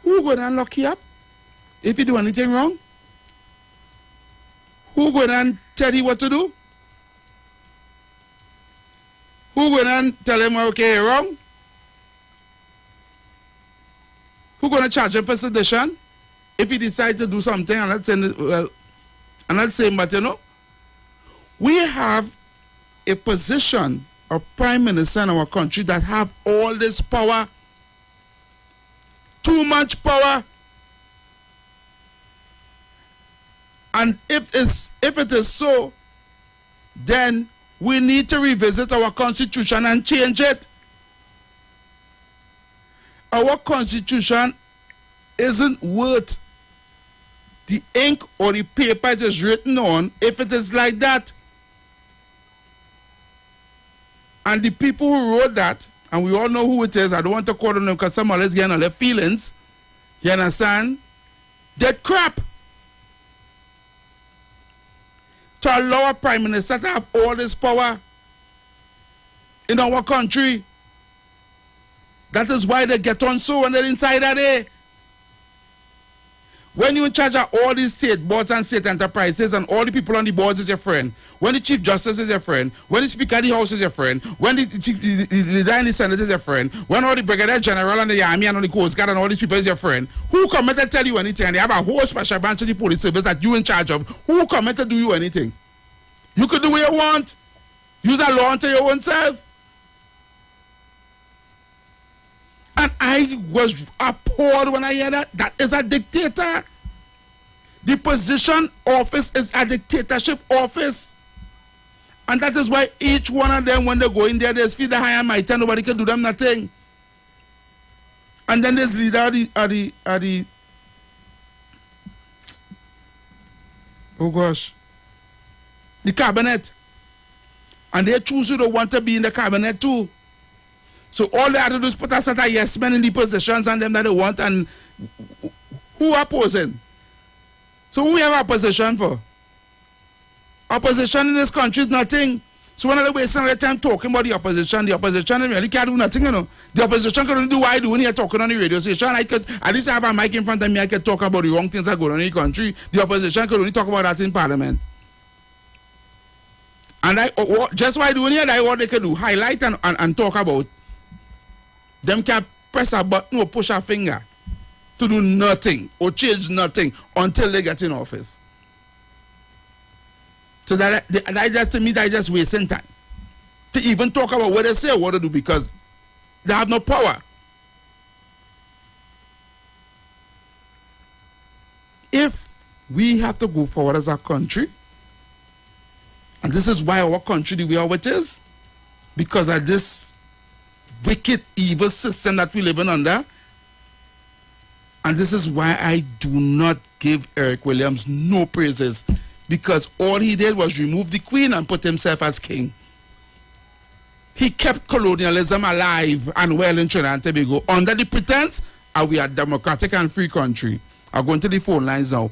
Who going to lock you up if you do anything wrong? Who going to tell you what to do? Who going to tell him, okay, you're wrong? Who going to charge him for sedition if he decides to do something? I'm not saying, well, I'm not saying, but you know, we have a position of Prime Minister in our country that have all this power, too much power. And if it is so, then we need to revisit our constitution and change it. Our constitution isn't worth the ink or the paper it is written on if it is like that. And the people who wrote that, and we all know who it is, I don't want to call them because some of us getting on their feelings, You understand? Dead crap. To allow a prime minister to have all this power in our country. That is why they get on so when they're inside there. When you in charge of all these state boards and state enterprises and all the people on the boards is your friend, when the Chief Justice is your friend, when the Speaker of the House is your friend, when the leader in the Senate is your friend, when all the Brigadier General and the Army and all the Coast Guard and all these people is your friend, who come to tell you anything? And they have a whole special branch of the police service that you in charge of. Who come to do you anything? You could do what you want. Use a law unto your own self. And I was appalled when I hear that. That is a dictator. The position office is a dictatorship office. And that is why each one of them, when they go in there, they feel the high and mighty and nobody can do them nothing. And then there's leader of the oh gosh, the cabinet. And they choose who they want to be in the cabinet too. So all they have to do is put a set of yes men in the positions and them that they want, and who are opposing? So who we have opposition for? Opposition in this country is nothing. So when they wasting their time talking about the opposition really can't do nothing, you know. The opposition can only do what I do when you're talking on the radio station. I could at least have a mic in front of me, I could talk about the wrong things that go on in the country. The opposition could only talk about that in Parliament. And just what I do here, that's what they can do. Highlight and talk about. Them can press a button or push a finger to do nothing or change nothing until they get in office. So that just, to me, that just wasting time to even talk about what they say or what they do, because they have no power. If we have to go forward as a country, and this is why our country the way how it is, because of this wicked, evil system that we live in under. And this is why I do not give Eric Williams no praises, because all he did was remove the Queen and put himself as king. He kept colonialism alive and well in Trinidad and Tobago under the pretense that we are a democratic and free country. I'll go into the phone lines now.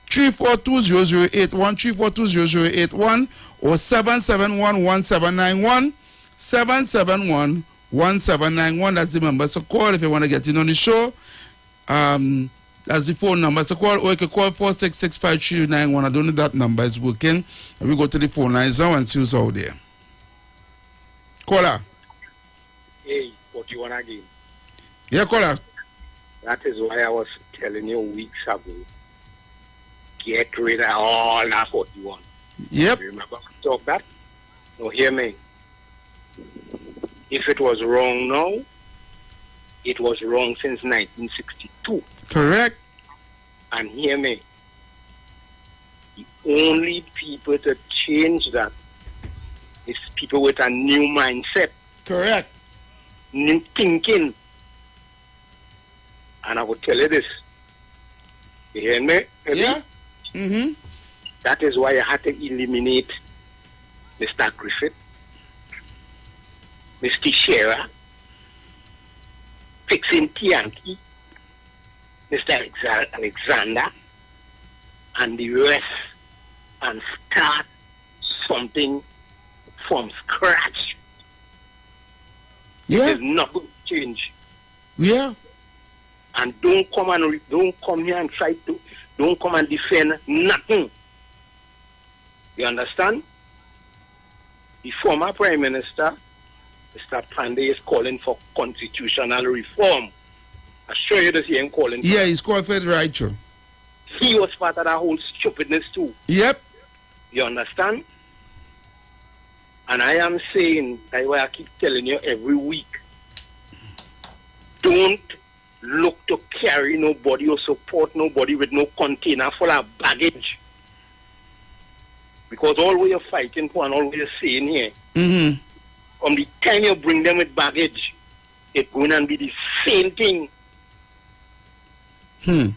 3420081, 3420081, or 7711791, 7711791. That's the number. So call if you want to get in on the show. That's the phone number. So call, or you can call 4665391. I don't know that number is working. And we go to the phone lines now and see who's out there. Caller. Hey, what you want again? Yeah, caller. That is why I was telling you weeks ago. Get rid of all that what you want. Yep. Remember we talk that? No, hear me. If it was wrong now, it was wrong since 1962. Correct. And hear me. The only people to change that is people with a new mindset. Correct. New thinking. And I will tell you this. You hear me? Yeah. Mm-hmm. That is why I had to eliminate Mr. Griffith, Mr. Shearer, Fixing Tianki, Mr. Alexander, and the rest, and start something from scratch. Yeah. There's nothing to change. Yeah. And don't come here and try to, don't come and defend nothing. You understand? The former Prime Minister, Mr. Pandey, is calling for constitutional reform. I assure you this, he ain't calling for. Yeah, he's called for it right, sure. He was part of that whole stupidness too. Yep. You understand? And I am saying, that's why I keep telling you every week, don't look to carry nobody or support nobody with no container full of baggage. Because all we are fighting for and all we are saying here, from the time you bring them with baggage, it's going to be the same thing.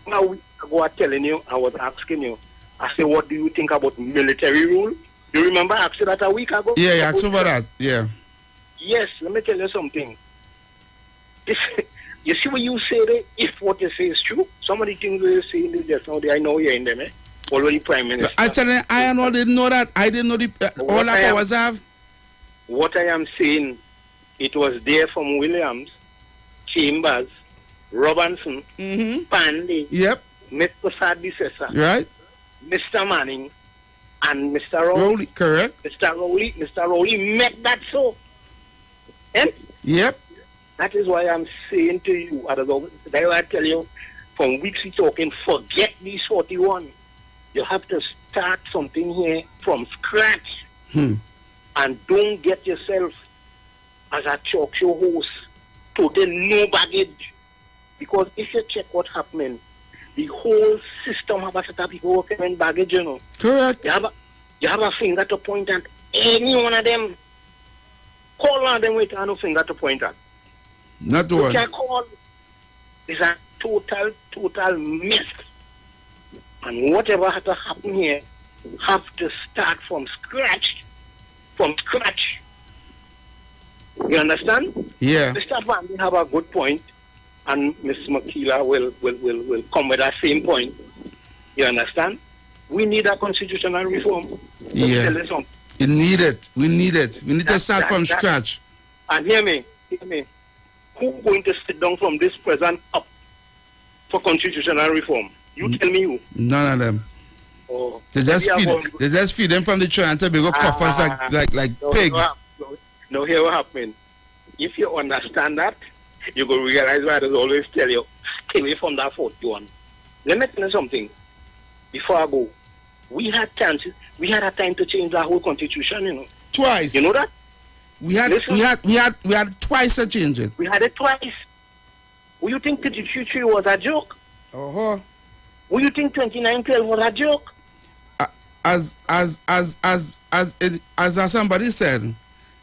Now, we ago I telling you, I was asking you, I said, what do you think about military rule? You remember I asked you that a week ago? Yeah, you asked about that, yeah. Yes, let me tell you something. You see what you say there? If what you say is true, some of the things you say in just now, I know you're in them, already Prime Minister. Actually, I didn't know that. I didn't know all that powers have. What I am saying, it was there from Williams, Chambers, Robinson, Pandey, Mr. Sadisesa, right, Mr. Manning, and Mr. Rowley. Correct. Mr. Rowley met that so. And yep. That is why I'm saying to you, I tell you, from weeks we talking, forget these 41. You have to start something here from scratch. And don't get yourself as a talk show host, total no baggage. Because if you check what happening, the whole system have a set of people working in baggage, you know. Correct. You have a finger to point at any one of them. Call on them with no finger to point at. Not one. You can call. It's a total mess. And whatever has to happen here, have to start from scratch. You understand? Yeah. Mr. Van, have a good point, and Ms. Makila will come with that same point. You understand? We need a constitutional reform. Yeah. We need it. We need to start from scratch. And hear me. Who's going to sit down from this present up for constitutional reform? You tell me who. None of them. Oh, they just feed them from the tray until they go coffers like pigs. No, here what happened. If you understand that, you go realize why I always tell you, stay away from that 41. Let me tell you something. Before I go, we had a time to change our whole constitution, you know. Twice. You know that? We had twice a change it. We had it twice. Will you think 33 was a joke? Uh-huh. Will you think 2912 was a joke? As somebody said,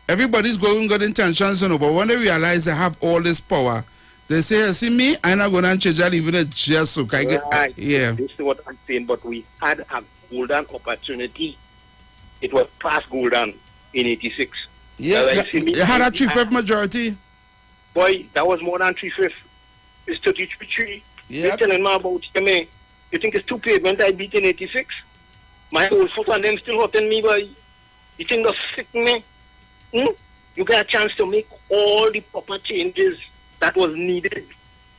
everybody's going good intentions, you know, but when they realize they have all this power, they say, see me, I'm not going to change that even a just so I get, yeah. This is what I'm saying, but we had a golden opportunity. It was past golden in 86. Yeah, you had a 3/5 majority. Boy, that was more than 3/5. It's 33. Yeah. You're telling me about me. You think it's 2 pavement I beat in 86? My old foot and them still hurting me, boy. You think that's sick me? You got a chance to make all the proper changes that was needed.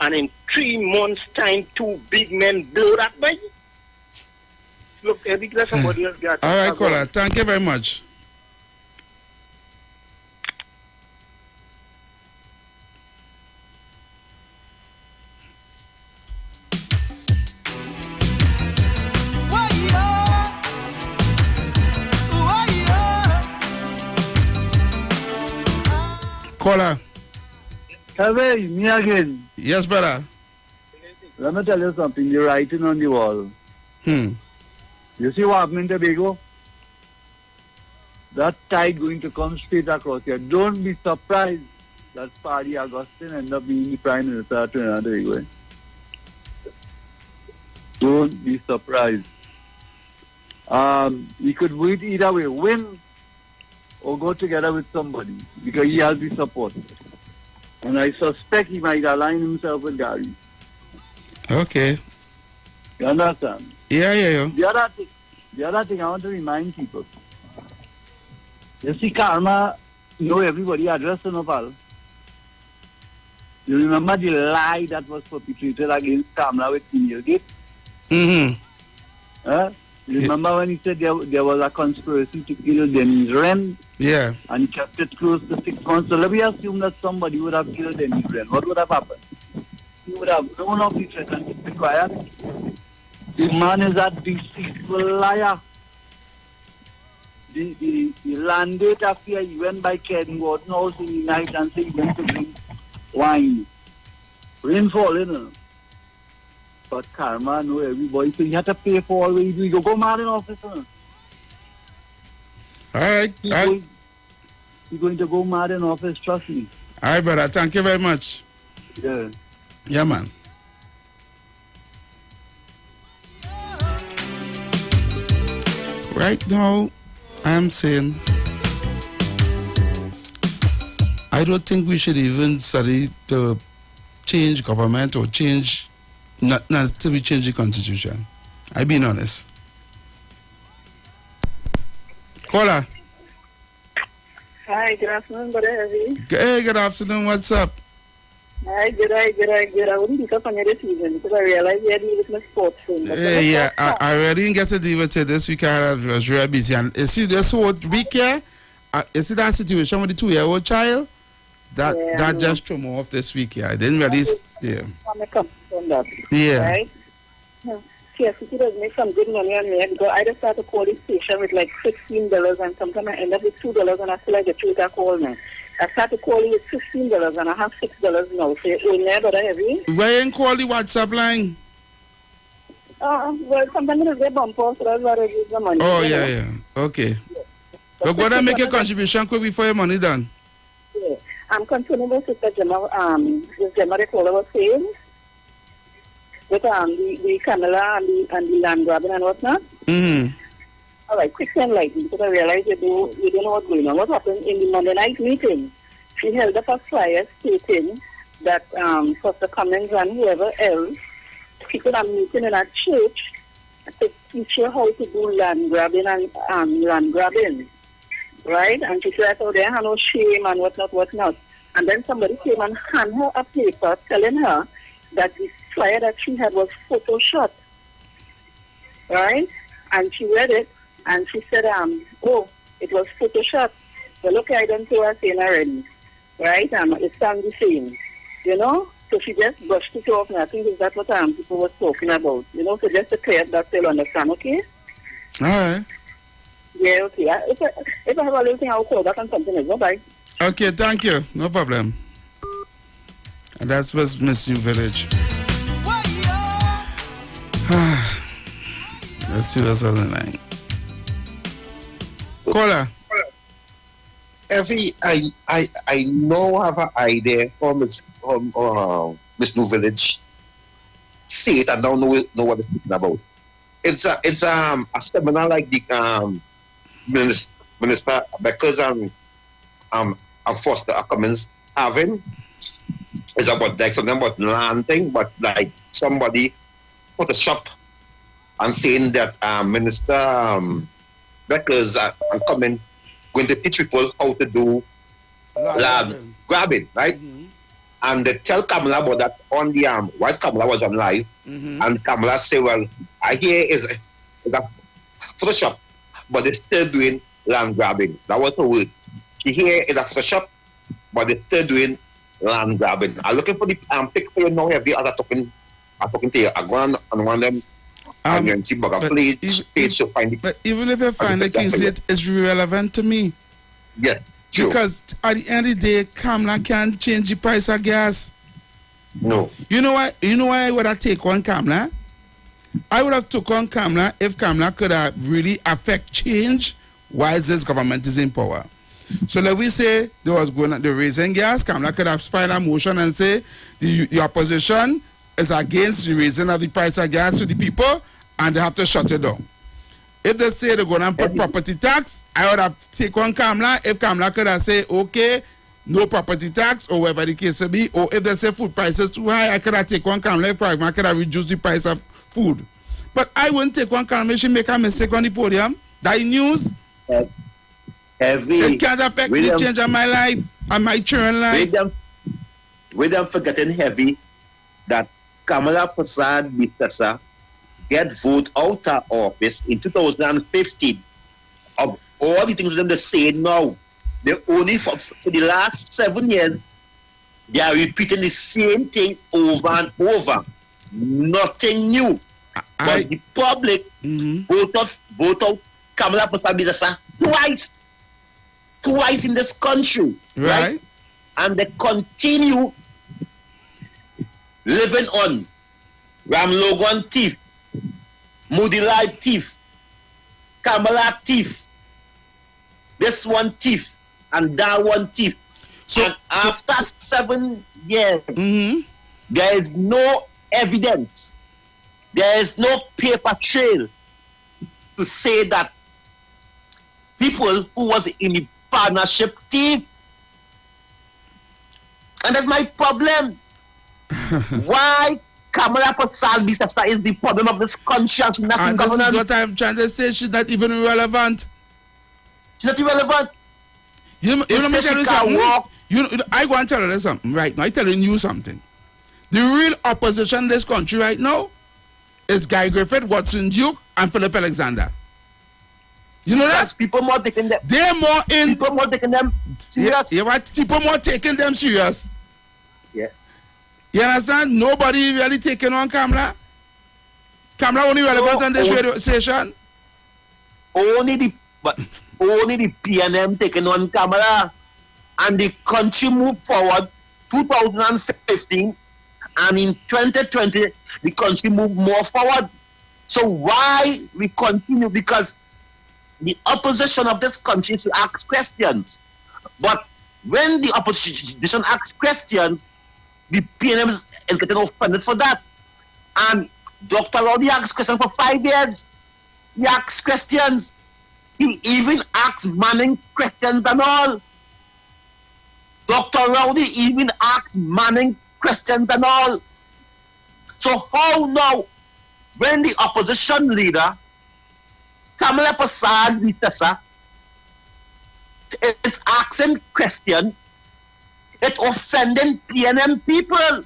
And in 3 months' time, 2 big men blow that by. Look, I think that's somebody else got. All right, caller. Thank you very much. Caller. Hey, me again. Yes, brother. Let me tell you something. You're writing on the wall. You see what happened in Tobago? That tide going to come straight across here. Don't be surprised that Paddy Augustine end up being the Prime Minister of Trinidad and Tobago. Don't be surprised. He could wait either way, win or go together with somebody because he has the support. And I suspect he might align himself with Gary. Okay. You understand? Yeah. The other thing I want to remind people. You see, Karma, everybody addressed Nopal. You remember the lie that was perpetrated against Kamla with Neil Gate? You remember when he said there was a conspiracy to kill Denise Wren? Yeah. And he kept it close to 6 months. So let me assume that somebody would have killed Denise Wren. What would have happened? He would have known of the threat and kept quiet. The man is a deceitful liar. The land date after he went by Ken Gordon House in the night and said he went to drink wine. Rainfall, you know. But Karma know everybody, so you have to pay for all what you do. You go mad in office, huh? All right. You're going to go mad in office, trust me. All right, brother. Thank you very much. Yeah. Yeah, man. Right now, I'm saying I don't think we should even study to change government or change, not till we change the constitution. I being honest. Caller. Hi, good afternoon, Brother Heavy. Hey, good afternoon. What's up? Hi, good. I wouldn't pick up on you this evening because I realized you had me with my sports thing. Yeah, I really didn't get to deal with it this week. I was very busy. And you see, this whole week here, you see that situation with the 2-year-old child? That just threw me off this week. Yeah, I didn't really. Yeah. Yeah. Right? CSCT does make some good money on me because I just start to call this station with like $16 and sometimes I end up with $2 and I feel like the truth call me. I start to call you with $16 and I have $6 now. So you're in there, but I have you. Where you call the WhatsApp line? Well, sometimes it's a bumper, so that's why I use the money. Oh, yeah. Okay. But go and make a contribution quick before your money done. Yeah. I'm continuing with Sister Gemma, Gemma the caller was saying, with the Camilla and the land grabbing and whatnot. Mm-hmm. All right, quick and lightly, because I realize you don't know what's going on. What happened in the Monday night meeting? She held up a flyer stating that Foster Cummings and whoever else, people are meeting in a church to teach you how to do land grabbing and land grabbing. Right? And she said, oh, they have no shame and whatnot. And then somebody came and handed her a paper telling her that the flyer that she had was photoshopped. Right? And she read it and she said, oh, it was photoshopped. Well, okay, I don't see what I'm saying already. Right? It sounds the same. You know? So she just brushed it off and I think that's what people were talking about. You know, so just to clear up that they'll understand, okay? All right. Yeah, okay. If I have a little thing, I'll call back on something else. Bye-bye. Okay, thank you. No problem. And that's what's Miss You Village. Let's see what's on the line. Caller. Effie, I know have an idea from Miss New Village. See it and don't know what it's talking about. It's a seminar like the Minister Beckers and Foster Cummings having. It's about like something about land thing, but like somebody put a shop and saying that Minister Beckers and Cummings going to teach people how to do land grabbing, right? Mm-hmm. And they tell Kamala about that on the while Kamala was on live, and Kamala say, well, I hear is a Photoshop, but they're still doing land grabbing. That was the word. She hear is a Photoshop, but they're still doing land grabbing. I'm looking for the picture you know have the other talking to you. I'm going on one of them and see but please to find it. But even if I find the case it's relevant to me. Yeah. True. Because at the end of the day, Kamala can't change the price of gas. No. You know why I would have take on Kamala? I would have took on Kamala if Kamala could have really affect change while this government is in power. So let we say there was the raising gas, Kamala could have filed a motion and say the opposition is against the raising of the price of gas to the people and they have to shut it down. If they say they're going to put property tax, I would have taken on Kamala. If Kamala could have said, okay, no property tax, or whatever the case may be, or if they say food prices too high, I could have taken on Kamala. If I could have reduced the price of food. But I wouldn't take on Kamala. She make a mistake on the podium. That news. It can't affect the change of my life and my children's life. With them forgetting heavy that Kamala Prasad Bitasa get vote out of office in 2015 of all the things that they say now. They only for the last 7 years they are repeating the same thing over and over. Nothing new. But the public vote out Kamala Prasad Bitasa twice in this country. Right? And they continue living on Ram Logan thief, Moody Light thief, Kamala thief, this one thief, and that one thief. And after 7 years, there is no evidence, there is no paper trail to say that people who was in the partnership thief. And that's my problem. Why Kamala Prasad Bisasa is the problem of this country and she's not in And this governance? is what I'm trying to say. She's not even relevant. She's not irrelevant. You know, me tell you something. I go and tell you something right now. I'm telling you something. The real opposition in this country right now is Guy Griffith, Watson Duke, and Philip Alexander. You know that? People more taking them. They're more in. People more taking them serious. Yeah, what? People more taking them serious. Yeah. You understand? Nobody really taking on Kamala. Kamala only relevant on this radio station. Only the PNM taking on Kamala, and the country moved forward 2015, and in 2020 the country moved more forward. So why we continue? Because the opposition of this country is to ask questions, but when the opposition asks questions, the PNM is getting offended for that. And Dr. Rowdy asks questions for 5 years. He asks questions. He even asks Manning questions and all. Dr. Rowdy even asks Manning questions and all. So how now, when the opposition leader, Kamala Prasad Bisasa, is asking questions, it's offending PNM people.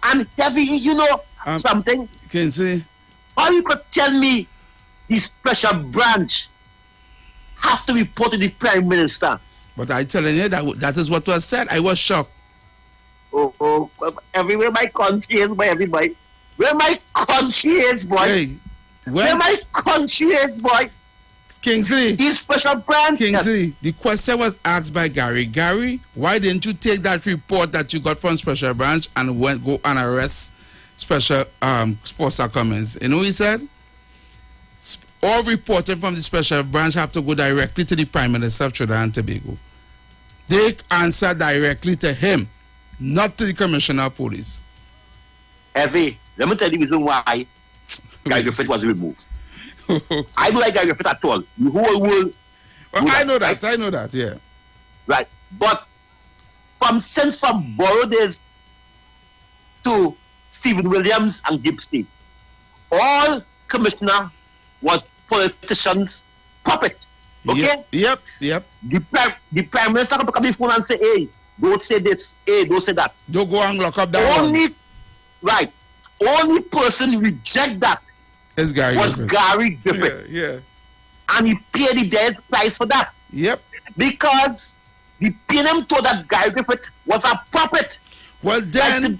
And heavy, you know something? Can you see? How you could tell me the special branch have to report to the Prime Minister? But I telling you that is what was said. I was shocked. Oh, everywhere my country is, boy, everybody. Where my country is, boy. Hey, where my country is, boy. Kingsley. This special branch. Kingsley, the question was asked by Gary. Gary, why didn't you take that report that you got from Special Branch and go and arrest Special Foster Cummins? You know what he said? All reported from the Special Branch have to go directly to the Prime Minister of Trinidad and Tobago. They answer directly to him, not to the Commissioner of Police. Evie, let me tell you the reason why Guy Griffith was removed. I don't like Guy Griffith at all. The whole world. Well, I know that. Right? I know that. Yeah. Right, but from Borough days to Stephen Williams and Gibson, all commissioner was politicians' puppet. Okay. Yep. The prime minister can pick up the phone and say, "Hey, don't say this. Hey, don't say that. Don't go and lock up that Only person reject that was Gary Griffith. Yeah. And he paid the dead price for that. Yep. Because the PNM thought that Gary Griffith was a puppet. Well then,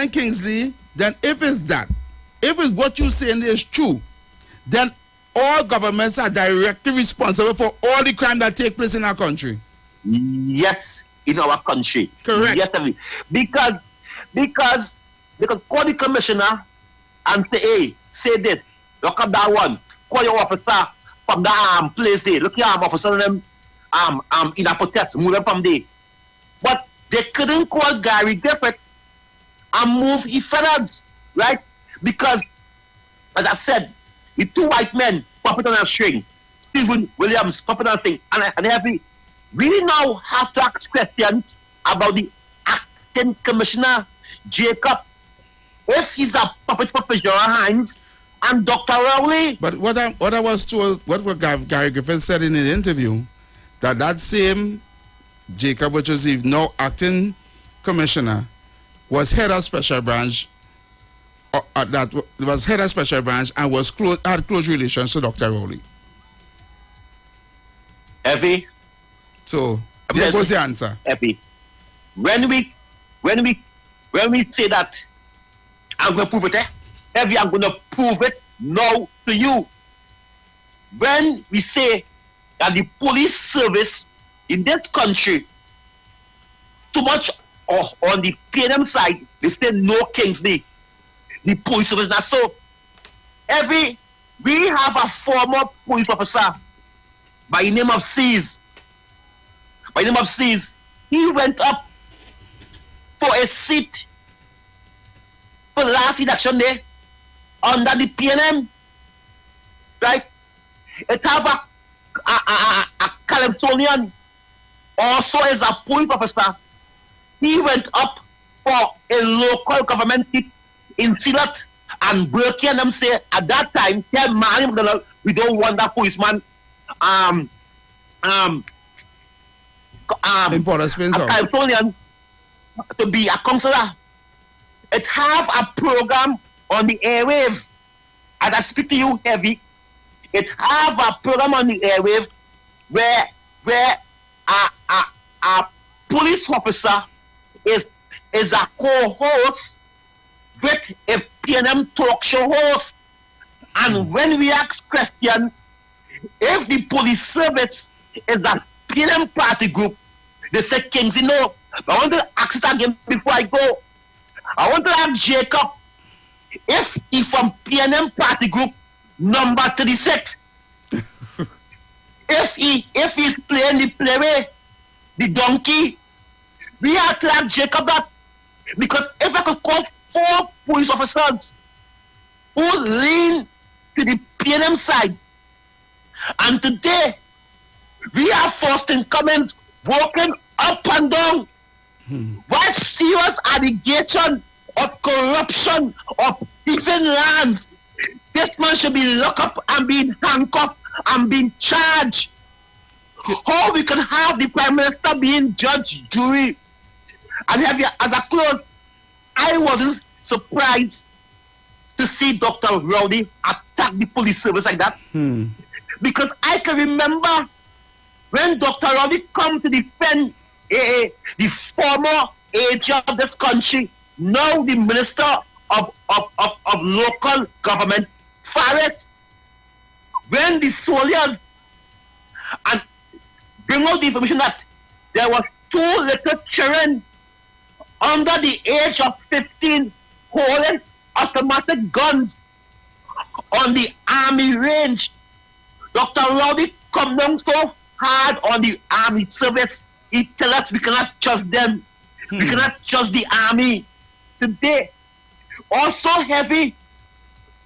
Kingsley, then if it's what you saying is true, then all governments are directly responsible for all the crime that take place in our country. Yes, in our country. Correct. Yes, because call the commissioner and say, hey, say this, look up that one, call your officer from the place there. Look here, officer them in a protest, move them from there. But they couldn't call Gary Griffith and move his felons, right? Because, as I said, the two white men puppet on a string, Stephen Williams puppet on a string, and we now have to ask questions about the acting commissioner, Jacob, if he's a puppet for Fitzgerald Hines and Dr. Rowley. But what I was told, what Gary Griffith said in his interview, that same Jacob, which is the now acting commissioner, was head of Special Branch. That was head of Special Branch and had close relations to Dr. Rowley. Effie. So there goes the answer. Effie. When we say that, I'm going to prove it. Effie, I'm going to prove it now to you. When we say that the police service in this country, too much on the PNM side, they say no Kingsley. The police service not so. We have a former police officer by the name of Seas. He went up for a seat for last election day under the PNM. Right? It have a Calypsonian also is a police officer. He went up for a local government seat in Silat and Berkeley, and them say at that time, tell Manny McDonald, we don't want that policeman Importer Spencer. Californian to be a counselor. It have a program on the airwave. As I speak to you heavy, it have a program on the airwave where a police officer is a co-host with a PNM talk show host. And when we ask question, if the police service is a PNM party group, they say Kingsley no. I want to ask it again before I go. I want to ask Jacob if he from PNM party group number 36. if he's playing the playway, the donkey, we have to ask Jacob that, because if I could call 4 police officers who lean to the PNM side, and today we are forced in comments walking up and down. What serious allegation of corruption of different lands? This man should be locked up and being handcuffed and being charged. How we can have the Prime Minister being judge, jury, and have you as a close? I wasn't surprised to see Dr. Rowdy attack the police service like that. Because I can remember when Dr. Rowdy come to defend the former age of this country, now the Minister of Local Government, Farrett, when the soldiers and bring out the information that there was 2 little children under the age of 15 holding automatic guns on the army range. Dr. Rowdy come down so hard on the army service. He tell us we cannot trust them. We cannot trust the army. Today, also heavy,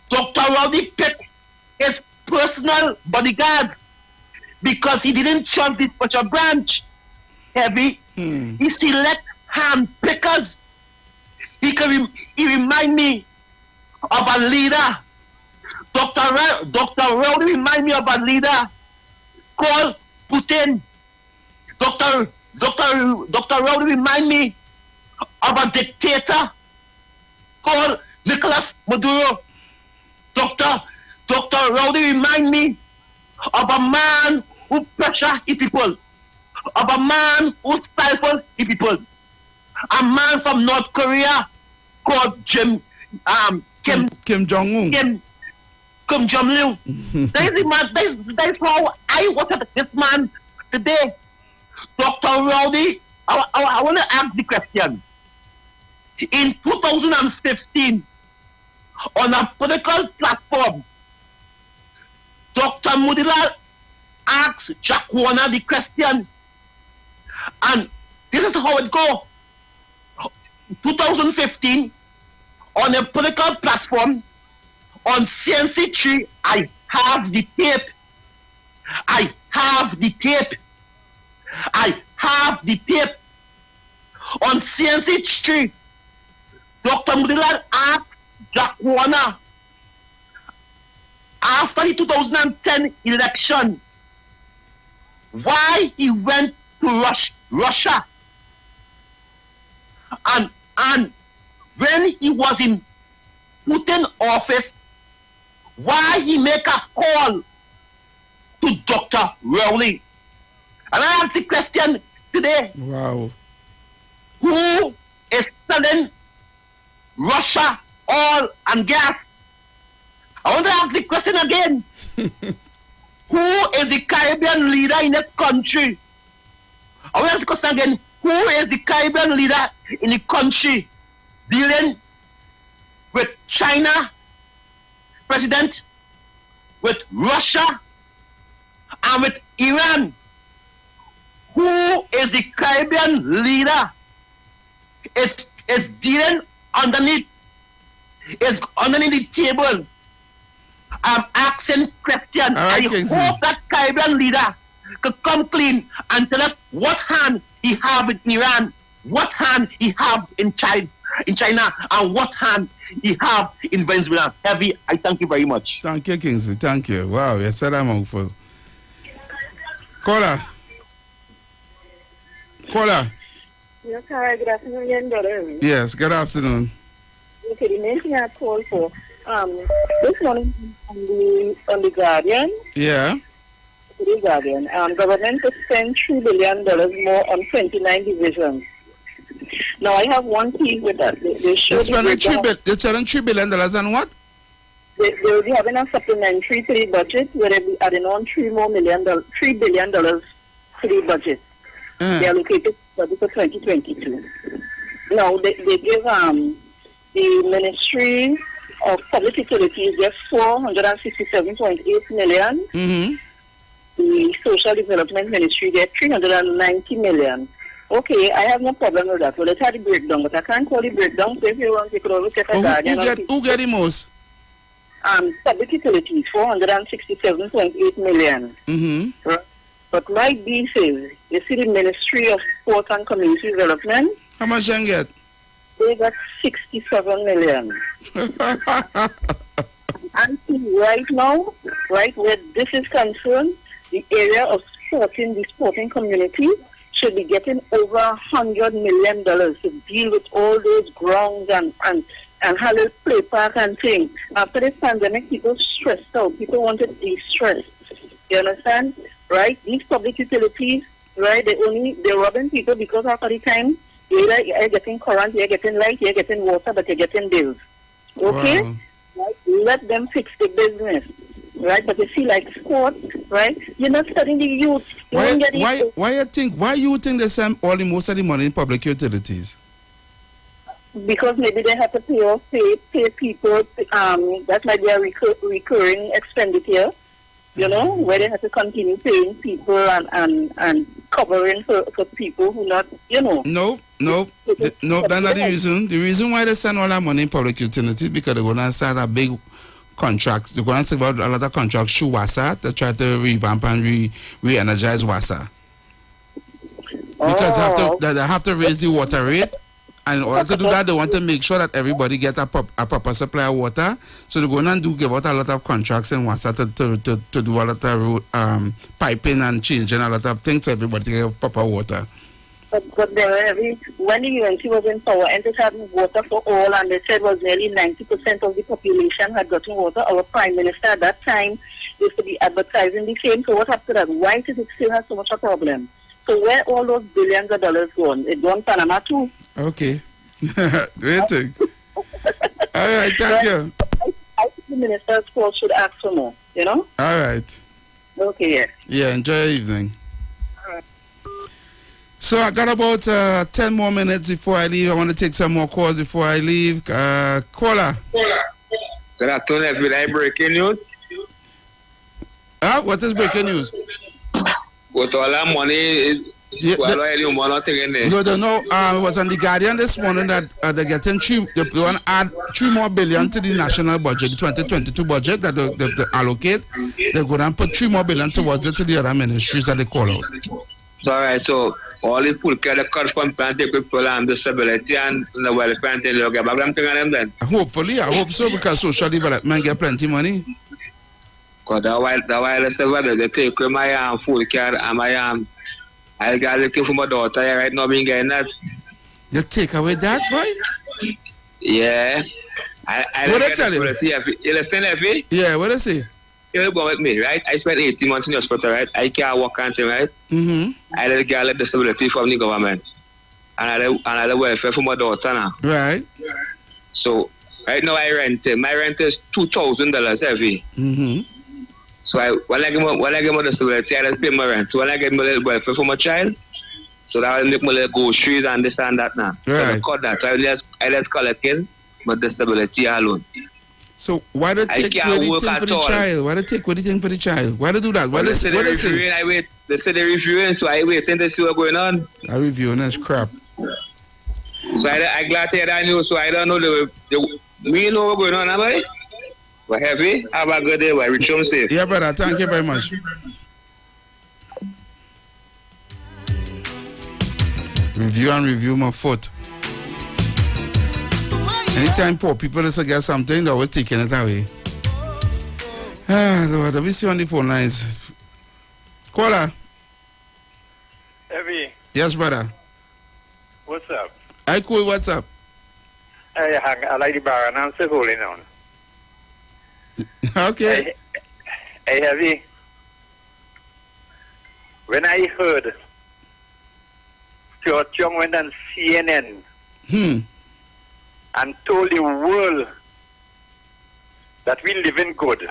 Dr. Rowdy picked his personal bodyguards because he didn't trust the special branch. Heavy, he select hand pickers. He remind me of a leader. Dr. Rowdy remind me of a leader called Putin. Dr. Rowdy remind me of a dictator called Nicolas Maduro. Dr. Rowdy remind me of a man who pressure his people, of a man who stifle his people, a man from North Korea called Kim Jong-un. Kim Jong-un. That is how I watch at this man today. Dr. Rowdy, I want to ask the question. In 2015, on a political platform, Dr. Mudilal asked Jack Warner the question, and this is how it goes. 2015, on a political platform, on CNC3, I have the tape. I have the tape. I have the tape. On CNC3, Dr. Mudilal asked Jack Warner, after the 2010 election, why he went to Russia. And when he was in Putin office, why he make a call to Dr. Rowley. And I ask the question today. Wow. Who is selling Russia oil and gas? I want to ask the question again. Who is the Caribbean leader in the country? I want to ask the question again. Who is the Caribbean leader in the country dealing with China president, with Russia, and with Iran? Who is the Caribbean leader? Is dealing underneath the table. I'm asking questions. I hope that Caribbean leader could come clean and tell us what hand he have with Iran. what hand he have in China, and what hand he have in Venezuela. Heavy, I thank you very much. Thank you, Kingsley. Thank you. Wow, you said I'm hopeful. Caller. Yes, hi, good afternoon, brother. Yes, good afternoon. Okay, the main thing I called for, this morning on the Guardian. Yeah. The Guardian, government to spend $3 billion more on 29 divisions. Now, I have one key with that. They're spending $3 billion on what? They will be having a supplementary to the budget where they'll be adding on $3 billion to the budget. They allocated budget for 2022. Now, they give the Ministry of Public Utilities just $467.8 million. Mm-hmm. The Social Development Ministry gets $390 million. Okay, I have no problem with that. Well, let's have the breakdown, but I can't call the breakdown. So if you want, you could always get a guardian. Who get the most? Public Utilities, $467.8 million. Mm-hmm. Right? But my beef is, you see the Ministry of Sport and Community Development. How much they get? They got $67 million. And right now, right where this is concerned, the area of the sporting community should be getting over $100 million to deal with all those grounds and Hallel play park and things. After this pandemic, people stressed out. People wanted de-stress. You understand? Right? These public utilities, right, they're robbing people because after the time, you're getting current, you're getting light, you're getting water, but you're getting bills. Okay? Wow. Right? Let them fix the business. Right? But you see, like sports, right? You're not studying the youth. Why you think they send most of the money in public utilities? Because maybe they have to pay people. That might be a recurring expenditure. You know, where they have to continue paying people and covering for people who not, you know. No, that's not the reason. The reason why they send all that money in public utilities because they're going to start a big contracts. They're going to say about a lot of contracts through WASA to try to revamp and re-energize WASA. Because they have to raise the water rate. And in order to do that, they want to make sure that everybody gets a proper supply of water. So they're going to give out a lot of contracts in WASA to do a lot of piping and changing a lot of things so everybody get proper water. But when the UNC was in power and it had water for all, and they said was nearly 90% of the population had gotten water, our Prime Minister at that time used to be advertising the same. So what happened to that? Why does it still have so much a problem? So where all those billions of dollars gone? It gone Panama too. Okay. Waiting. All right, thank you. I think the Minister's Court should ask for more, you know? All right. Okay, yeah. Yeah, enjoy your evening. All right. So I got about 10 more minutes before I leave. I want to take some more calls before I leave. Caller. Good afternoon, everybody. Breaking news. What is breaking news? With all that money, it was on the Guardian this morning that they're getting they want to add $3 more billion to the national budget, the 2022 budget that they allocate. They're going to put $3 more billion towards it to the other ministries that they call out. So, all right, so all the people can cut from planting people and disability and the welfare and they'll get back them then. Hopefully, I hope so, because social development get plenty of money. Because the while I say whether they take my food care and my I got looking for my daughter right now being getting that. You take away that, boy? Yeah. What I tell you? You listen, Effie? Yeah, what I say? You go with me, right? I spent 18 months in the hospital, right? I can't walk anything, right? Mm-hmm. I had to get disability from the government. And I had welfare for my daughter now. Right. So, right now I rent. My rent is $2,000 every. Mm-hmm. So when I get my disability, I just pay my rent. So when I get my little welfare for my child, so that will make my little groceries and this and that now. Right. So I cut that. So I just collect in my disability alone. So why do they take anything for the child? Why do they take anything for the child? Why do they do that? What they say? They say they're reviewing, so I wait and they see what's going on. I'm reviewing that's crap. So I'm glad to hear that news. So I don't know we know what's going on, boy. We're heavy. Have a good day. We're reach home safe. Yeah, brother. Thank you very much. Review my foot. Anytime poor people is get something, they always taking it away. Lord, let me see on the phone lines. Caller. Evie. Yes, brother. What's up? I cool, what's up? I like the bar and I'm still holding on. Okay. Hey, Evie. When I heard George Young went on CNN and told the world that we live in good,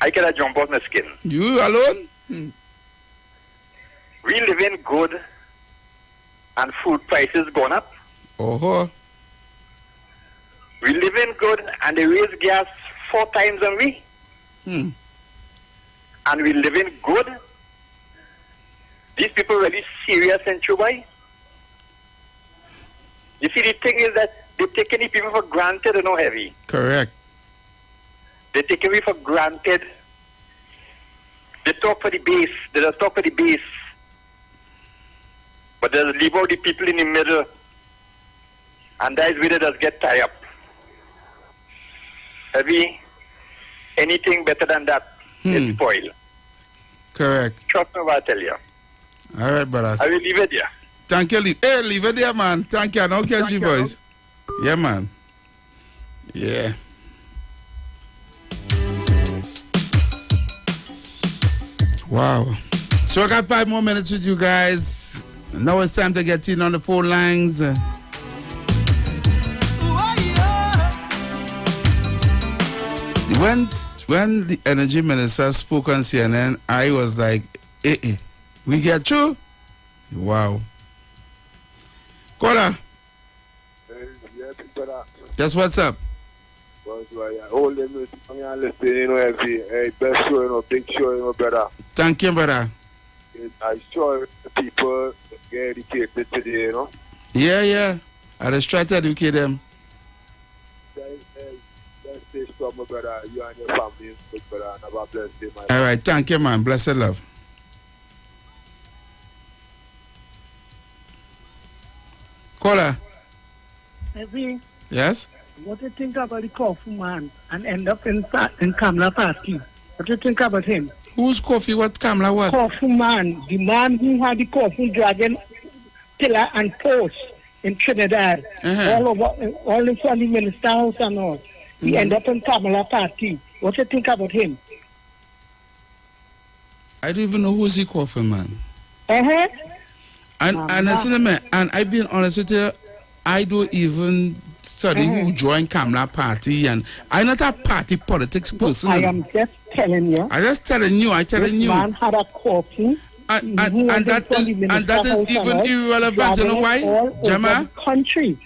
I could have jumped off my skin. You alone? We live in good and food prices gone up. Oh. We live in good and they raise gas 4 times on we. And we live in good. These people really serious in Chubai. You see, the thing is that they take any people for granted and no heavy. Correct. They take away for granted. They talk for the base. They just talk for the base. But they just leave out the people in the middle. And that is where they just get tied up. Heavy, anything better than that is spoiled. Correct. Trust me what I tell you. All right, brother. I will leave it there. Thank you. Leave it there, man. Thank you. I don't catch you, boys. Yeah, man. Yeah. Wow. So I got 5 more minutes with you guys. Now it's time to get in on the phone lines. When the energy minister spoke on CNN, I was like, we get through? Wow. Caller. That's what's up. Hold them with and listening, every best show, big show, brother. Thank you, brother. I sure people get educated today, Yeah. I just try to educate them. Stay strong, my brother. You and your family, brother. And have a blessed day, All right, thank you, man. Blessed love. Caller. Evie. Yes? What do you think about the coffee man and end up in Kamala party? What do you think about him? Who's coffee? What Kamala what? Coffee man. The man who had the coffee dragon pillar and post in Trinidad. All in front of the minister house and all. He end up in Kamala party. What do you think about him? I don't even know who's the coffee man. And listen, man, and I've been honest with you, I don't even study who joined Kamala party, and I'm not a party politics person. I am just telling you. I'm telling you. Man had a coffee. And that is even irrelevant. You know why, Jama?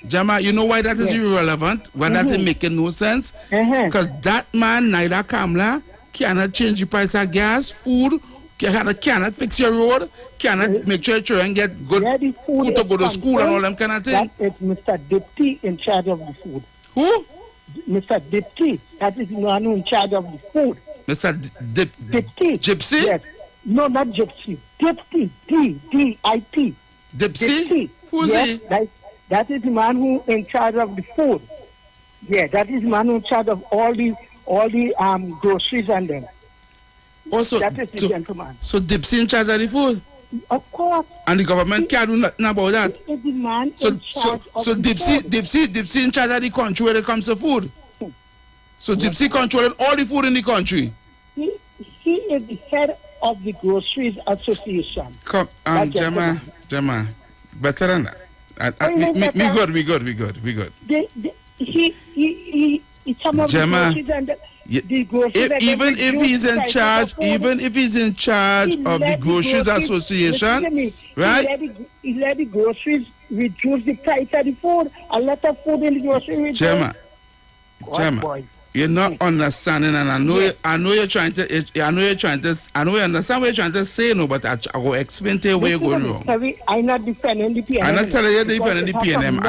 Jama, you know why that is irrelevant? Why that is making no sense? Because that man, neither Kamala, cannot change the price of gas, food, cannot fix your road, cannot make sure your children get good food to go to school and all them kind of things. That is Mr. Dipty in charge of the food. Who? Mr. Dipty. That is the one who in charge of the food. Mr. Dipty. Gypsy? Yes. No, not Gypsy. Dipty. D-D-I-T. Dipsy? Who's he? That is the man who in charge of the food. Yeah, that is the man who in charge of all the groceries and them. Also, that is the gentleman. So Dipsy in charge of the food? Of course. And the government can't do nothing about that? Is the man in charge of Dipsy in charge of the country when it comes to food? So Dipsy controlling all the food in the country? He is the head of the Groceries Association. Come, Jama, better than that. We good. Jama, even if he's in charge of the Groceries Association, right? He let the groceries reduce the price of the food. A lot of food in the grocery. Jama, you're not understanding, and I know you're trying to. I know you understand what you're trying to say, no, but I will explain to you where you're going wrong. I'm not defending the PNM. I'm not telling you defending the PNM.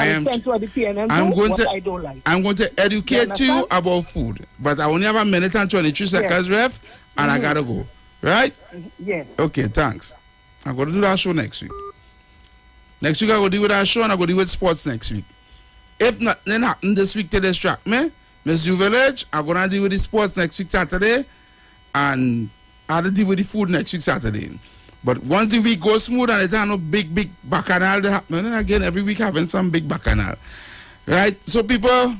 I'm going to educate you about food, but I only have a minute and 23 seconds left, and I gotta go. Right? Yes. Okay, thanks. I'm going to do that show next week. Next week I go deal with our show and I go deal with sports next week. If nothing happen this week to distract me, Miss U Village, I'm gonna deal with the sports next week Saturday, and I'll deal with the food next week Saturday. But once the week goes smooth and it has no big bacchanal that happen, and again every week having some big bacchanal. Right? So people,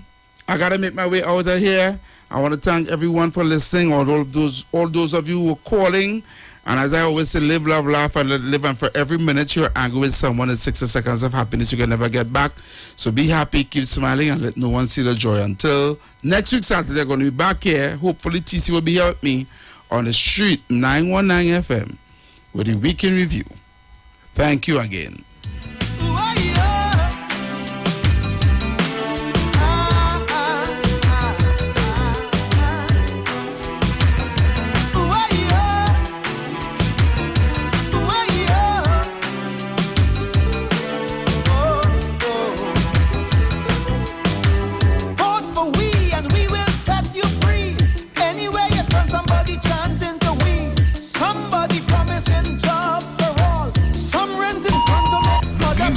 I gotta make my way out of here. I want to thank everyone for listening, all those of you who are calling. And as I always say, live, love, laugh, and live. And for every minute you're angry with someone, it's 60 seconds of happiness you can never get back. So be happy, keep smiling, and let no one see the joy. Until next week Saturday, I'm going to be back here. Hopefully TC will be here with me on the street 919 FM with the weekend review. Thank you again.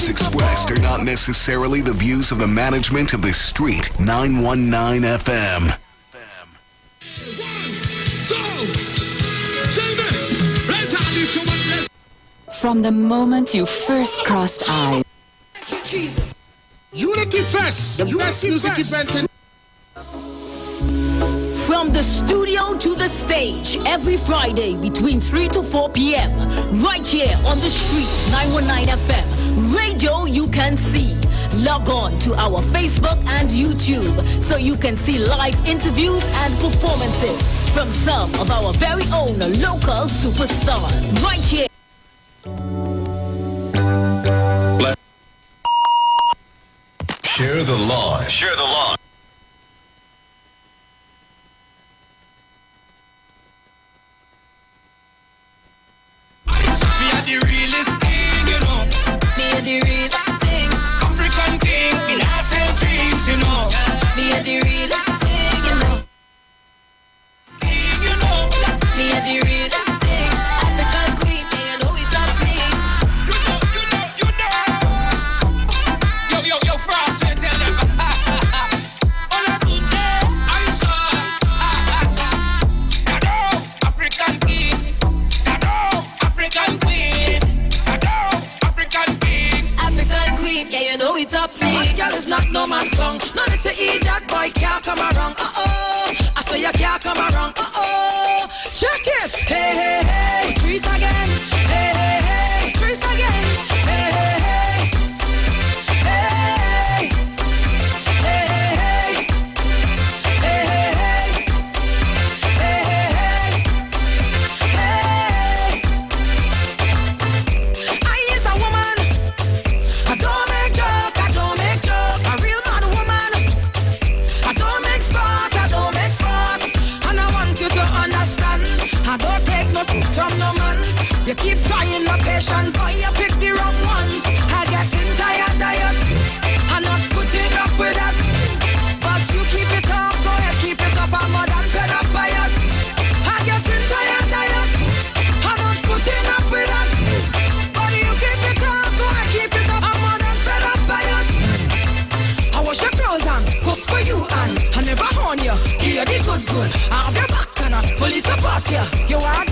Expressed are not necessarily the views of the management of the street 919 FM. From the moment you first crossed eyes. Unity Fest, the best music event in. From the studio to the stage, every Friday between 3 to 4 p.m. Right here on the street, 919 FM. Radio you can see. Log on to our Facebook and YouTube so you can see live interviews and performances from some of our very own local superstars. Right here. Share the lawn. Share the lawn. Me are the realest king, you know. Me are the realest thing. African king, me not sell dreams, you know. Me are the realest thing, you know. King, you know. Me are the realest thing. African queen, me you know it's a fling. You know. Yo, Frost, we tell them. On a good day, I saw. Kado, African king. Kado, African queen. Kado, African king. African queen, yeah, you know it's up. This girl is not no man tongue. No need to eat that boy, can't come around. I say you can't come around. Check it. Hey, hey, hey. Trees again. Hey, hey, hey. Trees again. Hey, hey, hey. Hey, hey, hey. Hey, hey, hey. Hey, hey, hey. I is a woman. I don't make joke. I don't make joke. A real mad woman. I don't make sport. I don't make sport. And I want you to understand. I don't take nothing from no man. You keep trying my patience, but you pick the wrong one. I getting tired of you. I'm not putting up with that. But you keep it up, go ahead, keep it up. I'm more than fed up by it. I getting tired of you. I'm not putting up with that. But you keep it up, go ahead, keep it up. I'm more than fed up by it. I wash your clothes and cook for you and I never horn you. Give you the good. I have your back and I fully support you. You are